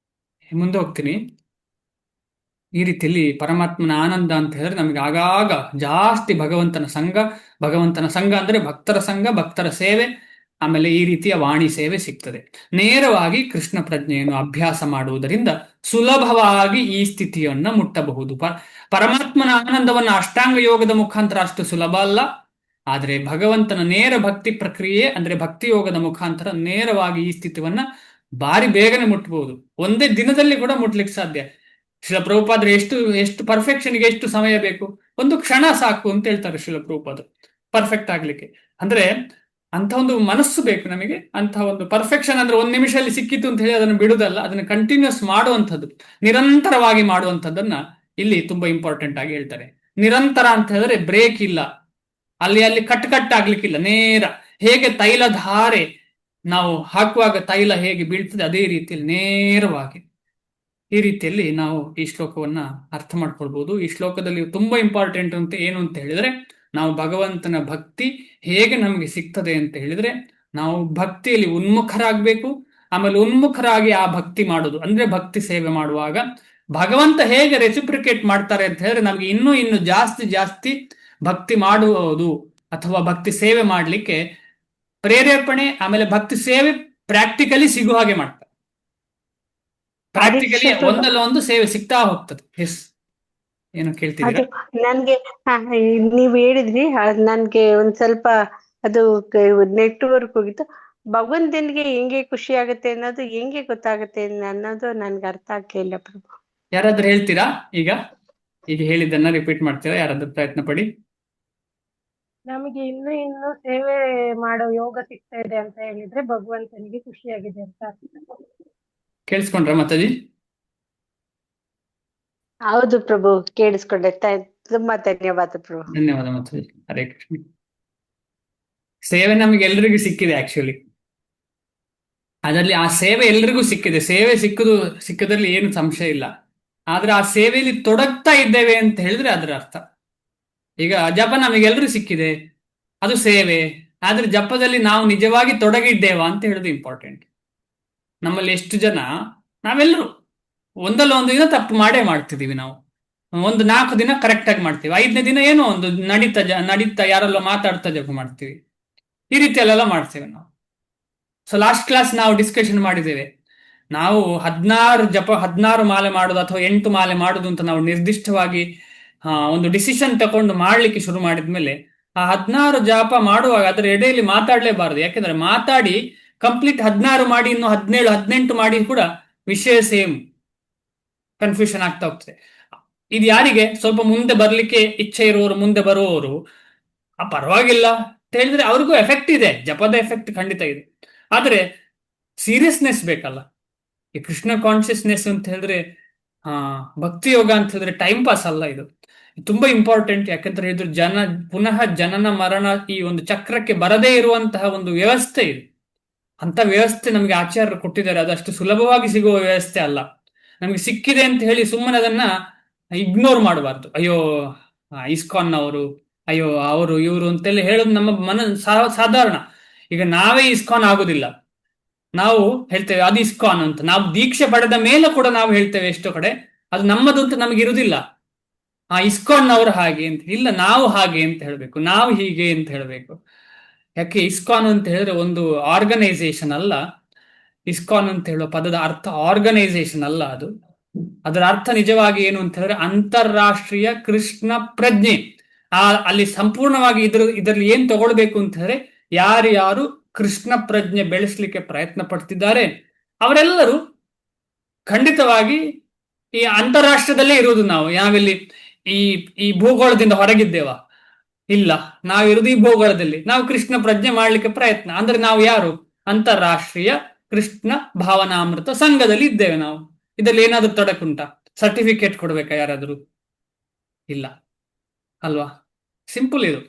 ಮುಂದೆ ಹೋಗ್ತೀನಿ. ಈ ರೀತಿಯಲ್ಲಿ ಪರಮಾತ್ಮನ ಆನಂದ ಅಂತ ಹೇಳಿದ್ರೆ ನಮಗೆ ಆಗಾಗ ಜಾಸ್ತಿ ಭಗವಂತನ ಸಂಘ ಅಂದ್ರೆ ಭಕ್ತರ ಸಂಘ, ಭಕ್ತರ ಸೇವೆ, ಆಮೇಲೆ ಈ ರೀತಿಯ ವಾಣಿ ಸೇವೆ ಸಿಗ್ತದೆ. ನೇರವಾಗಿ ಕೃಷ್ಣ ಪ್ರಜ್ಞೆಯನ್ನು ಅಭ್ಯಾಸ ಮಾಡುವುದರಿಂದ ಸುಲಭವಾಗಿ ಈ ಸ್ಥಿತಿಯನ್ನ ಮುಟ್ಟಬಹುದು. ಪರಮಾತ್ಮನ ಆನಂದವನ್ನು ಅಷ್ಟಾಂಗ ಯೋಗದ ಮುಖಾಂತರ ಅಷ್ಟು ಸುಲಭ ಅಲ್ಲ, ಆದರೆ ಭಗವಂತನ ನೇರ ಭಕ್ತಿ ಪ್ರಕ್ರಿಯೆ ಅಂದ್ರೆ ಭಕ್ತಿ ಯೋಗದ ಮುಖಾಂತರ ನೇರವಾಗಿ ಈ ಸ್ಥಿತಿಯನ್ನ ಬಾರಿ ಬೇಗನೆ ಮುಟ್ಟಬಹುದು. ಒಂದೇ ದಿನದಲ್ಲಿ ಕೂಡ ಮುಟ್ಲಿಕ್ಕೆ ಸಾಧ್ಯ. ಶ್ರೀಲ ಪ್ರಭುಪಾದರು ಎಷ್ಟು ಪರ್ಫೆಕ್ಷನ್ಗೆ ಎಷ್ಟು ಸಮಯ ಬೇಕು? 1 ಕ್ಷಣ ಸಾಕು ಅಂತ ಹೇಳ್ತಾರೆ ಶ್ರೀಲ ಪ್ರಭುಪಾದರು ಪರ್ಫೆಕ್ಟ್ ಆಗ್ಲಿಕ್ಕೆ. ಅಂದ್ರೆ ಅಂತ ಒಂದು ಮನಸ್ಸು ಬೇಕು ನಮಗೆ. ಅಂತ ಒಂದು ಪರ್ಫೆಕ್ಷನ್ ಅಂದ್ರೆ 1 ನಿಮಿಷದಲ್ಲಿ ಸಿಕ್ಕಿತು ಅಂತ ಹೇಳಿ ಅದನ್ನು ಬಿಡುವುದಲ್ಲ, ಅದನ್ನು ಕಂಟಿನ್ಯೂಸ್ ಮಾಡುವಂಥದ್ದು, ನಿರಂತರವಾಗಿ ಮಾಡುವಂಥದ್ದನ್ನ ಇಲ್ಲಿ ತುಂಬಾ ಇಂಪಾರ್ಟೆಂಟ್ ಆಗಿ ಹೇಳ್ತಾರೆ. ನಿರಂತರ ಅಂತ ಹೇಳಿದ್ರೆ ಬ್ರೇಕ್ ಇಲ್ಲ, ಅಲ್ಲಿ ಕಟ್ ಆಗ್ಲಿಕ್ಕಿಲ್ಲ, ನೇರ. ಹೇಗೆ ತೈಲ ಧಾರೆ ನಾವು ಹಾಕುವಾಗ ತೈಲ ಹೇಗೆ ಬೀಳ್ತದೆ, ಅದೇ ರೀತಿಯಲ್ಲಿ ನೇರವಾಗಿ ಈ ರೀತಿಯಲ್ಲಿ ನಾವು ಈ ಶ್ಲೋಕವನ್ನ ಅರ್ಥ ಮಾಡ್ಕೊಳ್ಬಹುದು. ಈ ಶ್ಲೋಕದಲ್ಲಿ ತುಂಬಾ ಇಂಪಾರ್ಟೆಂಟ್ ಅಂತ ಏನು ಅಂತ ಹೇಳಿದ್ರೆ, ನಾವು ಭಗವಂತನ ಭಕ್ತಿ ಹೇಗೆ ನಮಗೆ ಸಿಗ್ತದೆ ಅಂತ ಹೇಳಿದ್ರೆ, ನಾವು ಭಕ್ತಿಯಲ್ಲಿ ಉನ್ಮುಖರಾಗಬೇಕು. ಆಮೇಲೆ ಉನ್ಮುಖರಾಗಿ ಆ ಭಕ್ತಿ ಮಾಡೋದು ಅಂದ್ರೆ ಭಕ್ತಿ ಸೇವೆ ಮಾಡುವಾಗ ಭಗವಂತ ಹೇಗೆ ರೆಸಿಪ್ರಿಕೇಟ್ ಮಾಡ್ತಾರೆ ಅಂತ ಹೇಳಿದ್ರೆ, ನಮ್ಗೆ ಇನ್ನು ಜಾಸ್ತಿ ಭಕ್ತಿ ಮಾಡುವುದು ಅಥವಾ ಭಕ್ತಿ ಸೇವೆ ಮಾಡ್ಲಿಕ್ಕೆ ಪ್ರೇರೇಪಣೆ ಆಮೇಲೆ ಭಕ್ತಿ ಸೇವೆ ಪ್ರಾಕ್ಟಿಕಲಿ ಸಿಗುವ ಹಾಗೆ ಮಾಡ್ತಾರೆ. ಪ್ರಾಕ್ಟಿಕಲಿ ಸ್ವಲ್ಪ ಒಂದಲ್ಲ ಒಂದು ಸೇವೆ ಸಿಗ್ತಾ ಹೋಗ್ತದೆ. ಎಸ್, ಏನು ಅದು ಕೇಳ್ತಿದ್ದೀರಾ? ನನ್ಗೆ ನೀವ್ ಹೇಳಿದ್ರಿ ನನ್ಗೆ ಒಂದ್ ಸ್ವಲ್ಪ ಅದು ನೆಟ್ವರ್ಕ್ ಹೋಗಿತ್ತು. ಭಗವಂತನಿಗೆ ಹೆಂಗೆ ಖುಷಿ ಆಗುತ್ತೆ ಅನ್ನೋದು ಹೆಂಗೆ ಗೊತ್ತಾಗುತ್ತೆ ಅನ್ನೋದು ನನ್ಗೆ ಅರ್ಥ ಆಗ್ಲಿಲ್ಲ ಪ್ರಭು. ಯಾರಾದ್ರೂ ಹೇಳ್ತೀರಾ? ಈಗ ಈಗ ಹೇಳಿದ್ದನ್ನ ರಿಪೀಟ್ ಮಾಡ್ತೀರಾ? ಯಾರಾದ್ರೂ ಪ್ರಯತ್ನ ಪಡಿ. ನಮಗೆ ಇನ್ನು ಸೇವೆ ಮಾಡೋ ಯೋಗ ಸಿಗ್ತಾ ಇದೆ ಅಂತ ಹೇಳಿದ್ರೆ ಭಗವಂತನಿಗೆ ಖುಷಿಯಾಗಿದೆ ಅಂತ ಅರ್ಥ. ಕೇಳಿಸ್ಕೊಂಡ್ರ ಮಾತಾಜಿ? ಹೌದು ಪ್ರಭು, ಕೇಳಿಸ್ಕೊಂಡೆ. ತುಂಬಾ ಧನ್ಯವಾದ ಪ್ರಭು. ಧನ್ಯವಾದ ಮಾತಾಜಿ. ಹರೇ ಕೃಷ್ಣ. ಸೇವೆ ನಮಗೆ ಎಲ್ರಿಗೂ ಸಿಕ್ಕಿದೆ ಆಕ್ಚುಲಿ. ಅದರಲ್ಲಿ ಆ ಸೇವೆ ಎಲ್ರಿಗೂ ಸಿಕ್ಕಿದೆ. ಸೇವೆ ಸಿಕ್ಕದಲ್ಲಿ ಏನು ಸಂಶಯ ಇಲ್ಲ. ಆದ್ರೆ ಆ ಸೇವೆಯಲ್ಲಿ ತೊಡಗ್ತಾ ಇದ್ದೇವೆ ಅಂತ ಹೇಳಿದ್ರೆ ಅದರ ಅರ್ಥ. ಈಗ ಜಪ ನಮಗೆಲ್ಲರೂ ಸಿಕ್ಕಿದೆ, ಅದು ಸೇವೆ. ಆದ್ರೆ ಜಪದಲ್ಲಿ ನಾವು ನಿಜವಾಗಿ ತೊಡಗಿದ್ದೇವಾ ಅಂತ ಹೇಳೋದು ಇಂಪಾರ್ಟೆಂಟ್. ನಮ್ಮಲ್ಲಿ ಎಷ್ಟು ಜನ, ನಾವೆಲ್ಲರೂ ಒಂದಲ್ಲ ಒಂದು ದಿನ ತಪ್ಪು ಮಾಡೇ ಮಾಡ್ತಿದೀವಿ. ನಾವು ಒಂದು 4 ದಿನ ಕರೆಕ್ಟ್ ಆಗಿ ಮಾಡ್ತೀವಿ, 5ನೇ ದಿನ ಏನೋ ಒಂದು ನಡೀತಾ ಯಾರೆಲ್ಲ ಮಾತಾಡ್ತಾ ಜಪ ಮಾಡ್ತೀವಿ. ಈ ರೀತಿಯಲ್ಲೆಲ್ಲ ಮಾಡ್ತೇವೆ ನಾವು. ಸೊ ಲಾಸ್ಟ್ ಕ್ಲಾಸ್ ನಾವು ಡಿಸ್ಕಷನ್ ಮಾಡಿದ್ದೇವೆ. ನಾವು 16 ಮಾಲೆ ಮಾಡೋದು ಅಥವಾ 8 ಮಾಲೆ ಮಾಡೋದು ಅಂತ ನಾವು ನಿರ್ದಿಷ್ಟವಾಗಿ ಒಂದು ಡಿಸಿಷನ್ ತಗೊಂಡು ಮಾಡ್ಲಿಕ್ಕೆ ಶುರು ಮಾಡಿದ್ಮೇಲೆ ಆ 16 ಜಪ ಮಾಡುವಾಗ ಅದರ ಎಡೆಯಲ್ಲಿ ಮಾತಾಡ್ಲೇಬಾರದು. ಯಾಕೆಂದ್ರೆ ಮಾತಾಡಿ ಕಂಪ್ಲೀಟ್ 16 ಮಾಡಿ ಇನ್ನು 17, 18 ಮಾಡಿ ಕೂಡ ವಿಷಯ ಸೇಮ್, ಕನ್ಫ್ಯೂಷನ್ ಆಗ್ತಾ ಹೋಗ್ತದೆ. ಇದು ಯಾರಿಗೆ ಸ್ವಲ್ಪ ಮುಂದೆ ಬರ್ಲಿಕ್ಕೆ ಇಚ್ಛೆ ಇರುವವರು, ಮುಂದೆ ಬರುವವರು ಪರವಾಗಿಲ್ಲ ಅಂತ ಹೇಳಿದ್ರೆ ಅವ್ರಿಗೂ ಎಫೆಕ್ಟ್ ಇದೆ, ಜಪದ ಎಫೆಕ್ಟ್ ಖಂಡಿತ ಇದೆ. ಆದ್ರೆ ಸೀರಿಯಸ್ನೆಸ್ ಬೇಕಲ್ಲ. ಈ ಕೃಷ್ಣ ಕಾನ್ಶಿಯಸ್ನೆಸ್ ಅಂತ ಹೇಳಿದ್ರೆ ಭಕ್ತಿ ಯೋಗ ಅಂತ ಹೇಳಿದ್ರೆ ಟೈಮ್ ಪಾಸ್ ಅಲ್ಲ. ಇದು ತುಂಬಾ ಇಂಪಾರ್ಟೆಂಟ್. ಯಾಕಂತ ಹೇಳಿದ್ರೆ ಪುನಃ ಜನನ ಮರಣ ಈ ಒಂದು ಚಕ್ರಕ್ಕೆ ಬರದೇ ಇರುವಂತಹ ಒಂದು ವ್ಯವಸ್ಥೆ ಇದೆ. ಅಂತ ವ್ಯವಸ್ಥೆ ನಮಗೆ ಆಚಾರ್ಯರು ಕೊಟ್ಟಿದ್ದಾರೆ. ಅದಷ್ಟು ಸುಲಭವಾಗಿ ಸಿಗುವ ವ್ಯವಸ್ಥೆ ಅಲ್ಲ. ನಮಗೆ ಸಿಕ್ಕಿದೆ ಅಂತ ಹೇಳಿ ಸುಮ್ಮನೆ ಅದನ್ನ ಇಗ್ನೋರ್ ಮಾಡಬಾರ್ದು. ಅಯ್ಯೋ ಇಸ್ಕಾನ್ ಅವರು, ಅಯ್ಯೋ ಅವರು ಇವರು ಅಂತೆಲ್ಲ ಹೇಳೋದು ನಮ್ಮ ಸಾಧಾರಣ. ಈಗ ನಾವೇ ಇಸ್ಕಾನ್ ಆಗುದಿಲ್ಲ, ನಾವು ಹೇಳ್ತೇವೆ ಅದು ಇಸ್ಕಾನ್ ಅಂತ. ನಾವು ದೀಕ್ಷೆ ಪಡೆದ ಮೇಲೆ ಕೂಡ ನಾವು ಹೇಳ್ತೇವೆ ಎಷ್ಟೋ ಕಡೆ ಅದು ನಮ್ಮದು ಅಂತ ನಮಗೆ ಇರುವುದಿಲ್ಲ. ಇಸ್ಕಾನ್ ಅವರು ಹಾಗೆ ಅಂತ ಇಲ್ಲ, ನಾವು ಹಾಗೆ ಅಂತ ಹೇಳ್ಬೇಕು, ನಾವು ಹೀಗೆ ಅಂತ ಹೇಳ್ಬೇಕು. ಯಾಕೆ ಇಸ್ಕಾನ್ ಅಂತ ಹೇಳಿದ್ರೆ ಒಂದು ಆರ್ಗನೈಸೇಷನ್ ಅಲ್ಲ. ಇಸ್ಕಾನ್ ಅಂತ ಹೇಳುವ ಪದದ ಅರ್ಥ ಆರ್ಗನೈಸೇಷನ್ ಅಲ್ಲ. ಅದರ ಅರ್ಥ ನಿಜವಾಗಿ ಏನು ಅಂತ ಹೇಳಿದ್ರೆ ಅಂತಾರಾಷ್ಟ್ರೀಯ ಕೃಷ್ಣ ಪ್ರಜ್ಞೆ. ಅಲ್ಲಿ ಸಂಪೂರ್ಣವಾಗಿ ಇದರಲ್ಲಿ ಏನ್ ತಗೊಳ್ಬೇಕು ಅಂತ ಹೇಳಿದ್ರೆ ಯಾರು ಕೃಷ್ಣ ಪ್ರಜ್ಞೆ ಬೆಳೆಸಲಿಕ್ಕೆ ಪ್ರಯತ್ನ ಪಡ್ತಿದ್ದಾರೆ ಅವರೆಲ್ಲರೂ ಖಂಡಿತವಾಗಿ ಈ ಅಂತಾರಾಷ್ಟ್ರದಲ್ಲೇ ಇರುವುದು. ನಾವೆಲ್ಲಿ ಈ ಭೂಗೋಳದಿಂದ ಹೊರಗಿದ್ದೇವಾ? ಇಲ್ಲ, ನಾವಿರುವುದು ಈ ಭೂಗೋಳದಲ್ಲಿ. ನಾವು ಕೃಷ್ಣ ಪ್ರಜ್ಞೆ ಮಾಡ್ಲಿಕ್ಕೆ ಪ್ರಯತ್ನ ಅಂದ್ರೆ ನಾವು ಯಾರು? ಅಂತಾರಾಷ್ಟ್ರೀಯ ಕೃಷ್ಣ ಭಾವನಾಮೃತ ಸಂಘದಲ್ಲಿ ಇದ್ದೇವೆ ನಾವು. ಇದರಲ್ಲಿ ಏನಾದ್ರೂ ತೊಡಕುಂಟಾ? ಸರ್ಟಿಫಿಕೇಟ್ ಕೊಡ್ಬೇಕಾ ಯಾರಾದ್ರೂ? ಇಲ್ಲ ಅಲ್ವಾ? ಸಿಂಪಲ್ ಇದು.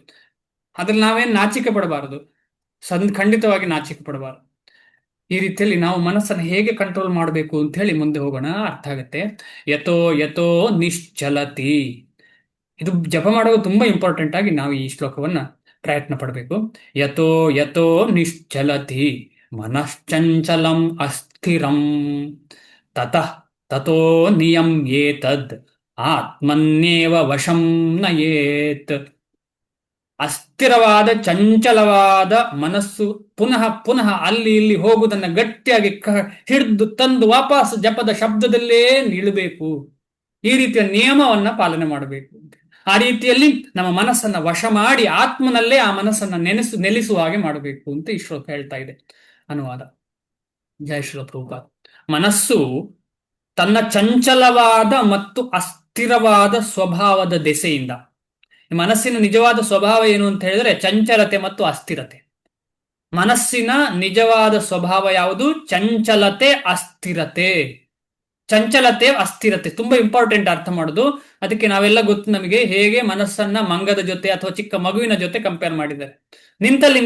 ಅದ್ರಲ್ಲಿ ನಾವೇನ್ ನಾಚಿಕೆ ಪಡಬಾರದು, ಖಂಡಿತವಾಗಿ ನಾಚಿಕೆ ಪಡಬಾರದು. ಈ ರೀತಿಯಲ್ಲಿ ನಾವು ಮನಸ್ಸನ್ನು ಹೇಗೆ ಕಂಟ್ರೋಲ್ ಮಾಡಬೇಕು ಅಂತ ಹೇಳಿ ಮುಂದೆ ಹೋಗೋಣ, ಅರ್ಥ ಆಗತ್ತೆ. ಯಥೋ ನಿಶ್ಚಲತಿ. ಇದು ಜಪ ಮಾಡುವುದು ತುಂಬಾ ಇಂಪಾರ್ಟೆಂಟ್ ಆಗಿ ನಾವು ಈ ಶ್ಲೋಕವನ್ನ ಪ್ರಯತ್ನ ಪಡಬೇಕು. ಯಥೋ ನಿಶ್ಚಲತಿ ಮನಶ್ಚಂಚಲಂ ಅಸ್ಥಿರಂ ತತೋ ನಿಯಮ್ಯೇತದ್ ಆತ್ಮನ್ನೇವ ವಶಂ ನಯೇತ್. ಅಸ್ಥಿರವಾದ ಚಂಚಲವಾದ ಮನಸ್ಸು ಪುನಃ ಅಲ್ಲಿ ಇಲ್ಲಿ ಹೋಗುವುದನ್ನ ಗಟ್ಟಿಯಾಗಿ ಹಿಡಿದು ತಂದು ವಾಪಸ್ ಜಪದ ಶಬ್ದದಲ್ಲೇ ನಿಲ್ಲಬೇಕು. ಈ ರೀತಿಯ ನಿಯಮವನ್ನ ಪಾಲನೆ ಮಾಡಬೇಕು. ಆ ರೀತಿಯಲ್ಲಿ ನಮ್ಮ ಮನಸ್ಸನ್ನ ವಶ ಮಾಡಿ ಆತ್ಮನಲ್ಲೇ ಆ ಮನಸ್ಸನ್ನ ನೆಲೆಸುವ ಹಾಗೆ ಮಾಡಬೇಕು ಅಂತ ಈ ಶ್ಲೋಕ ಹೇಳ್ತಾ ಇದೆ. ಅನುವಾದ. ಜಯ ಶ್ರೀ ಪ್ರಭುಪಾದ. ಮನಸ್ಸು ತನ್ನ ಚಂಚಲವಾದ ಮತ್ತು ಅಸ್ಥಿರವಾದ ಸ್ವಭಾವದ ದೆಸೆಯಿಂದ, ಮನಸ್ಸಿನ ನಿಜವಾದ ಸ್ವಭಾವ ಏನು ಅಂತ ಹೇಳಿದ್ರೆ ಚಂಚಲತೆ ಮತ್ತು ಅಸ್ಥಿರತೆ. ಮನಸ್ಸಿನ ನಿಜವಾದ ಸ್ವಭಾವ ಯಾವುದು? ಚಂಚಲತೆ, ಅಸ್ಥಿರತೆ. ಚಂಚಲತೆ, ಅಸ್ಥಿರತೆ ತುಂಬಾ ಇಂಪಾರ್ಟೆಂಟ್ ಅರ್ಥ ಮಾಡೋದು. ಅದಕ್ಕೆ ನಾವೆಲ್ಲ ಗೊತ್ತು ನಮಗೆ ಹೇಗೆ ಮನಸ್ಸನ್ನ ಮಂಗದ ಜೊತೆ ಅಥವಾ ಚಿಕ್ಕ ಮಗುವಿನ ಜೊತೆ ಕಂಪೇರ್ ಮಾಡಿದ್ದಾರೆ. ನಿಂತಲ್ಲಿ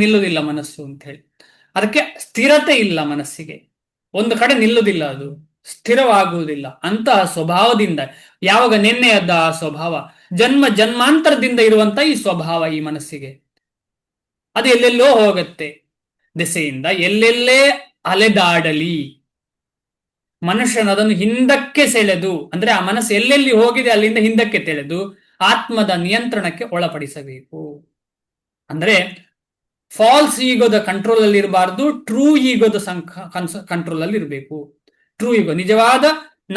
ನಿಲ್ಲುವುದಿಲ್ಲ ಮನಸ್ಸು ಅಂತ ಹೇಳಿ. ಅದಕ್ಕೆ ಸ್ಥಿರತೆ ಇಲ್ಲ ಮನಸ್ಸಿಗೆ, ಒಂದು ಕಡೆ ನಿಲ್ಲುವುದಿಲ್ಲ, ಅದು ಸ್ಥಿರವಾಗುವುದಿಲ್ಲ. ಅಂತಹ ಸ್ವಭಾವದಿಂದ ಯಾವಾಗ ನಿನ್ನೆಯದ್ದ ಆ ಸ್ವಭಾವ, ಜನ್ಮಾಂತರದಿಂದ ಇರುವಂತ ಈ ಸ್ವಭಾವ ಈ ಮನಸ್ಸಿಗೆ, ಅದು ಎಲ್ಲೆಲ್ಲೋ ಹೋಗತ್ತೆ ದೆಸೆಯಿಂದ. ಎಲ್ಲೆಲ್ಲೇ ಅಲೆದಾಡಲಿ ಮನುಷ್ಯನ ಅದನ್ನು ಹಿಂದಕ್ಕೆ ಸೆಳೆದು, ಅಂದ್ರೆ ಆ ಮನಸ್ಸು ಎಲ್ಲೆಲ್ಲಿ ಹೋಗಿದೆ ಅಲ್ಲಿಂದ ಹಿಂದಕ್ಕೆ ತೆಳೆದು ಆತ್ಮದ ನಿಯಂತ್ರಣಕ್ಕೆ ಒಳಪಡಿಸಬೇಕು. ಅಂದ್ರೆ ಫಾಲ್ಸ್ ಈಗೋದ ಕಂಟ್ರೋಲ್ ಅಲ್ಲಿ ಇರಬಾರ್ದು, ಟ್ರೂ ಈಗೋದ ಕಂಟ್ರೋಲ್ ಅಲ್ಲಿ ಇರಬೇಕು. ಟ್ರೂ ಈಗೋ, ನಿಜವಾದ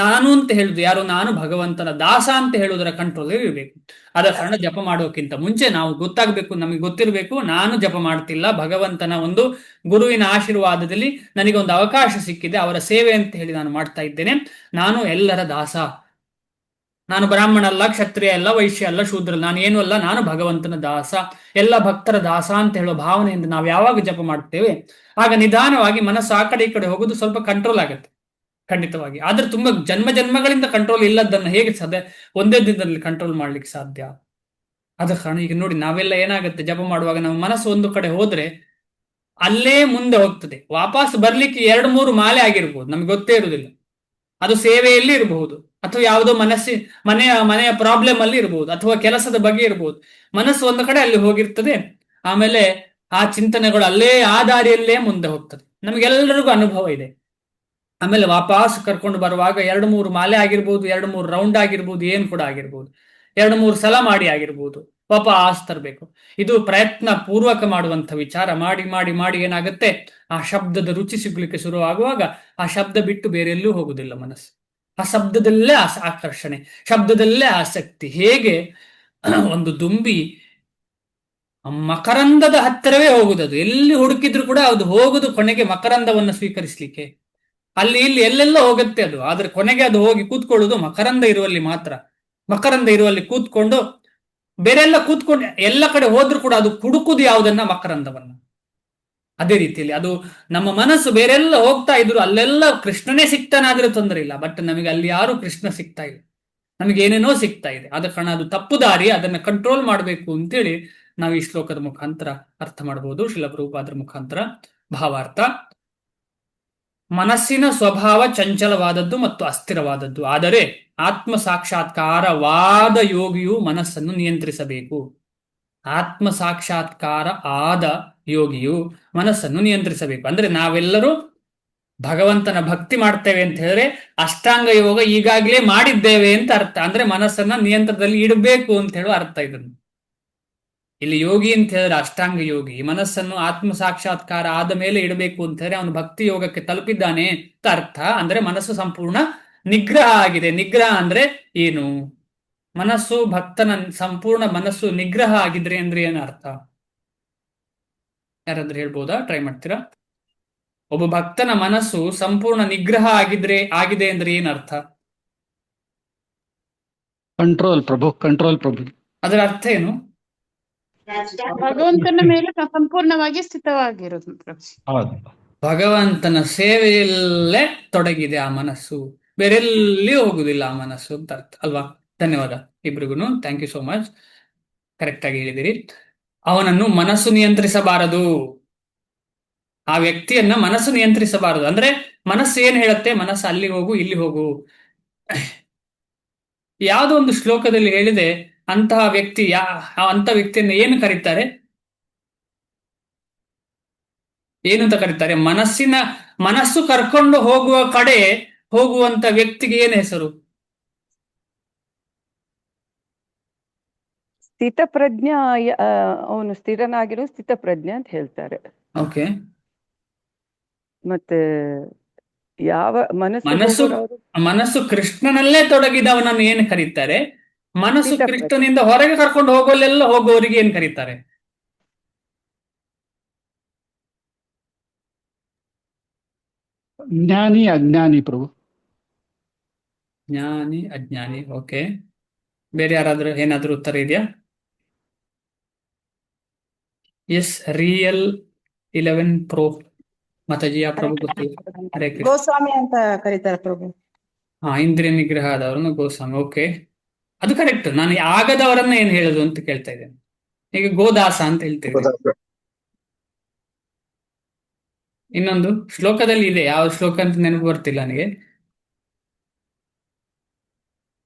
ನಾನು ಅಂತ ಹೇಳುದು ಯಾರು, ನಾನು ಭಗವಂತನ ದಾಸ ಅಂತ ಹೇಳುವುದರ ಕಂಟ್ರೋಲ್ ಇರಬೇಕು. ಆದ ಕಾರಣ ಜಪ ಮಾಡೋಕ್ಕಿಂತ ಮುಂಚೆ ನಾವು ಗೊತ್ತಾಗಬೇಕು, ನಮಗೆ ಗೊತ್ತಿರಬೇಕು, ನಾನು ಜಪ ಮಾಡ್ತಿಲ್ಲ, ಭಗವಂತನ ಒಂದು ಗುರುವಿನ ಆಶೀರ್ವಾದದಲ್ಲಿ ನನಗೆ ಒಂದು ಅವಕಾಶ ಸಿಕ್ಕಿದೆ, ಅವರ ಸೇವೆ ಅಂತ ಹೇಳಿ ನಾನು ಮಾಡ್ತಾ ಇದ್ದೇನೆ. ನಾನು ಎಲ್ಲರ ದಾಸ, ನಾನು ಬ್ರಾಹ್ಮಣ ಅಲ್ಲ, ಕ್ಷತ್ರಿಯ ಅಲ್ಲ, ವೈಶ್ಯ ಅಲ್ಲ, ಶೂದ್ರ ಅಲ್ಲ, ನಾನು ಏನೂ ಅಲ್ಲ, ನಾನು ಭಗವಂತನ ದಾಸ, ಎಲ್ಲ ಭಕ್ತರ ದಾಸ ಅಂತ ಹೇಳುವ ಭಾವನೆಯಿಂದ ನಾವು ಯಾವಾಗ ಜಪ ಮಾಡ್ತೇವೆ ಆಗ ನಿಧಾನವಾಗಿ ಮನಸ್ಸು ಆ ಕಡೆ ಈ ಕಡೆ ಹೋಗೋದು ಸ್ವಲ್ಪ ಕಂಟ್ರೋಲ್ ಆಗುತ್ತೆ ಖಂಡಿತವಾಗಿ. ಆದ್ರೆ ತುಂಬಾ ಜನ್ಮ ಜನ್ಮಗಳಿಂದ ಕಂಟ್ರೋಲ್ ಇಲ್ಲದನ್ನ ಹೇಗೆ ಒಂದೇ ದಿನದಲ್ಲಿ ಕಂಟ್ರೋಲ್ ಮಾಡ್ಲಿಕ್ಕೆ ಸಾಧ್ಯ? ಆದ ಕಾರಣ ಈಗ ನೋಡಿ, ನಾವೆಲ್ಲ ಏನಾಗುತ್ತೆ, ಜಪ ಮಾಡುವಾಗ ನಮ್ಮ ಮನಸ್ಸು ಒಂದು ಕಡೆ ಹೋದ್ರೆ ಅಲ್ಲೇ ಮುಂದೆ ಹೋಗ್ತದೆ. ವಾಪಸ್ ಬರ್ಲಿಕ್ಕೆ 2-3 ಮಾಲೆ ಆಗಿರ್ಬೋದು, ನಮ್ಗೆ ಗೊತ್ತೇ ಇರುವುದಿಲ್ಲ. ಅದು ಸೇವೆಯಲ್ಲಿ ಇರಬಹುದು, ಅಥವಾ ಯಾವುದೋ ಮನೆಯ ಪ್ರಾಬ್ಲಮ್ ಅಲ್ಲಿ ಇರಬಹುದು, ಅಥವಾ ಕೆಲಸದ ಬಗ್ಗೆ ಇರಬಹುದು. ಮನಸ್ಸು ಒಂದು ಕಡೆ ಅಲ್ಲಿ ಹೋಗಿರ್ತದೆ, ಆಮೇಲೆ ಆ ಚಿಂತನೆಗಳು ಅಲ್ಲೇ ಆ ದಾರಿಯಲ್ಲೇ ಮುಂದೆ ಹೋಗ್ತದೆ. ನಮಗೆಲ್ಲರಿಗೂ ಅನುಭವ ಇದೆ. ಆಮೇಲೆ ವಾಪಸ್ ಕರ್ಕೊಂಡು ಬರುವಾಗ 2-3 ಮಾಲೆ ಆಗಿರ್ಬೋದು, 2-3 ರೌಂಡ್ ಆಗಿರ್ಬೋದು, ಏನ್ ಕೂಡ ಆಗಿರ್ಬೋದು, 2-3 ಸಲ ಮಾಡಿ ಆಗಿರ್ಬೋದು, ವಾಪಸ್ ತರಬೇಕು. ಇದು ಪ್ರಯತ್ನ ಪೂರ್ವಕ ಮಾಡುವಂತ ವಿಚಾರ. ಮಾಡಿ ಮಾಡಿ ಮಾಡಿ ಏನಾಗುತ್ತೆ, ಆ ಶಬ್ದದ ರುಚಿ ಸಿಗ್ಲಿಕ್ಕೆ ಶುರುವಾಗುವಾಗ ಆ ಶಬ್ದ ಬಿಟ್ಟು ಬೇರೆ ಎಲ್ಲೂ ಹೋಗುದಿಲ್ಲ ಮನಸ್ಸು. ಆ ಶಬ್ದದಲ್ಲೇ ಆಕರ್ಷಣೆ, ಶಬ್ದದಲ್ಲೇ ಆಸಕ್ತಿ. ಹೇಗೆ ಒಂದು ದುಂಬಿ ಮಕರಂದದ ಹತ್ತಿರವೇ ಹೋಗುದದು, ಎಲ್ಲಿ ಹುಡುಕಿದ್ರು ಕೂಡ ಅದು ಹೋಗುದು ಕೊನೆಗೆ ಮಕರಂದವನ್ನು ಸ್ವೀಕರಿಸಲಿಕ್ಕೆ. ಅಲ್ಲಿ ಇಲ್ಲಿ ಎಲ್ಲೆಲ್ಲ ಹೋಗುತ್ತೆ ಅದು, ಆದ್ರೆ ಕೊನೆಗೆ ಅದು ಹೋಗಿ ಕೂತ್ಕೊಳ್ಳುದು ಮಕರಂದ ಇರುವಲ್ಲಿ ಮಾತ್ರ. ಮಕರಂದ ಇರುವಲ್ಲಿ ಕೂತ್ಕೊಂಡು ಬೇರೆಲ್ಲ ಕೂತ್ಕೊಂಡು ಎಲ್ಲ ಕಡೆ ಹೋದ್ರೂ ಕೂಡ ಅದು ಹುಡುಕುದು ಯಾವುದನ್ನ, ಮಕರಂದವನ್ನ. ಅದೇ ರೀತಿಯಲ್ಲಿ ಅದು ನಮ್ಮ ಮನಸ್ಸು ಬೇರೆಲ್ಲ ಹೋಗ್ತಾ ಇದ್ರು, ಅಲ್ಲೆಲ್ಲ ಕೃಷ್ಣನೇ ಸಿಗ್ತಾನಾದ್ರೆ ತೊಂದರೆ ಇಲ್ಲ. ಬಟ್ ನಮಗೆ ಅಲ್ಲಿ ಯಾರು ಕೃಷ್ಣ ಸಿಗ್ತಾ ಇಲ್ಲ, ನಮಗೆ ಏನೇನೋ ಸಿಗ್ತಾ ಇದೆ. ಆದ ಕಾರಣ ಅದು ತಪ್ಪು ದಾರಿ, ಅದನ್ನ ಕಂಟ್ರೋಲ್ ಮಾಡಬೇಕು ಅಂತೇಳಿ ನಾವು ಈ ಶ್ಲೋಕದ ಮುಖಾಂತರ ಅರ್ಥ ಮಾಡಬಹುದು. ಶ್ರೀಲ ಪ್ರಭುಪಾದರ ಮುಖಾಂತರ ಭಾವಾರ್ಥ: ಮನಸ್ಸಿನ ಸ್ವಭಾವ ಚಂಚಲವಾದದ್ದು ಮತ್ತು ಅಸ್ಥಿರವಾದದ್ದು. ಆದರೆ ಆತ್ಮ ಸಾಕ್ಷಾತ್ಕಾರವಾದ ಯೋಗಿಯು ಮನಸ್ಸನ್ನು ನಿಯಂತ್ರಿಸಬೇಕು. ಆತ್ಮ ಸಾಕ್ಷಾತ್ಕಾರ ಆದ ಯೋಗಿಯು ಮನಸ್ಸನ್ನು ನಿಯಂತ್ರಿಸಬೇಕು. ಅಂದ್ರೆ ನಾವೆಲ್ಲರೂ ಭಗವಂತನ ಭಕ್ತಿ ಮಾಡ್ತೇವೆ ಅಂತ ಹೇಳಿದ್ರೆ ಅಷ್ಟಾಂಗ ಯೋಗ ಈಗಾಗಲೇ ಮಾಡಿದ್ದೇವೆ ಅಂತ ಅರ್ಥ. ಅಂದ್ರೆ ಮನಸ್ಸನ್ನ ನಿಯಂತ್ರಣದಲ್ಲಿ ಇಡಬೇಕು ಅಂತ ಹೇಳುವ ಅರ್ಥ ಇದನ್ನು. ಇಲ್ಲಿ ಯೋಗಿ ಅಂತ ಹೇಳಿದ್ರೆ ಅಷ್ಟಾಂಗ ಯೋಗಿ, ಮನಸ್ಸನ್ನು ಆತ್ಮ ಸಾಕ್ಷಾತ್ಕಾರ ಆದ ಮೇಲೆ ಇಡಬೇಕು ಅಂತ ಹೇಳಿದ್ರೆ ಅವನು ಭಕ್ತಿ ಯೋಗಕ್ಕೆ ತಲುಪಿದ್ದಾನೆ ಅಂತ ಅರ್ಥ. ಅಂದ್ರೆ ಮನಸ್ಸು ಸಂಪೂರ್ಣ ನಿಗ್ರಹ ಆಗಿದೆ. ನಿಗ್ರಹ ಅಂದ್ರೆ ಏನು? ಮನಸ್ಸು ಭಕ್ತನ ಸಂಪೂರ್ಣ ಮನಸ್ಸು ನಿಗ್ರಹ ಆಗಿದ್ರೆ ಅಂದ್ರೆ ಏನು ಅರ್ಥ? ಯಾರಾದ್ರೂ ಹೇಳ್ಬೋದಾ? ಟ್ರೈ ಮಾಡ್ತೀರಾ? ಒಬ್ಬ ಭಕ್ತನ ಮನಸ್ಸು ಸಂಪೂರ್ಣ ನಿಗ್ರಹ ಆಗಿದೆ ಅಂದ್ರೆ ಏನ್ ಅರ್ಥ? ಕಂಟ್ರೋಲ್ ಪ್ರಭು. ಅದರ ಅರ್ಥ ಏನು? ಭಗವಂತನ ಮೇಲೆ ಸಂಪೂರ್ಣವಾಗಿ ಸ್ಥಿತವಾಗಿರೋದು. ಭಗವಂತನ ಸೇವೆಯಲ್ಲೇ ತೊಡಗಿದೆ ಆ ಮನಸ್ಸು, ಬೇರೆಲ್ಲಿ ಹೋಗುದಿಲ್ಲ ಆ ಮನಸ್ಸು ಅಂತ ಅರ್ಥ ಅಲ್ವಾ? ಧನ್ಯವಾದ ಇಬ್ರಿಗೂ, thank you so much. Correct ಆಗಿ ಹೇಳಿದಿರಿ. ಅವನನ್ನು ಮನಸ್ಸು ನಿಯಂತ್ರಿಸಬಾರದು, ಆ ವ್ಯಕ್ತಿಯನ್ನ ಮನಸ್ಸು ನಿಯಂತ್ರಿಸಬಾರದು. ಅಂದ್ರೆ ಮನಸ್ಸು ಏನ್ ಹೇಳುತ್ತೆ, ಮನಸ್ಸು ಅಲ್ಲಿ ಹೋಗು ಇಲ್ಲಿ ಹೋಗು. ಯಾವುದೋ ಒಂದು ಶ್ಲೋಕದಲ್ಲಿ ಹೇಳಿದೆ, ಅಂತಹ ವ್ಯಕ್ತಿಯನ್ನು ಏನು ಕರೀತಾರೆ, ಏನಂತ ಕರೀತಾರೆ? ಮನಸ್ಸು ಕರ್ಕೊಂಡು ಹೋಗುವ ಕಡೆ ಹೋಗುವಂತ ವ್ಯಕ್ತಿಗೆ ಏನು ಹೆಸರು? ಸ್ಥಿತಪ್ರಜ್ಞ. ಅವನು ಸ್ಥಿರನಾಗಿರೋ ಸ್ಥಿತಪ್ರಜ್ಞ ಅಂತ ಹೇಳ್ತಾರೆ. ಓಕೆ. ಮತ್ತೆ ಯಾವ ಮನಸ್ಸು ಕೃಷ್ಣನಲ್ಲೇ ತೊಡಗಿದವನನ್ನು ಏನು ಕರೀತಾರೆ? ಮನಸ್ಸು ಕೃಷ್ಣನಿಂದ ಹೊರಗೆ ಕರ್ಕೊಂಡು ಹೋಗೋಲ್ಲೆಲ್ಲ ಹೋಗುವವರಿಗೆ ಏನ್ ಕರೀತಾರೆ? ಜ್ಞಾನಿ ಅಜ್ಞಾನಿ ಪ್ರಭು. ಜ್ಞಾನಿ ಅಜ್ಞಾನಿ. ಓಕೆ. ಬೇರೆ ಯಾರಾದ್ರೂ ಏನಾದ್ರೂ ಉತ್ತರ ಇದೆಯಾ? ಎಸ್, ರಿಯಲ್ 11 Pro ಮಾತಾಜಿ. ಆ ಪ್ರಭು ಗೊತ್ತಿಲ್ಲ. ಹರೇ ಕೃಷ್ಣ. ಗೋಸ್ವಾಮಿ ಅಂತ ಕರೀತಾರೆ ಪ್ರಭು. ಇಂದ್ರಿಯ ನಿಗ್ರಹ ಆದವರನ್ನು ಗೋಸ್ವಾಮಿ. ಓಕೆ, ಅದು ಕರೆಕ್ಟ್. ನಾನು ಆಗದವರನ್ನ ಏನ್ ಹೇಳುದು ಅಂತ ಕೇಳ್ತಾ ಇದ್ದೇನೆ. ಈಗ ಗೋದಾಸ ಅಂತ ಹೇಳ್ತೇವೆ. ಇನ್ನೊಂದು ಶ್ಲೋಕದಲ್ಲಿ ಇದೆ, ಯಾವ ಶ್ಲೋಕ ಅಂತ ನೆನಪು ಬರ್ತಿಲ್ಲ ನನಗೆ.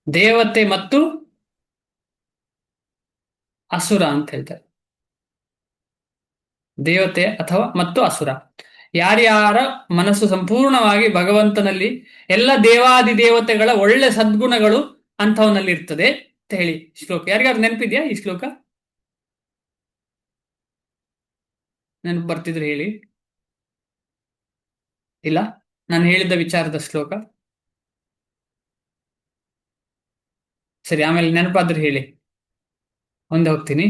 ದೇವತೆ ಮತ್ತು ಅಸುರ ಅಂತ ಹೇಳ್ತಾರೆ. ದೇವತೆ ಅಥವಾ ಮತ್ತು ಅಸುರ. ಯಾರ್ಯಾರ ಮನಸ್ಸು ಸಂಪೂರ್ಣವಾಗಿ ಭಗವಂತನಲ್ಲಿ, ಎಲ್ಲ ದೇವಾದಿ ದೇವತೆಗಳ ಒಳ್ಳೆ ಸದ್ಗುಣಗಳು ಅಂಥವನಲ್ಲಿ ಇರ್ತದೆ ಅಂತ ಹೇಳಿ ಶ್ಲೋಕ. ಯಾರಿಗಾದ್ರು ನೆನಪಿದ್ಯಾ ಈ ಶ್ಲೋಕ? ನೆನಪು ಬರ್ತಿದ್ರೆ ಹೇಳಿ. ಇಲ್ಲ, ನಾನು ಹೇಳಿದ ವಿಚಾರದ ಶ್ಲೋಕ ಸರಿ, ಆಮೇಲೆ ನೆನಪಾದ್ರೆ ಹೇಳಿ, ಮುಂದೆ ಹೋಗ್ತೀನಿ.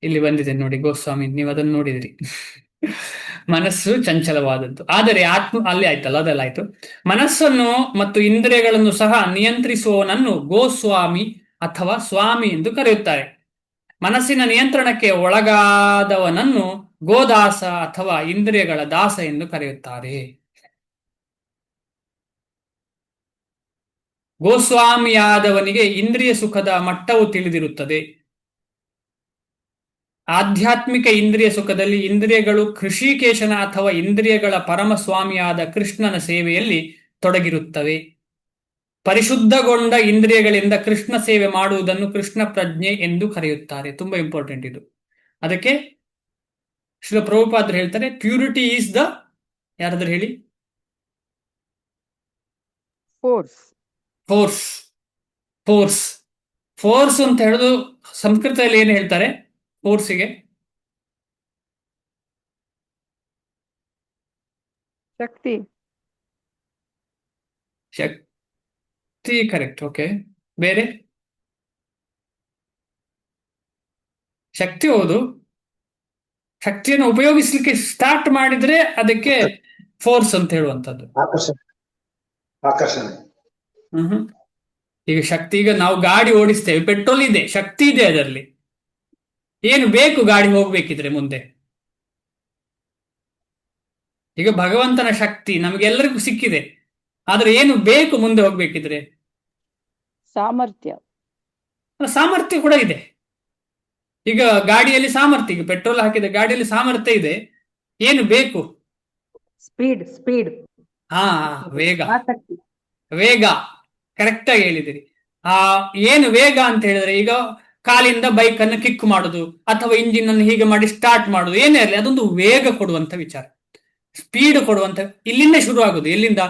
ಇಲ್ಲಿ ಬಂದಿದೆ ನೋಡಿ ಗೋಸ್ವಾಮಿ, ನೀವು ಅದನ್ನು ನೋಡಿದ್ರಿ. ಮನಸ್ಸು ಚಂಚಲವಾದದ್ದು, ಆದರೆ ಆತ್ಮ, ಅಲ್ಲಿ ಆಯ್ತಲ್ಲ, ಅದೆಲ್ಲ ಆಯ್ತು. ಮನಸ್ಸನ್ನು ಮತ್ತು ಇಂದ್ರಿಯಗಳನ್ನು ಸಹ ನಿಯಂತ್ರಿಸುವವನನ್ನು ಗೋಸ್ವಾಮಿ ಅಥವಾ ಸ್ವಾಮಿ ಎಂದು ಕರೆಯುತ್ತಾರೆ. ಮನಸ್ಸಿನ ನಿಯಂತ್ರಣಕ್ಕೆ ಒಳಗಾದವನನ್ನು ಗೋದಾಸ ಅಥವಾ ಇಂದ್ರಿಯಗಳ ದಾಸ ಎಂದು ಕರೆಯುತ್ತಾರೆ. ಗೋಸ್ವಾಮಿಯಾದವನಿಗೆ ಇಂದ್ರಿಯ ಸುಖದ ಮಟ್ಟವು ತಿಳಿದಿರುತ್ತದೆ. ಆಧ್ಯಾತ್ಮಿಕ ಇಂದ್ರಿಯ ಸುಖದಲ್ಲಿ ಇಂದ್ರಿಯಗಳು ಹೃಷಿಕೇಶನ ಅಥವಾ ಇಂದ್ರಿಯಗಳ ಪರಮಸ್ವಾಮಿಯಾದ ಕೃಷ್ಣನ ಸೇವೆಯಲ್ಲಿ ತೊಡಗಿರುತ್ತವೆ. ಪರಿಶುದ್ಧಗೊಂಡ ಇಂದ್ರಿಯಗಳಿಂದ ಕೃಷ್ಣ ಸೇವೆ ಮಾಡುವುದನ್ನು ಕೃಷ್ಣ ಪ್ರಜ್ಞೆ ಎಂದು ಕರೆಯುತ್ತಾರೆ. ತುಂಬಾ ಇಂಪಾರ್ಟೆಂಟ್ ಇದು. ಅದಕ್ಕೆ ಶ್ರೀಲ ಪ್ರಭುಪಾದರು ಹೇಳ್ತಾರೆ, ಪ್ಯೂರಿಟಿ ಈಸ್ ದ, ಯಾರಾದ್ರೂ ಹೇಳಿ, ಫೋರ್ಸ್. ಫೋರ್ಸ್. ಫೋರ್ಸ್ ಫೋರ್ಸ್ ಅಂತ ಹೇಳೋದು ಸಂಸ್ಕೃತದಲ್ಲಿ ಏನು ಹೇಳ್ತಾರೆ ಫೋರ್ಸಿಗೆ? ಶಕ್ತಿ. ಶಕ್ತಿ, ಕರೆಕ್ಟ್. ಓಕೆ, ಬೇರೆ? ಶಕ್ತಿ, ಹೌದು. ಶಕ್ತಿಯನ್ನು ಉಪಯೋಗಿಸ್ಲಿಕ್ಕೆ ಸ್ಟಾರ್ಟ್ ಮಾಡಿದ್ರೆ ಅದಕ್ಕೆ ಫೋರ್ಸ್ ಅಂತ ಹೇಳುವಂಥದ್ದು. ಆಕರ್ಷಣೆ. ಈಗ ಶಕ್ತಿ, ಈಗ ನಾವು ಗಾಡಿ ಓಡಿಸ್ತೇವೆ, ಪೆಟ್ರೋಲ್ ಇದೆ, ಶಕ್ತಿ ಇದೆ ಅದರಲ್ಲಿ. ಏನು ಬೇಕು ಗಾಡಿ ಹೋಗ್ಬೇಕಿದ್ರೆ ಮುಂದೆ? ಈಗ ಭಗವಂತನ ಶಕ್ತಿ ನಮಗೆಲ್ಲರಿಗೂ ಸಿಕ್ಕಿದೆ, ಆದ್ರೆ ಏನು ಬೇಕು ಮುಂದೆ ಹೋಗ್ಬೇಕಿದ್ರೆ? ಸಾಮರ್ಥ್ಯ. ಸಾಮರ್ಥ್ಯ ಕೂಡ ಇದೆ. ಈಗ ಗಾಡಿಯಲ್ಲಿ ಸಾಮರ್ಥ್ಯ, ಈಗ ಪೆಟ್ರೋಲ್ ಹಾಕಿದ ಗಾಡಿಯಲ್ಲಿ ಸಾಮರ್ಥ್ಯ ಇದೆ, ಏನು ಬೇಕು? ಸ್ಪೀಡ್. ಸ್ಪೀಡ್. ಹಾ, ವೇಗ. ವೇಗ, ಕರೆಕ್ಟ್ ಆಗಿ ಹೇಳಿದಿರಿ. ಏನು ವೇಗ ಅಂತ ಹೇಳಿದ್ರೆ, ಈಗ ಕಾಲಿಂದ ಬೈಕ್ ಅನ್ನು ಕಿಕ್ ಮಾಡುದು ಅಥವಾ ಇಂಜಿನ್ ಅನ್ನು ಹೀಗೆ ಮಾಡಿ ಸ್ಟಾರ್ಟ್ ಮಾಡುದು, ಏನೇ ಇರಲಿ ಅದೊಂದು ವೇಗ ಕೊಡುವಂತ ವಿಚಾರ, ಸ್ಪೀಡ್ ಕೊಡುವಂತ. ಇಲ್ಲಿಂದ ಶುರು ಆಗುದು. ಎಲ್ಲಿಂದ?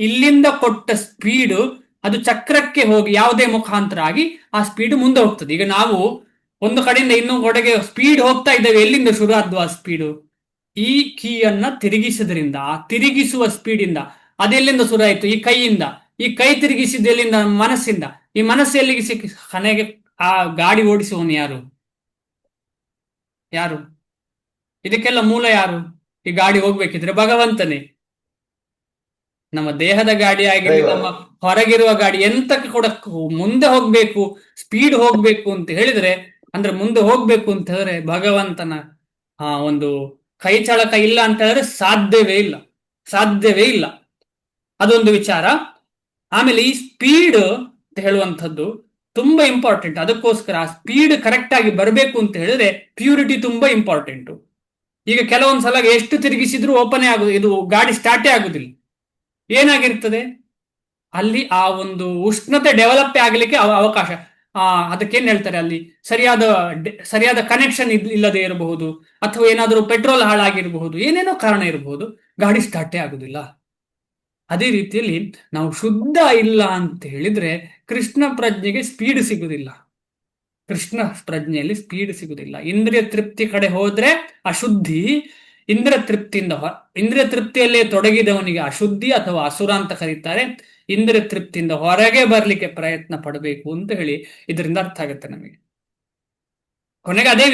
ಇಲ್ಲಿಂದ ಕೊಟ್ಟ ಸ್ಪೀಡು ಅದು ಚಕ್ರಕ್ಕೆ ಹೋಗಿ ಯಾವುದೇ ಮುಖಾಂತರ ಆಗಿ ಆ ಸ್ಪೀಡ್ ಮುಂದೆ ಹೋಗ್ತದೆ. ಈಗ ನಾವು ಒಂದು ಕಡೆಯಿಂದ ಇನ್ನೊಂದು ಕಡೆಗೆ ಸ್ಪೀಡ್ ಹೋಗ್ತಾ ಇದ್ದೇವೆ, ಎಲ್ಲಿಂದ ಶುರು ಆದ್ವು ಆ ಸ್ಪೀಡು? ಈ ಕೀಯನ್ನ ತಿರುಗಿಸೋದ್ರಿಂದ, ಆ ತಿರುಗಿಸುವ ಸ್ಪೀಡಿಂದ. ಅದೆಲ್ಲಿಂದ ಶುರು ಆಯ್ತು? ಈ ಕೈಯಿಂದ. ಈ ಕೈ ತಿರುಗಿಸಿದ ಎಲ್ಲಿಂದ? ಮನಸ್ಸಿಂದ. ಈ ಮನಸ್ಸು ಎಲ್ಲಿಗೆ ಸಿಕ್ಕಿ ಕೊನೆಗೆ ಆ ಗಾಡಿ ಓಡಿಸುವವನು ಯಾರು? ಯಾರು? ಇದಕ್ಕೆಲ್ಲ ಮೂಲ ಯಾರು? ಈ ಗಾಡಿ ಹೋಗ್ಬೇಕಿದ್ರೆ ಭಗವಂತನೇ. ನಮ್ಮ ದೇಹದ ಗಾಡಿ ಆಗಿರಲಿ, ನಮ್ಮ ಹೊರಗಿರುವ ಗಾಡಿ, ಎಂತಕ್ಕೆ ಕೂಡ ಮುಂದೆ ಹೋಗ್ಬೇಕು, ಸ್ಪೀಡ್ ಹೋಗ್ಬೇಕು ಅಂತ ಹೇಳಿದ್ರೆ, ಅಂದ್ರೆ ಮುಂದೆ ಹೋಗ್ಬೇಕು ಅಂತ ಹೇಳಿದ್ರೆ ಭಗವಂತನ ಒಂದು ಕೈ ಚಳಕ ಇಲ್ಲ ಅಂತ ಹೇಳಿದ್ರೆ ಸಾಧ್ಯವೇ ಇಲ್ಲ, ಸಾಧ್ಯವೇ ಇಲ್ಲ. ಅದೊಂದು ವಿಚಾರ. ಆಮೇಲೆ ಈ ಸ್ಪೀಡ್ ಅಂತ ಹೇಳುವಂಥದ್ದು ತುಂಬಾ ಇಂಪಾರ್ಟೆಂಟ್. ಅದಕ್ಕೋಸ್ಕರ ಆ ಸ್ಪೀಡ್ ಕರೆಕ್ಟ್ ಆಗಿ ಬರಬೇಕು ಅಂತ ಹೇಳಿದ್ರೆ ಪ್ಯೂರಿಟಿ ತುಂಬಾ ಇಂಪಾರ್ಟೆಂಟು. ಈಗ ಕೆಲವೊಂದ್ಸಲ ಎಷ್ಟು ತಿರುಗಿಸಿದ್ರು ಓಪನೇ ಆಗುದು, ಇದು ಗಾಡಿ ಸ್ಟಾರ್ಟೇ ಆಗುದಿಲ್ಲ. ಏನಾಗಿರ್ತದೆ ಅಲ್ಲಿ? ಆ ಒಂದು ಉಷ್ಣತೆ ಡೆವಲಪ್ ಆಗಲಿಕ್ಕೆ ಅವಕಾಶ. ಅದಕ್ಕೇನ್ ಹೇಳ್ತಾರೆ, ಅಲ್ಲಿ ಸರಿಯಾದ ಕನೆಕ್ಷನ್ ಇಲ್ಲದೆ ಇರಬಹುದು, ಅಥವಾ ಏನಾದರೂ ಪೆಟ್ರೋಲ್ ಹಾಳಾಗಿರಬಹುದು, ಏನೇನೋ ಕಾರಣ ಇರಬಹುದು, ಗಾಡಿ ಸ್ಟಾರ್ಟೇ ಆಗುದಿಲ್ಲ. ಅದೇ ರೀತಿಯಲ್ಲಿ ನಾವು ಶುದ್ಧ ಇಲ್ಲ ಅಂತ ಹೇಳಿದ್ರೆ ಕೃಷ್ಣ ಪ್ರಜ್ಞೆಗೆ ಸ್ಪೀಡ್ ಸಿಗುದಿಲ್ಲ. ಕೃಷ್ಣ ಪ್ರಜ್ಞೆಯಲ್ಲಿ ಸ್ಪೀಡ್ ಸಿಗುದಿಲ್ಲ. ಇಂದ್ರಿಯ ತೃಪ್ತಿ ಕಡೆ ಹೋದ್ರೆ ಅಶುದ್ಧಿ, ಇಂದ್ರಿಯ ತೃಪ್ತಿಯಲ್ಲೇ ತೊಡಗಿದವನಿಗೆ ಅಶುದ್ಧಿ ಅಥವಾ ಅಸುರ ಅಂತ ಕರೀತಾರೆ. ಇಂದ್ರಿಯ ತೃಪ್ತಿಯಿಂದ ಹೊರಗೆ ಬರ್ಲಿಕ್ಕೆ ಪ್ರಯತ್ನ ಪಡಬೇಕು ಅಂತ ಹೇಳಿ ಇದರಿಂದ ಅರ್ಥ ಆಗುತ್ತೆ ನಮಗೆ. ಕೊನೆಗೆ ಅದೇ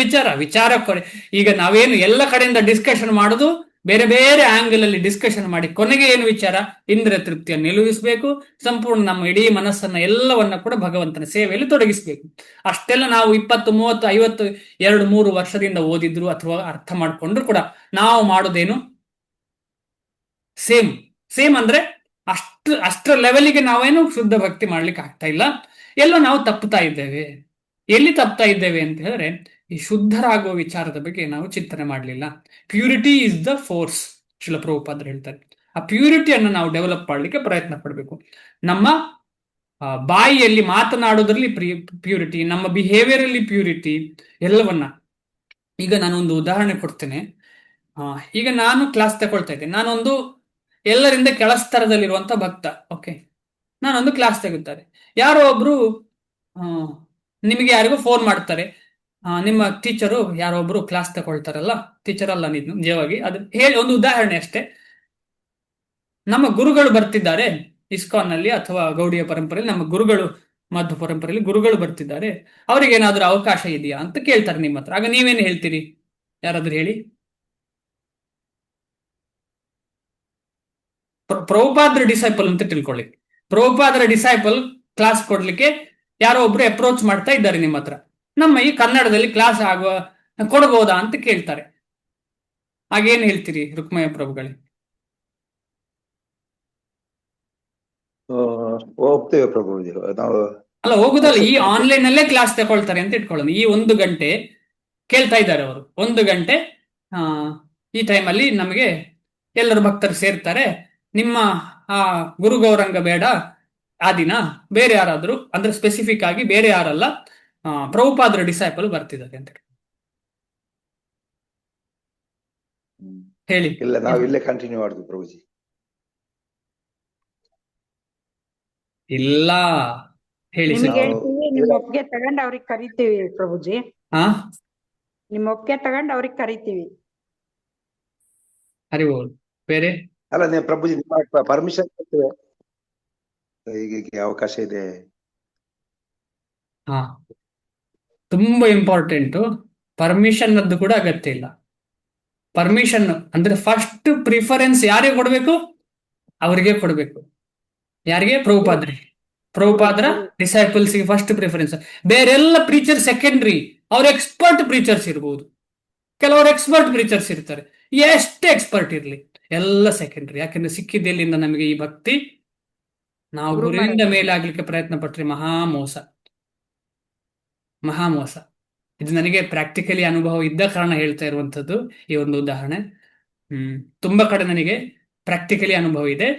ವಿಚಾರ ಕೊನೆ. ಈಗ ನಾವೇನು ಎಲ್ಲ ಕಡೆಯಿಂದ ಡಿಸ್ಕಷನ್ ಮಾಡೋದು, ಬೇರೆ ಬೇರೆ ಆಂಗಲ್ ಅಲ್ಲಿ ಡಿಸ್ಕಷನ್ ಮಾಡಿ ಕೊನೆಗೆ ಏನು ವಿಚಾರ? ಇಂದ್ರಿಯ ತೃಪ್ತಿಯನ್ನು ನಿಲುವಿಸಬೇಕು, ಸಂಪೂರ್ಣ ನಮ್ಮ ಇಡೀ ಮನಸ್ಸನ್ನ ಎಲ್ಲವನ್ನ ಕೂಡ ಭಗವಂತನ ಸೇವೆಯಲ್ಲಿ ತೊಡಗಿಸ್ಬೇಕು. ಅಷ್ಟೆಲ್ಲ ನಾವು 20, 30, 50, 2-3 ವರ್ಷದಿಂದ ಓದಿದ್ರು ಅಥವಾ ಅರ್ಥ ಮಾಡ್ಕೊಂಡ್ರು ಕೂಡ ನಾವು ಮಾಡೋದೇನು? ಸೇಮ್ ಅಂದ್ರೆ ಅಷ್ಟರ ಲೆವೆಲ್ಗೆ ನಾವೇನು ಶುದ್ಧ ಭಕ್ತಿ ಮಾಡ್ಲಿಕ್ಕೆ ಆಗ್ತಾ ಇಲ್ಲ. ಎಲ್ಲೋ ನಾವು ತಪ್ಪುತ್ತಾ ಇದ್ದೇವೆ. ಎಲ್ಲಿ ತಪ್ತಾ ಇದ್ದೇವೆ ಅಂತ ಹೇಳಿದ್ರೆ, ಈ ಶುದ್ಧರಾಗುವ ವಿಚಾರದ ಬಗ್ಗೆ ನಾವು ಚಿಂತನೆ ಮಾಡಲಿಲ್ಲ. Purity is the force, Srila ಪ್ರಭುಪಾದರು ಹೇಳ್ತಾರೆ. ಆ ಪ್ಯೂರಿಟಿಯನ್ನು ನಾವು ಡೆವಲಪ್ ಮಾಡಲಿಕ್ಕೆ ಪ್ರಯತ್ನ ಪಡಬೇಕು. ನಮ್ಮ ಬಾಯಿಯಲ್ಲಿ ಮಾತನಾಡೋದ್ರಲ್ಲಿ ಪ್ಯೂರಿಟಿ, ನಮ್ಮ ಬಿಹೇವಿಯರ್ ಅಲ್ಲಿ ಪ್ಯೂರಿಟಿ, ಎಲ್ಲವನ್ನ. ಈಗ ನಾನೊಂದು ಉದಾಹರಣೆ ಕೊಡ್ತೇನೆ. ಈಗ ನಾನು ಕ್ಲಾಸ್ ತಗೊಳ್ತಾ ಇದ್ದೇನೆ, ನಾನೊಂದು ಎಲ್ಲರಿಂದ ಕೆಳಸ್ತರದಲ್ಲಿರುವಂತ ಭಕ್ತ. ಓಕೆ, ನಾನೊಂದು ಕ್ಲಾಸ್ ತೆಗುತ್ತಾರೆ, ಯಾರೋ ಒಬ್ರು ನಿಮಗೆ ಯಾರಿಗೂ ಫೋನ್ ಮಾಡ್ತಾರೆ, ನಿಮ್ಮ ಟೀಚರು ಯಾರೊಬ್ರು ಕ್ಲಾಸ್ ತಗೊಳ್ತಾರಲ್ಲ, ಟೀಚರ್ ಅಲ್ಲ ನೀನು ನಿಜವಾಗಿ, ಅದು ಹೇಳಿ ಒಂದು ಉದಾಹರಣೆ ಅಷ್ಟೇ. ನಮ್ಮ ಗುರುಗಳು ಬರ್ತಿದ್ದಾರೆ ಇಸ್ಕಾನ್ ನಲ್ಲಿ ಅಥವಾ ಗೌಡಿಯ ಪರಂಪರೆಯಲ್ಲಿ, ನಮ್ಮ ಗುರುಗಳು ಮಧ್ವ ಪರಂಪರೆಯಲ್ಲಿ ಗುರುಗಳು ಬರ್ತಿದ್ದಾರೆ, ಅವ್ರಿಗೆ ಏನಾದ್ರೂ ಅವಕಾಶ ಇದೆಯಾ ಅಂತ ಕೇಳ್ತಾರೆ ನಿಮ್ಮ ಹತ್ರ. ಆಗ ನೀವೇನು ಹೇಳ್ತೀರಿ? ಯಾರಾದ್ರೂ ಹೇಳಿ. ಪ್ರಭುಪಾದರ ಡಿಸೈಪಲ್ ಅಂತ ತಿಳ್ಕೊಳ್ಳಿ. ಪ್ರಭುಪಾದರ ಡಿಸೈಪಲ್ ಕ್ಲಾಸ್ ಕೊಡ್ಲಿಕ್ಕೆ ಯಾರೋ ಒಬ್ರು ಅಪ್ರೋಚ್ ಮಾಡ್ತಾ ಇದ್ದಾರೆ ನಿಮ್ಮ ಹತ್ರ, ನಮ್ಮ ಈ ಕನ್ನಡದಲ್ಲಿ ಕ್ಲಾಸ್ ಕೊಡ್ಬೋದಾ ಅಂತ ಕೇಳ್ತಾರೆ. ಹಾಗೇನ್ ಹೇಳ್ತೀರಿ ರುಕ್ಮಯ್ಯ ಪ್ರಭುಗಳೇ? ಹೋಗ್ತೇವೆ ಪ್ರಭುಜಿ ನಾವು. ಅಲ್ಲ, ಹೋಗುದಲ್ಲ, ಈ ಆನ್ಲೈನ್ ಅಲ್ಲೇ ಕ್ಲಾಸ್ ತಗೊಳ್ತಾರೆ ಅಂತ ಇಟ್ಕೊಳ್ಳೋಣ. ಈ 1 ಗಂಟೆ ಕೇಳ್ತಾ ಇದ್ದಾರೆ ಅವರು, 1 ಗಂಟೆ ಈ ಟೈಮಲ್ಲಿ ನಮಗೆ ಎಲ್ಲರೂ ಭಕ್ತರು ಸೇರ್ತಾರೆ, ನಿಮ್ಮ ಆ ಗುರು ಗೌರಂಗ ಬೇಡ ಆ ದಿನ ಬೇರೆ ಯಾರಾದ್ರೂ, ಅಂದ್ರೆ ಸ್ಪೆಸಿಫಿಕ್ ಆಗಿ ಬೇರೆ ಯಾರಲ್ಲ, ಪ್ರಭುಪಾದರ ಡಿಸೈಪಲ್ ಬರ್ತಿದ್ದಾರೆ ಅಂತ ಹೇಳಿ. ಇಲ್ಲ, ನಾವು ಇಲ್ಲೇ ಕಂಟಿನ್ಯೂ ಮಾಡುದು ಪ್ರಭುಜಿ. ಇಲ್ಲ ಹೇಳಿ ಸರ್. ನಿಮ್ಗೆ ಹೇಳ್ತೀವಿ, ನಿಮ್ ಒಪ್ಪಿಗೆ ತಗೊಂಡ್ ಅವ್ರಿಗೆ ಕರಿತೀವಿ ಪ್ರಭುಜಿ. ನಿಮ್ ಒಪ್ಪಿಗೆ ತಗೊಂಡ್ ಅವ್ರಿಗೆ ಕರಿತೀವಿ. ಹರಿಬೋಲ್ ಬೇರೆ ಅಲ್ಲ ನೀವು ಪ್ರಭುಜಿ ನಿಮ್ಮ ಪರ್ಮಿಷನ್ ಕೊಡ್ತೇವೆ, ಹೀಗೆ ಅವಕಾಶ ಇದೆ. ಹಾ, ತುಂಬಾ ಇಂಪಾರ್ಟೆಂಟು. ಪರ್ಮಿಷನ್ ಅದು ಕೂಡ ಅಗತ್ಯ ಇಲ್ಲ. ಪರ್ಮಿಷನ್ ಅಂದ್ರೆ ಫಸ್ಟ್ ಪ್ರಿಫರೆನ್ಸ್ ಯಾರಿಗೆ ಕೊಡ್ಬೇಕು? ಅವರಿಗೆ ಕೊಡ್ಬೇಕು. ಯಾರಿಗೆ? ಪ್ರಭುಪಾದರ ಡಿಸೈಪಲ್ಸ್ಗೆ ಫಸ್ಟ್ ಪ್ರಿಫರೆನ್ಸ್. ಬೇರೆಲ್ಲ ಪ್ರೀಚರ್ ಸೆಕೆಂಡ್ರಿ. ಅವ್ರು ಎಕ್ಸ್ಪರ್ಟ್ ಪ್ರೀಚರ್ಸ್ ಇರ್ಬೋದು, ಕೆಲವರು ಎಕ್ಸ್ಪರ್ಟ್ ಪ್ರೀಚರ್ಸ್ ಇರ್ತಾರೆ, ಎಷ್ಟೇ ಎಕ್ಸ್ಪರ್ಟ್ ಇರ್ಲಿ ಎಲ್ಲ ಸೆಕೆಂಡ್ರಿ. ಯಾಕೆಂದ್ರೆ ಸಿಕ್ಕಿದ್ದೆಲ್ಲಿಂದ ನಮಗೆ ಈ ಭಕ್ತಿ? ನಾವು ಗುರುವಿಂದ ಮೇಲಾಗ್ಲಿಕ್ಕೆ ಪ್ರಯತ್ನ ಪಟ್ರೆ ಮಹಾಮೋಸ. ಇದು ನನಗೆ ಪ್ರಾಕ್ಟಿಕಲಿ ಅನುಭವ ಇದ್ದ ಕಾರಣ ಹೇಳ್ತಾ ಇರುವಂತದ್ದು ಈ ಒಂದು ಉದಾಹರಣೆ. ತುಂಬಾ ಕಡೆ ನನಗೆ ಪ್ರಾಕ್ಟಿಕಲಿ ಅನುಭವ ಇದೆ.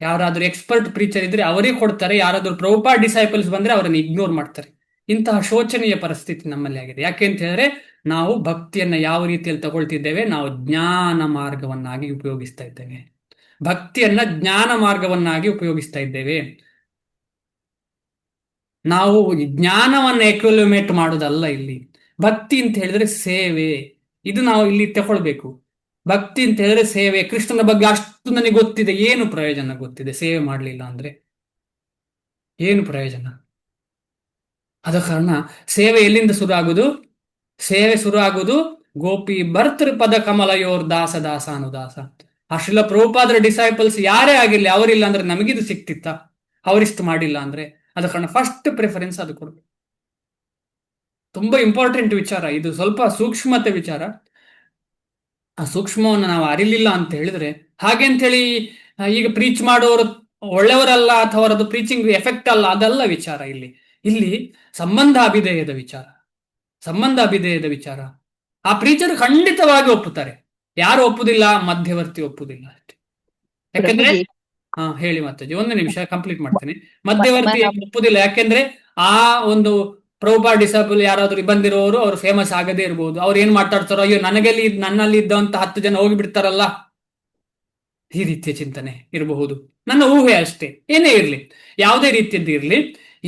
ಯಾರಾದ್ರೂ ಎಕ್ಸ್ಪರ್ಟ್ ಪ್ರೀಚರ್ ಇದ್ರೆ ಅವರೇ ಕೊಡ್ತಾರೆ, ಯಾರಾದ್ರೂ ಪ್ರಭುಪಾದ ಡಿಸೈಪಲ್ಸ್ ಬಂದ್ರೆ ಅವರನ್ನು ಇಗ್ನೋರ್ ಮಾಡ್ತಾರೆ. ಇಂತಹ ಶೋಚನೀಯ ಪರಿಸ್ಥಿತಿ ನಮ್ಮಲ್ಲಿ ಆಗಿದೆ. ಯಾಕೆ ಅಂತ ಹೇಳಿದ್ರೆ ನಾವು ಭಕ್ತಿಯನ್ನ ಯಾವ ರೀತಿಯಲ್ಲಿ ತಗೊಳ್ತಿದ್ದೇವೆ? ನಾವು ಜ್ಞಾನ ಮಾರ್ಗವನ್ನಾಗಿ ಉಪಯೋಗಿಸ್ತಾ ಇದ್ದೇವೆ. ಭಕ್ತಿಯನ್ನ ಜ್ಞಾನ ಮಾರ್ಗವನ್ನಾಗಿ ಉಪಯೋಗಿಸ್ತಾ ಇದ್ದೇವೆ. ನಾವು ಜ್ಞಾನವನ್ನ ಎಕ್ಯುಲುಮೇಟ್ ಮಾಡೋದಲ್ಲ ಇಲ್ಲಿ. ಭಕ್ತಿ ಅಂತ ಹೇಳಿದ್ರೆ ಸೇವೆ, ಇದು ನಾವು ಇಲ್ಲಿ ತಗೊಳ್ಬೇಕು. ಭಕ್ತಿ ಅಂತ ಹೇಳಿದ್ರೆ ಸೇವೆ. ಕೃಷ್ಣನ ಬಗ್ಗೆ ಅಷ್ಟು ನನಗೆ ಗೊತ್ತಿದೆ, ಏನು ಪ್ರಯೋಜನ? ಗೊತ್ತಿದೆ, ಸೇವೆ ಮಾಡಲಿಲ್ಲ ಅಂದ್ರೆ ಏನು ಪ್ರಯೋಜನ? ಆದ ಕಾರಣ ಸೇವೆ ಎಲ್ಲಿಂದ ಶುರು ಆಗುದು? ಸೇವೆ ಶುರು ಆಗುದು ಗೋಪಿ ಭರ್ತೃ ಪದ ಕಮಲಯೋರ್ ದಾಸ ದಾಸ ಅನುದಾಸ. ಅಷ್ಟೆಲ್ಲ ಪ್ರಭುಪಾದರ ಡಿಸೈಪಲ್ಸ್ ಯಾರೇ ಆಗಿರ್ಲಿ, ಅವರಿಲ್ಲ ಅಂದ್ರೆ ನಮಗಿದು ಸಿಕ್ತಿತ್ತ? ಅವರಿಷ್ಟು ಮಾಡಿಲ್ಲ ಅಂದ್ರೆ. ಆದ ಕಾರಣ ಫಸ್ಟ್ ಪ್ರಿಫರೆನ್ಸ್ ಅದು ಕೊಡ್ಬೇಕು. ತುಂಬಾ ಇಂಪಾರ್ಟೆಂಟ್ ವಿಚಾರ ಇದು, ಸ್ವಲ್ಪ ಸೂಕ್ಷ್ಮತೆ ವಿಚಾರ. ಆ ಸೂಕ್ಷ್ಮವನ್ನು ನಾವು ಅರಿಲಿಲ್ಲ ಅಂತ ಹೇಳಿದ್ರೆ, ಹಾಗೆ ಅಂತೇಳಿ ಈಗ ಪ್ರೀಚ್ ಮಾಡೋರು ಒಳ್ಳೆಯವರಲ್ಲ ಅಥವಾ ಅವರದ್ದು ಪ್ರೀಚಿಂಗ್ ಎಫೆಕ್ಟ್ ಅಲ್ಲ, ಅದಲ್ಲ ವಿಚಾರ. ಇಲ್ಲಿ ಸಂಬಂಧ ಅಭಿಧೇಯದ ವಿಚಾರ. ಆ ಪ್ರೀಚರ್ ಖಂಡಿತವಾಗಿ ಒಪ್ಪುತ್ತಾರೆ. ಯಾರು ಒಪ್ಪುದಿಲ್ಲ? ಮಧ್ಯವರ್ತಿ ಒಪ್ಪುದಿಲ್ಲ ಅಷ್ಟೇ. ಯಾಕಂದ್ರೆ ಹೇಳಿ ಮಾತಾಜಿ, 1 ನಿಮಿಷ ಕಂಪ್ಲೀಟ್ ಮಾಡ್ತೇನೆ. ಮಧ್ಯವರ್ತಿ ಒಪ್ಪುದಿಲ್ಲ, ಯಾಕೆಂದ್ರೆ ಆ ಒಂದು ಪ್ರಭುಪಾದ ಡಿಸೈಪಲ್ ಯಾರಾದ್ರೂ ಬಂದಿರೋರು ಅವ್ರು ಫೇಮಸ್ ಆಗದೇ ಇರ್ಬೋದು. ಅವ್ರು ಏನ್ ಮಾತಾಡ್ತಾರೋ, ಅಯ್ಯೋ ನನ್ನಲ್ಲಿ ಇದ್ದಂತ 10 ಜನ ಹೋಗಿಬಿಡ್ತಾರಲ್ಲ, ಈ ರೀತಿಯ ಚಿಂತನೆ ಇರಬಹುದು. ನನ್ನ ಊಹೆ ಅಷ್ಟೇ. ಏನೇ ಇರ್ಲಿ, ಯಾವುದೇ ರೀತಿಯದ್ದು ಇರ್ಲಿ,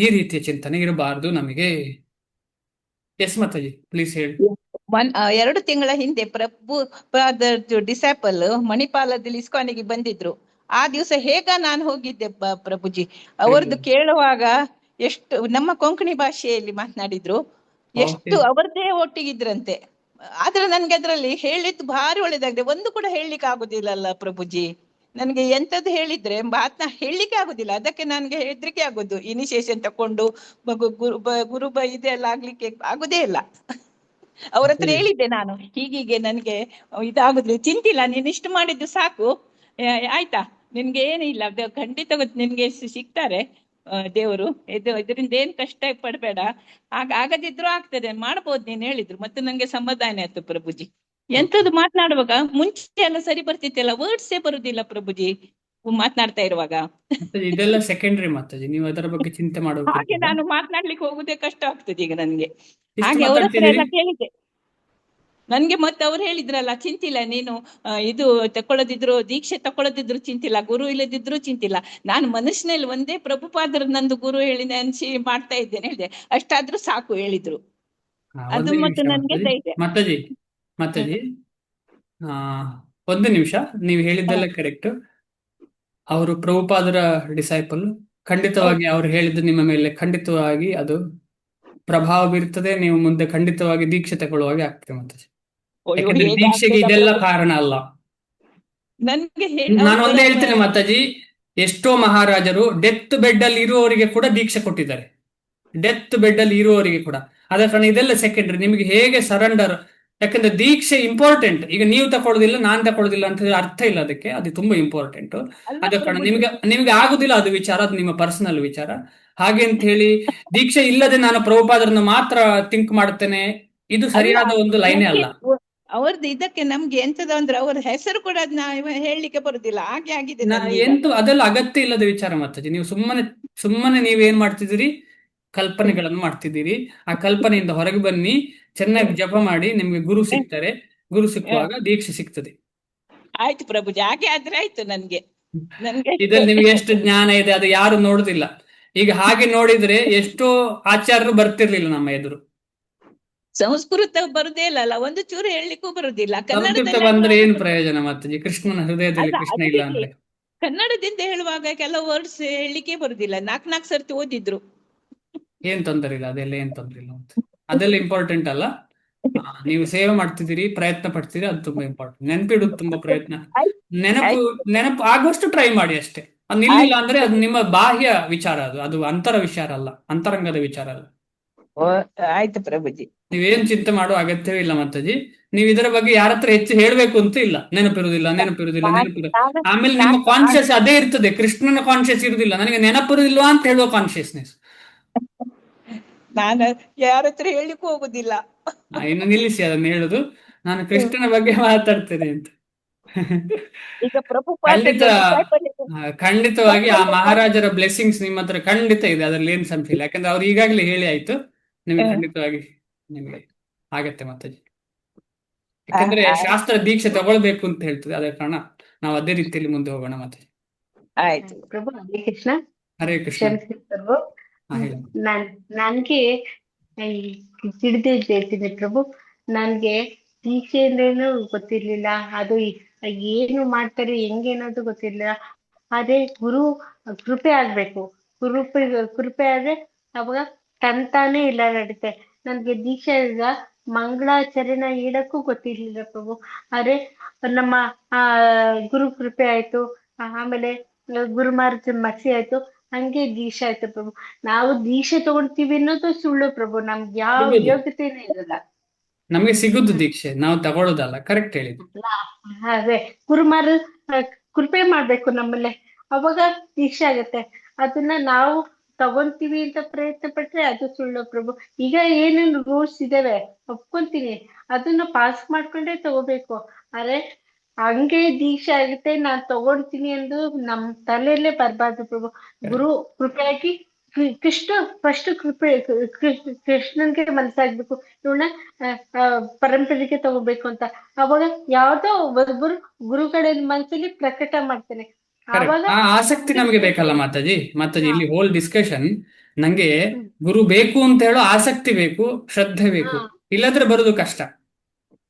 ಈ ರೀತಿಯ ಚಿಂತನೆ ಇರಬಾರ್ದು ನಮಗೆ. ಎಸ್ ಮಾತಾಜಿ ಪ್ಲೀಸ್ ಹೇಳಿ. 2 ತಿಂಗಳ ಹಿಂದೆ ಪ್ರಭುಪಾದ ಡಿಸೈಪಲ್ ಮಣಿಪಾಲದಲ್ಲಿ ಇಸ್ಕಾನಿಗೆ ಬಂದಿದ್ರು. ಆ ದಿವಸ ಹೇಗ ನಾನು ಹೋಗಿದ್ದೆ ಪ್ರಭುಜಿ. ಅವರದ್ದು ಕೇಳುವಾಗ ಎಷ್ಟು ನಮ್ಮ ಕೊಂಕಣಿ ಭಾಷೆಯಲ್ಲಿ ಮಾತನಾಡಿದ್ರು, ಎಷ್ಟು ಅವರದೇ ಒಟ್ಟಿಗಿದ್ರಂತೆ. ಆದ್ರೆ ನನ್ಗೆ ಅದ್ರಲ್ಲಿ ಹೇಳಿದ್ದು ಭಾರಿ ಒಳ್ಳೇದಾಗಿದೆ. ಒಂದು ಕೂಡ ಹೇಳಲಿಕ್ಕೆ ಆಗುದಿಲ್ಲಲ್ಲ ಪ್ರಭುಜಿ. ನನ್ಗೆ ಎಂತದ್ದು ಹೇಳಿದ್ರೆ ಹೇಳಲಿಕ್ಕೆ ಆಗುದಿಲ್ಲ. ಅದಕ್ಕೆ ನನ್ಗೆ ಹೆದರಿಕೆ ಆಗೋದು. ಇನಿಷಿಯೇಷನ್ ತಕೊಂಡು ಗುರು ಇದೆಲ್ಲ ಆಗ್ಲಿಕ್ಕೆ ಆಗುದೇ ಇಲ್ಲ. ಅವ್ರ ಹತ್ರ ಹೇಳಿದ್ದೆ ನಾನು, ಹೀಗೀಗೆ ನನ್ಗೆ ಇದಾಗುದಿಲ್ಲ, ಚಿಂತಿಲ್ಲ, ನೀನ್ ಇಷ್ಟು ಮಾಡಿದ್ದು ಸಾಕು ಆಯ್ತಾ, ನಿನ್ಗೆ ಏನಿಲ್ಲ, ಖಂಡಿತ ನಿನ್ಗೆ ಸಿಗ್ತಾರೆ ದೇವರು, ಇದರಿಂದ ಏನ್ ಕಷ್ಟ ಪಡ್ಬೇಡ, ಆಗದಿದ್ರು ಆಗ್ತದೆ, ಮಾಡ್ಬೋದು ನೀನ್ ಹೇಳಿದ್ರು. ಮತ್ತೆ ನಂಗೆ ಸಮಾಧಾನ ಆಯ್ತು ಪ್ರಭುಜಿ. ಎಂತದ್ದು ಮಾತನಾಡುವಾಗ ಮುಂಚೆ ಎಲ್ಲ ಸರಿ ಬರ್ತಿತ್ತಲ್ಲ, ವರ್ಡ್ಸೇ ಬರುದಿಲ್ಲ ಪ್ರಭುಜಿ ಮಾತನಾಡ್ತಾ ಇರುವಾಗ. ಇದೆಲ್ಲ ಸೆಕೆಂಡ್ರಿ ಮಾತಾಜಿ, ನೀವು ಅದರ ಬಗ್ಗೆ ಚಿಂತೆ ಮಾಡಬೇಕು. ಹಾಗೆ ನಾನು ಮಾತನಾಡ್ಲಿಕ್ಕೆ ಹೋಗುದೇ ಕಷ್ಟ ಆಗ್ತದೆ ಈಗ ನನ್ಗೆ. ಹಾಗೆ ಅವ್ರ ಹತ್ರ ಎಲ್ಲ ಕೇಳಿದ್ದೆ ನನ್ಗೆ. ಮತ್ತೆ ಅವ್ರು ಹೇಳಿದ್ರಲ್ಲ, ಚಿಂತಿಲ್ಲ ನೀನು, ಇದು ತಕೊಳ್ಳೋದಿದ್ರು, ದೀಕ್ಷೆ ತಕೊಳ್ಳೋದಿದ್ರು ಚಿಂತಿಲ್ಲ, ಗುರು ಇಲ್ಲದಿದ್ರು ಚಿಂತಿಲ್ಲ. ನಾನು ಮನಸ್ಸಿನಲ್ಲಿ ಒಂದೇ ಪ್ರಭುಪಾದರು ನಂದು ಗುರು ಹೇಳಿ ಅನ್ಸಿ ಮಾಡ್ತಾ ಇದ್ದೇನೆ ಹೇಳಿದೆ, ಅಷ್ಟಾದ್ರೂ ಸಾಕು ಹೇಳಿದ್ರು. ಅದು ಒಂದೇ ಮತ್ತು ನಿಮಿಷ ನನ್ಗೆ ಮಾತಾಜಿ. ಧೈರ್ಯ. ಮಾತಾಜಿ ಮಾತಾಜಿ ಒಂದು ನಿಮಿಷ. ನೀವು ಹೇಳಿದ್ದೆಲ್ಲ ಕರೆಕ್ಟ್. ಅವರು ಪ್ರಭುಪಾದರ ಡಿಸೈಪಲ್. ಖಂಡಿತವಾಗಿ ಅವ್ರು ಹೇಳಿದ್ದು ನಿಮ್ಮ ಮೇಲೆ ಖಂಡಿತವಾಗಿ ಅದು ಪ್ರಭಾವ ಬೀರ್ತದೆ. ನೀವು ಮುಂದೆ ಖಂಡಿತವಾಗಿ ದೀಕ್ಷೆ ತಗೊಳ್ಳುವಾಗ ಆಗ್ತದೆ ಮಾತಾಜಿ. ಅಯ್ಯೋ, ಯಾಕಂದ್ರೆ ಹೇಗೆ ದೀಕ್ಷೆಗೆ ಆಗ್ತದ ಇದೆಲ್ಲ ಪ್ರಭು? ಕಾರಣ ಅಲ್ಲ. ನನ್ಗೆ ನಾನು ಒಂದೇ ಹೇಳ್ತೇನೆ ಮಾತಾಜಿ, ಎಷ್ಟೋ ಮಹಾರಾಜರು ಡೆತ್ ಬೆಡ್ ಅಲ್ಲಿ ಇರುವವರಿಗೆ ಕೂಡ ದೀಕ್ಷೆ ಕೊಟ್ಟಿದ್ದಾರೆ. ಡೆತ್ ಬೆಡ್ ಅಲ್ಲಿ ಇರುವವರಿಗೆ ಕೂಡ. ಆದ ಕಾರಣ ಇದೆಲ್ಲ ಸೆಕೆಂಡ್ರಿ. ನಿಮಗೆ ಹೇಗೆ ಸರೆಂಡರ್, ಯಾಕಂದ್ರೆ ದೀಕ್ಷೆ ಇಂಪಾರ್ಟೆಂಟ್. ಈಗ ನೀವು ತಕೊಳ್ಳೋದಿಲ್ಲ, ನಾನ್ ತಕೊಳ್ಳೋದಿಲ್ಲ ಅಂತ ಹೇಳಿದ್ರೆ ಅರ್ಥ ಇಲ್ಲ ಅದಕ್ಕೆ. ಅದು ತುಂಬಾ ಇಂಪಾರ್ಟೆಂಟ್. ಅಲ್ಲ ಆದ ಕಾರಣ ಪ್ರಭುಜಿ, ನಿಮಗೆ ಆಗುದಿಲ್ಲ, ಅದು ವಿಚಾರ, ಅದು ನಿಮ್ಮ ಪರ್ಸನಲ್ ವಿಚಾರ. ಹಾಗೆ ಅಂತ ಹೇಳಿ ದೀಕ್ಷೆ ಇಲ್ಲದೆ ನಾನು ಪ್ರಭುಪಾದರನ್ನ ಮಾತ್ರ ಥಿಂಕ್ ಮಾಡ್ತೇನೆ, ಇದು ಅಲ್ಲ ಸರಿಯಾದ ಒಂದು ಲೈನೇ ನನ್ಗೆ ಅಲ್ಲ. ಅವ್ರದ್ದು ಇದಕ್ಕೆ ನಮ್ಗೆ ಎಂತದ ಅಂದ್ರೆ ಅವ್ರ ಹೆಸರು ಕೂಡ ಅದ್ನ ಹೇಳಲಿಕ್ಕೆ ಬರುದಿಲ್ಲ, ಹಾಗೆ ಆಗಿದೆ ನನ್ಗೆ ಈಗ. ಎಂತ ಅದೆಲ್ಲ ಅಗತ್ಯ ಇಲ್ಲದ ವಿಚಾರ ಮಾತಾಜಿ. ನೀವು ಸುಮ್ಮನೆ ನೀವೇನ್ ಮಾಡ್ತಿದ್ದೀರಿ, ಕಲ್ಪನೆಗಳನ್ನು ಮಾಡ್ತಿದ್ದೀರಿ. ಆ ಕಲ್ಪನೆಯಿಂದ ಹೊರಗೆ ಬನ್ನಿ, ಚೆನ್ನಾಗಿ ಜಪ ಮಾಡಿ, ನಿಮ್ಗೆ ಗುರು ಸಿಗ್ತಾರೆ. ಗುರು ಸಿಕ್ಕುವಾಗ ದೀಕ್ಷೆ ಸಿಗ್ತದೆ. ಆಯ್ತು ಪ್ರಭುಜಿ, ಹಾಗೆ ಆದ್ರೆ ಆಯ್ತು ನನ್ಗೆ. ಇದ್ರಲ್ಲಿ ನಿಮ್ಗೆ ಎಷ್ಟು ಜ್ಞಾನ ಇದೆ ಅದು ಯಾರು ನೋಡುದಿಲ್ಲ. ಈಗ ಹಾಗೆ ನೋಡಿದ್ರೆ ಎಷ್ಟೋ ಆಚಾರ್ಯರು ಬರ್ತಿರ್ಲಿಲ್ಲ ನಮ್ಮ ಎದುರು. ಸಂಸ್ಕೃತ ಬರುದೇ ಇಲ್ಲ, ಒಂದು ಚೂರು ಹೇಳಲಿಕ್ಕೂ ಬರುದಿಲ್ಲ. ಸಂಸ್ಕೃತ ಕನ್ನಡದಲ್ಲಿ ಬಂದ್ರೆ ಏನು ಪ್ರಯೋಜನ ಮಾತಾಜಿ? ಕೃಷ್ಣನ ಹೃದಯದಲ್ಲಿ ಅಲ್ಲ, ಕೃಷ್ಣ ಅದು ಇಲ್ಲ ಬಿಡಿ. ಅಂದ್ರೆ. ಕನ್ನಡದಿಂದ ಹೇಳುವಾಗ ಕೆಲವು ವರ್ಡ್ಸ್ ಹೇಳಲಿಕ್ಕೆ ಬರುದಿಲ್ಲ, ನಾಲ್ಕು ಸರ್ತಿ ಓದಿದ್ರು. ಏನ್ ತೊಂದರೆ ಇಲ್ಲ, ಅದೆಲ್ಲ ಏನ್ ತೊಂದರೆ ಇಲ್ಲ ಅಂತ. ಅದೆಲ್ಲ ಇಂಪಾರ್ಟೆಂಟ್ ಅಲ್ಲ. ನೀವು ಸೇವೆ ಮಾಡ್ತಿದ್ದೀರಿ, ಪ್ರಯತ್ನ ಪಡ್ತೀರಿ, ಅದು ತುಂಬಾ ಇಂಪಾರ್ಟೆಂಟ್. ನೆನಪಿಡುದು ತುಂಬಾ ಪ್ರಯತ್ನ. ನೆನಪು ಆಗುವಷ್ಟು ಟ್ರೈ ಮಾಡಿ ಅಷ್ಟೇ. ಅದು ನಿಲ್ಲಿಲ್ಲ ಅಂದ್ರೆ ಅದು ನಿಮ್ಮ ಬಾಹ್ಯ ವಿಚಾರ, ಅದು ಅಂತರ ವಿಚಾರ ಅಲ್ಲ, ಅಂತರಂಗದ ವಿಚಾರ ಅಲ್ಲ. ಆಯ್ತು ಪ್ರಭುಜಿ. ನೀವೇನ್ ಚಿಂತೆ ಮಾಡುವ ಅಗತ್ಯವೇ ಇಲ್ಲ ಮಾತಾಜಿ. ನೀವು ಇದರ ಬಗ್ಗೆ ಯಾರ ಹತ್ರ ಹೆಚ್ಚು ಹೇಳ್ಬೇಕು ಅಂತ ಇಲ್ಲ. ನೆನಪಿರುವುದಿಲ್ಲ. ಆಮೇಲೆ ನಿಮ್ಮ ಕಾನ್ಶಿಯಸ್ ಅದೇ ಇರ್ತದೆ, ಕೃಷ್ಣನ ಕಾನ್ಶಿಯಸ್ ಇರುದಿಲ್ಲ. ನನಗೆ ನೆನಪಿರುದಿಲ್ವಾ ಅಂತ ಹೇಳುವ ಕಾನ್ಶಿಯಸ್ನೆಸ್. ನಾನು ಯಾರ ಹತ್ರ ಹೇಳಿಕ್ಕೂ ಹೋಗುದಿಲ್ಲ. ಇನ್ನು ನಿಲ್ಲಿಸಿ ಅದನ್ನ ಹೇಳುದು. ನಾನು ಕೃಷ್ಣನ ಬಗ್ಗೆ ಮಾತಾಡ್ತೇನೆ ಅಂತ. ಈಗ ಖಂಡಿತವಾಗಿ ಆ ಮಹಾರಾಜರ ಬ್ಲೆಸ್ಸಿಂಗ್ಸ್ ನಿಮ್ಮ ಹತ್ರ ಖಂಡಿತ ಇದೆ, ಅದ್ರಲ್ಲಿ ಏನ್ ಸಂಶಯ ಇಲ್ಲ. ಯಾಕಂದ್ರೆ ಅವ್ರು ಈಗಾಗಲೇ ಹೇಳಿ ಆಯ್ತು, ನಿಮ್ಗೆ ಖಂಡಿತವಾಗಿ ನಿಮ್ಗೆ ಆಗತ್ತೆ ಮಾತಾಜಿ. ಯಾಕಂದ್ರೆ ಶಾಸ್ತ್ರ ದೀಕ್ಷೆ ತಗೊಳ್ಬೇಕು ಅಂತ ಹೇಳ್ತದೆ. ಅದೇ ಕಾರಣ ನಾವು ಅದೇ ರೀತಿಯಲ್ಲಿ ಮುಂದೆ ಹೋಗೋಣ ಮಾತಾಜಿ. ಆಯ್ತು ಪ್ರಭು, ಹರೇ ಕೃಷ್ಣ. ಹರೇ ಕೃಷ್ಣ. ಪ್ರಭು, ನನ್ಗೆ ತಿಳಿದಿದ್ದೇನೆ ಪ್ರಭು. ನನ್ಗೆ ದೀಕ್ಷೆ ಅಂದ್ರೇನು ಗೊತ್ತಿರ್ಲಿಲ್ಲ. ಅದು ಏನು ಮಾಡ್ತಾರೆ ಹೆಂಗೆ ಅನ್ನೋದು ಗೊತ್ತಿರ್ಲಿಲ್ಲ. ಅದೇ ಗುರು ಕೃಪೆ ಆಗ್ಬೇಕು. ಕೃಪೆ ಆದ್ರೆ ಅವಾಗ ತಂತಾನೇ ಇಲ್ಲ ನಡೀತೆ. ನನ್ಗೆ ದೀಕ್ಷೆ ಈಗ ಮಂಗಳಾಚರಣೆ ಇಡಕ್ಕೂ ಗೊತ್ತಿರ್ಲಿಲ್ಲ ಪ್ರಭು. ಆದ್ರೆ ನಮ್ಮ ಗುರು ಕೃಪೆ ಆಯ್ತು, ಆಮೇಲೆ ಗುರು ಮಹಾರಾಜ್ ಮಸಿ ಆಯ್ತು, ಹಂಗೆ ದೀಕ್ಷೆ ಆಯ್ತು ಪ್ರಭು. ನಾವು ದೀಕ್ಷೆ ತಗೊಳ್ತೀವಿ ಅನ್ನೋದು ಸುಳ್ಳು ಪ್ರಭು. ನಮ್ಗೆ ಯಾವ ಯೋಗ್ಯತೆನೇ ಇರಲ್ಲ. ನಮ್ಗೆ ಸಿಗುದು ದೀಕ್ಷೆ, ನಾವು ತಗೊಳ್ಳೋದಲ್ಲ. ಕರೆಕ್ಟ್ ಹೇಳಿದ್ರು. ಅದೇ ಗುರು ಮಹಾರಾಜ್ ಕೃಪೆ ಮಾಡ್ಬೇಕು ನಮ್ಮಲ್ಲೇ, ಅವಾಗ ದೀಕ್ಷೆ ಆಗತ್ತೆ. ಅದನ್ನ ನಾವು ತಗೊಂತೀವಿ ಅಂತ ಪ್ರಯತ್ನ ಪಟ್ರೆ ಅದು ಸುಳ್ಳು ಪ್ರಭು. ಈಗ ಏನೇನು ರೂಲ್ಸ್ ಇದಾವೆ ಒಪ್ಕೊಂತೀನಿ, ಅದನ್ನ ಪಾಸ್ ಮಾಡ್ಕೊಂಡೇ ತಗೋಬೇಕು. ಆದ್ರೆ ಹಂಗೆ ದೀಕ್ಷೆ ಆಗುತ್ತೆ ನಾನ್ ತಗೊಳ್ತೀನಿ ಎಂದು ನಮ್ ತಲೆಯಲ್ಲೇ ಬರ್ಬಾರ್ದು ಪ್ರಭು. ಗುರು ಕೃಪೆಯಾಗಿ ಫಸ್ಟ್ ಕೃಷ್ಣನ್ಗೆ ಮನಸ್ಸಾಗ್ಬೇಕು, ಇವನ್ನ ಪರಂಪರೆಗೆ ತಗೋಬೇಕು ಅಂತ. ಅವಾಗ ಯಾವ್ದೋ ಒಬ್ಬರು ಗುರುಗಳ ಮನಸ್ಸಲ್ಲಿ ಪ್ರಕಟ ಮಾಡ್ತಾನೆ. ಆ ಆಸಕ್ತಿ ನಮಗೆ ಬೇಕಲ್ಲ ಮಾತಾಜಿ. ಇಲ್ಲಿ ಹೋಲ್ ಡಿಸ್ಕಷನ್ ನಂಗೆ ಗುರು ಬೇಕು ಅಂತ ಹೇಳೋ ಆಸಕ್ತಿ ಬೇಕು, ಶ್ರದ್ಧೆ ಬೇಕು. ಇಲ್ಲದ್ರೆ ಬರುದು ಕಷ್ಟ.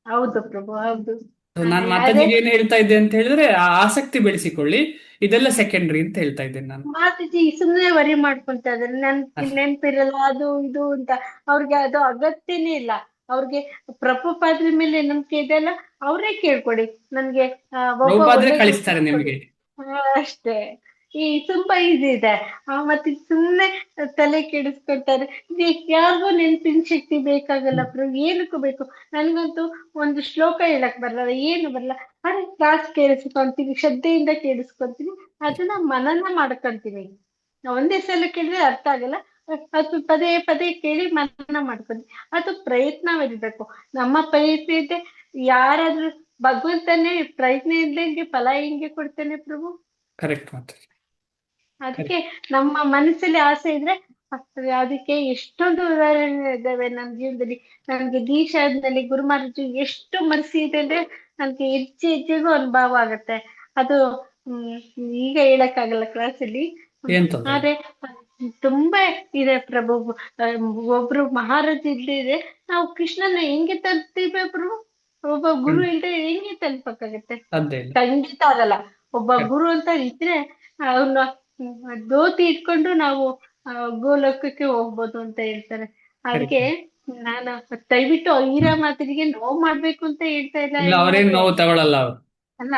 ಹೌದು ಪ್ರಭು, ಹೌದು. ನಾನು ಮಾತಾಜಿಗೆ ಏನ್ ಹೇಳ್ತಾ ಇದ್ದೆ ಅಂತ ಹೇಳಿದ್ರೆ, ಆ ಆಸಕ್ತಿ ಬೆಳೆಸಿಕೊಳ್ಳಿ, ಇದೆಲ್ಲ ಸೆಕೆಂಡ್ರಿ ಅಂತ ಹೇಳ್ತಾ ಇದ್ದೇನೆ ನಾನು. ಮಾತಾಜಿ ಸುಮ್ನೆ ವರಿ ಮಾಡ್ಕೊಂತ ಇದಾರೆ, ನೆನ್ಪಿರಲ್ಲ ಅದು ಇದು ಅಂತ. ಅವ್ರಿಗೆ ಅದು ಅಗತ್ಯನೇ ಇಲ್ಲ. ಅವ್ರಿಗೆ ಪ್ರಭುಪಾದ್ರ ಮೇಲೆ ನಂಬಿಕೆ ಇದೆಲ್ಲ, ಅವ್ರೇ ಕೇಳ್ಕೊಡಿ. ನನ್ಗೆ ಕಳಿಸ್ತಾರೆ ನಿಮಗೆ ಅಷ್ಟೇ. ಈ ತುಂಬಾ ಈಸಿ ಇದೆ. ಮತ್ತೆ ಸುಮ್ನೆ ತಲೆ ಕೆಡಿಸ್ಕೊಳ್ತಾರೆ. ಯಾರಿಗೂ ನೆನ್ಪಿನ ಶಕ್ತಿ ಬೇಕಾಗಲ್ಲ ಪ್ರಭು, ಏನಕ್ಕೂ ಬೇಕು. ನನ್ಗಂತೂ ಒಂದು ಶ್ಲೋಕ ಹೇಳಕ್ ಬರಲ್ಲ, ಏನು ಬರಲ್ಲ. ಆದ್ರೆ ಕ್ಲಾಸ್ ಕೇಳಿಸ್ಕೊಂತೀನಿ, ಶ್ರದ್ಧೆಯಿಂದ ಕೇಳಿಸ್ಕೊಂತೀನಿ, ಅದನ್ನ ಮನನ ಮಾಡ್ಕೊಂತೀನಿ. ಒಂದೇ ಸಲ ಕೇಳಿದ್ರೆ ಅರ್ಥ ಆಗಲ್ಲ, ಅದು ಪದೇ ಪದೇ ಕೇಳಿ ಮನನ ಮಾಡ್ಕೊಂತೀನಿ. ಅದು ಪ್ರಯತ್ನವಿರ್ಬೇಕು. ನಮ್ಮ ಪ್ರಯತ್ನ ಇದೆ. ಯಾರಾದ್ರೂ ಭಗವಂತನೇ ಪ್ರಯತ್ನ ಇದ್ದಂಗೆ ಫಲ ಹೆಂಗೆ ಕೊಡ್ತಾನೆ ಪ್ರಭು? ಕರೆಕ್ಟ್. ಅದಕ್ಕೆ ನಮ್ಮ ಮನಸ್ಸಲ್ಲಿ ಆಸೆ ಇದ್ರೆ ಅದಕ್ಕೆ ಎಷ್ಟೊಂದು ಉದಾಹರಣೆ ಇದ್ದಾವೆ ನನ್ನ ಜೀವನದಲ್ಲಿ. ನನ್ಗೆ ದೀಕ್ಷೆ ಆದ್ಮೇಲೆ ಗುರು ಮಹಾರಾಜ್ ಎಷ್ಟು ಮರ್ಸಿ ಇದೆ ಅಂದ್ರೆ ನನ್ಗೆ ಹೆಜ್ಜೆಗೂ ಅನುಭವ ಆಗತ್ತೆ. ಅದು ಈಗ ಹೇಳಕ್ಕಾಗಲ್ಲ ಕ್ಲಾಸಲ್ಲಿ. ಆದ್ರೆ ತುಂಬಾ ಇದೆ ಪ್ರಭು. ಒಬ್ರು ಮಹಾರಾಜ ಇಲ್ದಿದ್ರೆ ನಾವು ಕೃಷ್ಣನ ಹೆಂಗೆ ತಲುಪ್ತೀವಿ ಪ್ರಭು? ಒಬ್ಬ ಗುರು ಇಲ್ದೆ ಹೆಂಗೆ ತಲುಪಕ್ಕಾಗತ್ತೆ? ಸಾಧ್ಯ ಇಲ್ಲ. ಖಂಡಿತ ಆಗಲ್ಲ. ಒಬ್ಬ ಗುರು ಅಂತ ಇದ್ರೆ ಅವ್ನ ಧೋತಿ ಇಟ್ಕೊಂಡು ನಾವು ಗೋಲೋಕಕ್ಕೆ ಹೋಗ್ಬೋದು ಅಂತ ಹೇಳ್ತಾರೆ. ಅದಕ್ಕೆ ನಾನು ದಯವಿಟ್ಟು ಹೀರಾ ಮಾತಿಗೆ ನೋವು ಮಾಡ್ಬೇಕು ಅಂತ ಹೇಳ್ತಾ ಇಲ್ಲ. ಇಲ್ಲ, ಅವ್ರೇನ್ ನೋವು ತಗೊಳಲ್ಲ ಅವ್ರು. ಅಲ್ಲ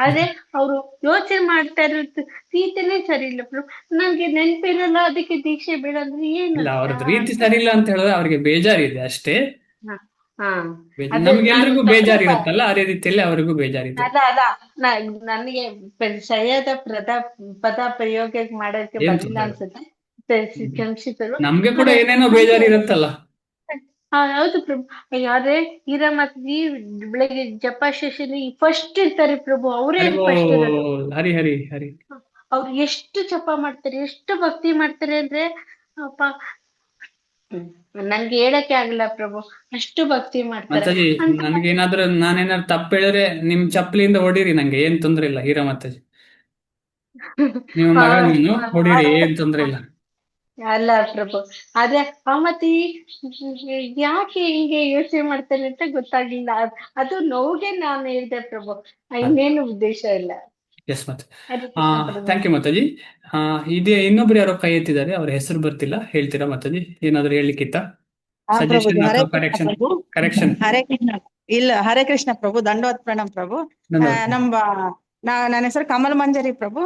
ಆದ್ರೆ ಅವ್ರು ಯೋಚನೆ ಮಾಡ್ತಾ ಇರೋದು ರೀತಿನೇ ಸರಿ ಇಲ್ಲ ಪ್ರಭು. ನಂಗೆ ನೆನ್ಪಿರಲ್ಲ, ಅದಕ್ಕೆ ದೀಕ್ಷೆ ಬೇಡ ಅಂದ್ರೆ ಏನು? ಇಲ್ಲ, ಅವ್ರದ್ದು ರೀತಿ ಸರಿ ಇಲ್ಲ ಅಂತ ಹೇಳಿದ್ರೆ ಅವ್ರಿಗೆ ಬೇಜಾರಿದೆ ಅಷ್ಟೇ. ಹಾ ನಮ್ಗೆಲ್ರಿಗೂ ಬೇಜಾರಿರುತ್ತಲ್ಲ, ಅದೇ ರೀತಿಯಲ್ಲಿ ಅವರಿಗೂ ಬೇಜಾರಿದೆ. ಅಲ್ಲ ನನಗೆ ಸರಿಯಾದ ಪದ ಪ್ರಯೋಗ ಮಾಡೋಕೆ ಏನ್ ಬಂದಿಲ್ಲ ತೊಂದ್ರೆ ಇಲ್ಲ. ಅನ್ಸುತ್ತೆ. ಕ್ಷಮಿಸಿದರು. ನಮ್ಗೆ ಕೂಡ ಏನೇನೋ ಬೇಜಾರಿರುತ್ತಲ್ಲ. ಹೌದು ಪ್ರಭು. ಯಾರೇ ಹೀರಾ ಮಾತಾಜಿ ಬೆಳಗ್ಗೆ ಜಪ ಸೆಷನ್ ಫಸ್ಟ್ ಇರ್ತಾರೆ ಪ್ರಭು. ಅವರೇ ಫಸ್ಟ್ ಇರೋದು. ಹರಿ ಹರಿ ಹರಿ. ಅವ್ರು ಎಷ್ಟು ಜಪ ಮಾಡ್ತಾರೆ, ಎಷ್ಟು ಭಕ್ತಿ ಮಾಡ್ತಾರೆ ಅಂದ್ರೆ ಅಪ್ಪ ನನ್ಗೆ ಹೇಳಕ್ಕೆ ಆಗಲ್ಲ ಪ್ರಭು, ಅಷ್ಟು ಭಕ್ತಿ ಮಾಡ್ತಾರೆ. ಮಾತಾಜಿ, ನನ್ಗೇನಾದ್ರೂ ನಾನೇನಾದ್ರು ತಪ್ಪು ಹೇಳಿದ್ರೆ ನಿಮ್ ಚಪ್ಪಲಿಯಿಂದ ಹೊಡೀರಿ, ನಂಗೆ ಏನ್ ತೊಂದ್ರೆ ಇಲ್ಲ. ಹೀರಾ ಮಾತಾಜಿ, ನಿಮ್ಮ ಮಗಳ ನೀನು ಹೊಡೀರಿ, ಏನ್ ತೊಂದ್ರೆ ಇಲ್ಲ. ಅಲ್ಲ ಪ್ರಭು, ಆದ್ರೆ ಮತ್ತೆ ಯಾಕೆ ಹೀಗೆ ಯೋಚನೆ ಮಾಡ್ತಾರೆ ಅಂತ ಗೊತ್ತಾಗ್ಲಿಲ್ಲ. ಅದು ನೋವಿಗೆ ನಾನು ಹೇಳ್ದೆ ಪ್ರಭು, ಇನ್ನೇನು ಉದ್ದೇಶ ಇಲ್ಲ. ಎಸ್ ಮಾತಾಜಿ. ಥ್ಯಾಂಕ್ ಯು ಮಾತಾಜಿ. ಇದೇ ಇನ್ನೊಬ್ರು ಯಾರೋ ಕೈ ಎತ್ತಿದ್ದಾರೆ, ಅವ್ರ ಹೆಸರು ಬರ್ತಿಲ್ಲ, ಹೇಳ್ತೀರಾ ಮಾತಾಜಿ? ಏನಾದ್ರು ಹೇಳ್ಲಿಕ್ಕಿತ್ತ? ಸಜೆಷನ್ ಅಥವಾ ಕರೆಕ್ಷನ್? ಕರೆಕ್ಷನ್. ಹರೇ ಕೃಷ್ಣ. ಇಲ್ಲ, ಹರೇ ಕೃಷ್ಣ ಪ್ರಭು. ದಂಡವತ್ ಪ್ರಣಾಮ್ ಪ್ರಭು. ನನ್ನ ಹೆಸರು ಕಮಲ್ ಮಂಜರಿ ಪ್ರಭು.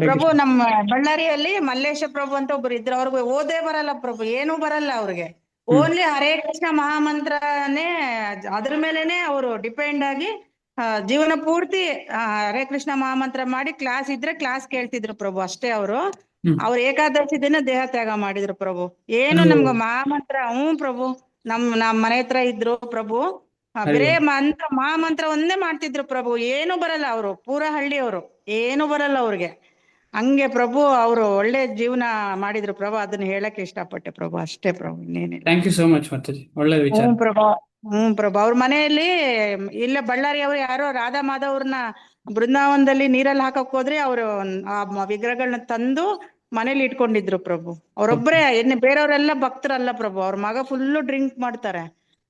ಪ್ರಭು, ನಮ್ಮ ಬಳ್ಳಾರಿಯಲ್ಲಿ ಮಲ್ಲೇಶ ಪ್ರಭು ಅಂತ ಒಬ್ರು ಇದ್ರು. ಅವ್ರಿಗೆ ಓದೇ ಬರಲ್ಲ ಪ್ರಭು, ಏನೂ ಬರಲ್ಲ ಅವ್ರಿಗೆ. ಓನ್ಲಿ ಹರೇ ಕೃಷ್ಣ ಮಹಾಮಂತ್ರನೇ ಅದ್ರ ಮೇಲೆನೆ ಅವರು ಡಿಪೆಂಡ್ ಆಗಿ ಜೀವನ ಪೂರ್ತಿ ಹರೇ ಕೃಷ್ಣ ಮಹಾಮಂತ್ರ ಮಾಡಿ ಕ್ಲಾಸ್ ಇದ್ರೆ ಕ್ಲಾಸ್ ಕೇಳ್ತಿದ್ರು ಪ್ರಭು, ಅಷ್ಟೇ. ಅವ್ರು ಏಕಾದಶಿ ದಿನ ದೇಹ ತ್ಯಾಗ ಮಾಡಿದ್ರು ಪ್ರಭು. ಏನು ನಮ್ಗ ಮಹಾಮಂತ್ರ, ಪ್ರಭು, ನಮ್ ಮನೆ ಹತ್ರ ಇದ್ರು ಪ್ರಭು. ಬರೇ ಮಹಾಮಂತ್ರ ಒಂದೇ ಮಾಡ್ತಿದ್ರು ಪ್ರಭು, ಏನು ಬರಲ್ಲ. ಅವರು ಪೂರಾ ಹಳ್ಳಿಯವರು, ಏನು ಬರಲ್ಲ ಅವ್ರಿಗೆ. ಹಂಗೆ ಪ್ರಭು ಅವರು ಒಳ್ಳೆ ಜೀವನ ಮಾಡಿದ್ರು ಪ್ರಭು. ಅದನ್ನ ಹೇಳಕ್ ಇಷ್ಟಪಟ್ಟೆ ಪ್ರಭು, ಅಷ್ಟೇ ಪ್ರಭು, ಇನ್ನೇನಿಲ್ಲ. ಥ್ಯಾಂಕ್ ಯು ಸೋ ಮಚ್ ಮಾತಾಜಿ, ಒಳ್ಳೆ ವಿಚಾರ. ಪ್ರಭು ಅವ್ರ ಮನೆಯಲ್ಲಿ ಇಲ್ಲ ಬಳ್ಳಾರಿ ಅವ್ರು ಯಾರೋ ರಾಧಾ ಮಾಧವ್ರನ್ನ ಬೃಂದಾವನದಲ್ಲಿ ನೀರಲ್ಲಿ ಹಾಕಕ್ ಹೋದ್ರೆ ಅವ್ರು ಆ ವಿಗ್ರಹಗಳನ್ನ ತಂದು ಮನೇಲಿ ಇಟ್ಕೊಂಡಿದ್ರು ಪ್ರಭು. ಅವ್ರೊಬ್ರೇ, ಬೇರೆಯವರೆಲ್ಲ ಭಕ್ತರಲ್ಲ ಪ್ರಭು. ಅವ್ರ ಮಗ ಫುಲ್ಲು ಡ್ರಿಂಕ್ ಮಾಡ್ತಾರೆ.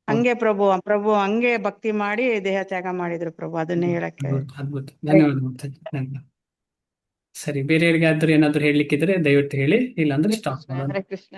ಹಂಗೆ ಪ್ರಭು ಹಂಗೆ ಭಕ್ತಿ ಮಾಡಿ ದೇಹ ತ್ಯಾಗ ಮಾಡಿದ್ರು ಪ್ರಭು. ಅದನ್ನೇ ಹೇಳಕ್ಕೆ. ಅದ್ಭುತ, ಧನ್ಯವಾದ ಮಾತಾಜಿ, ಧನ್ಯವಾದ. ಸರಿ, ಬೇರೆಯವ್ರಿಗೆ ಆದ್ರೂ ಏನಾದ್ರು ಹೇಳ್ಲಿಕ್ಕಿದ್ರೆ ದಯವಿಟ್ಟು ಹೇಳಿ, ಇಲ್ಲಾಂದ್ರೆ ಸ್ಟಾಪ್ ಮಾಡೋಣ. ಹರೇ ಕೃಷ್ಣ.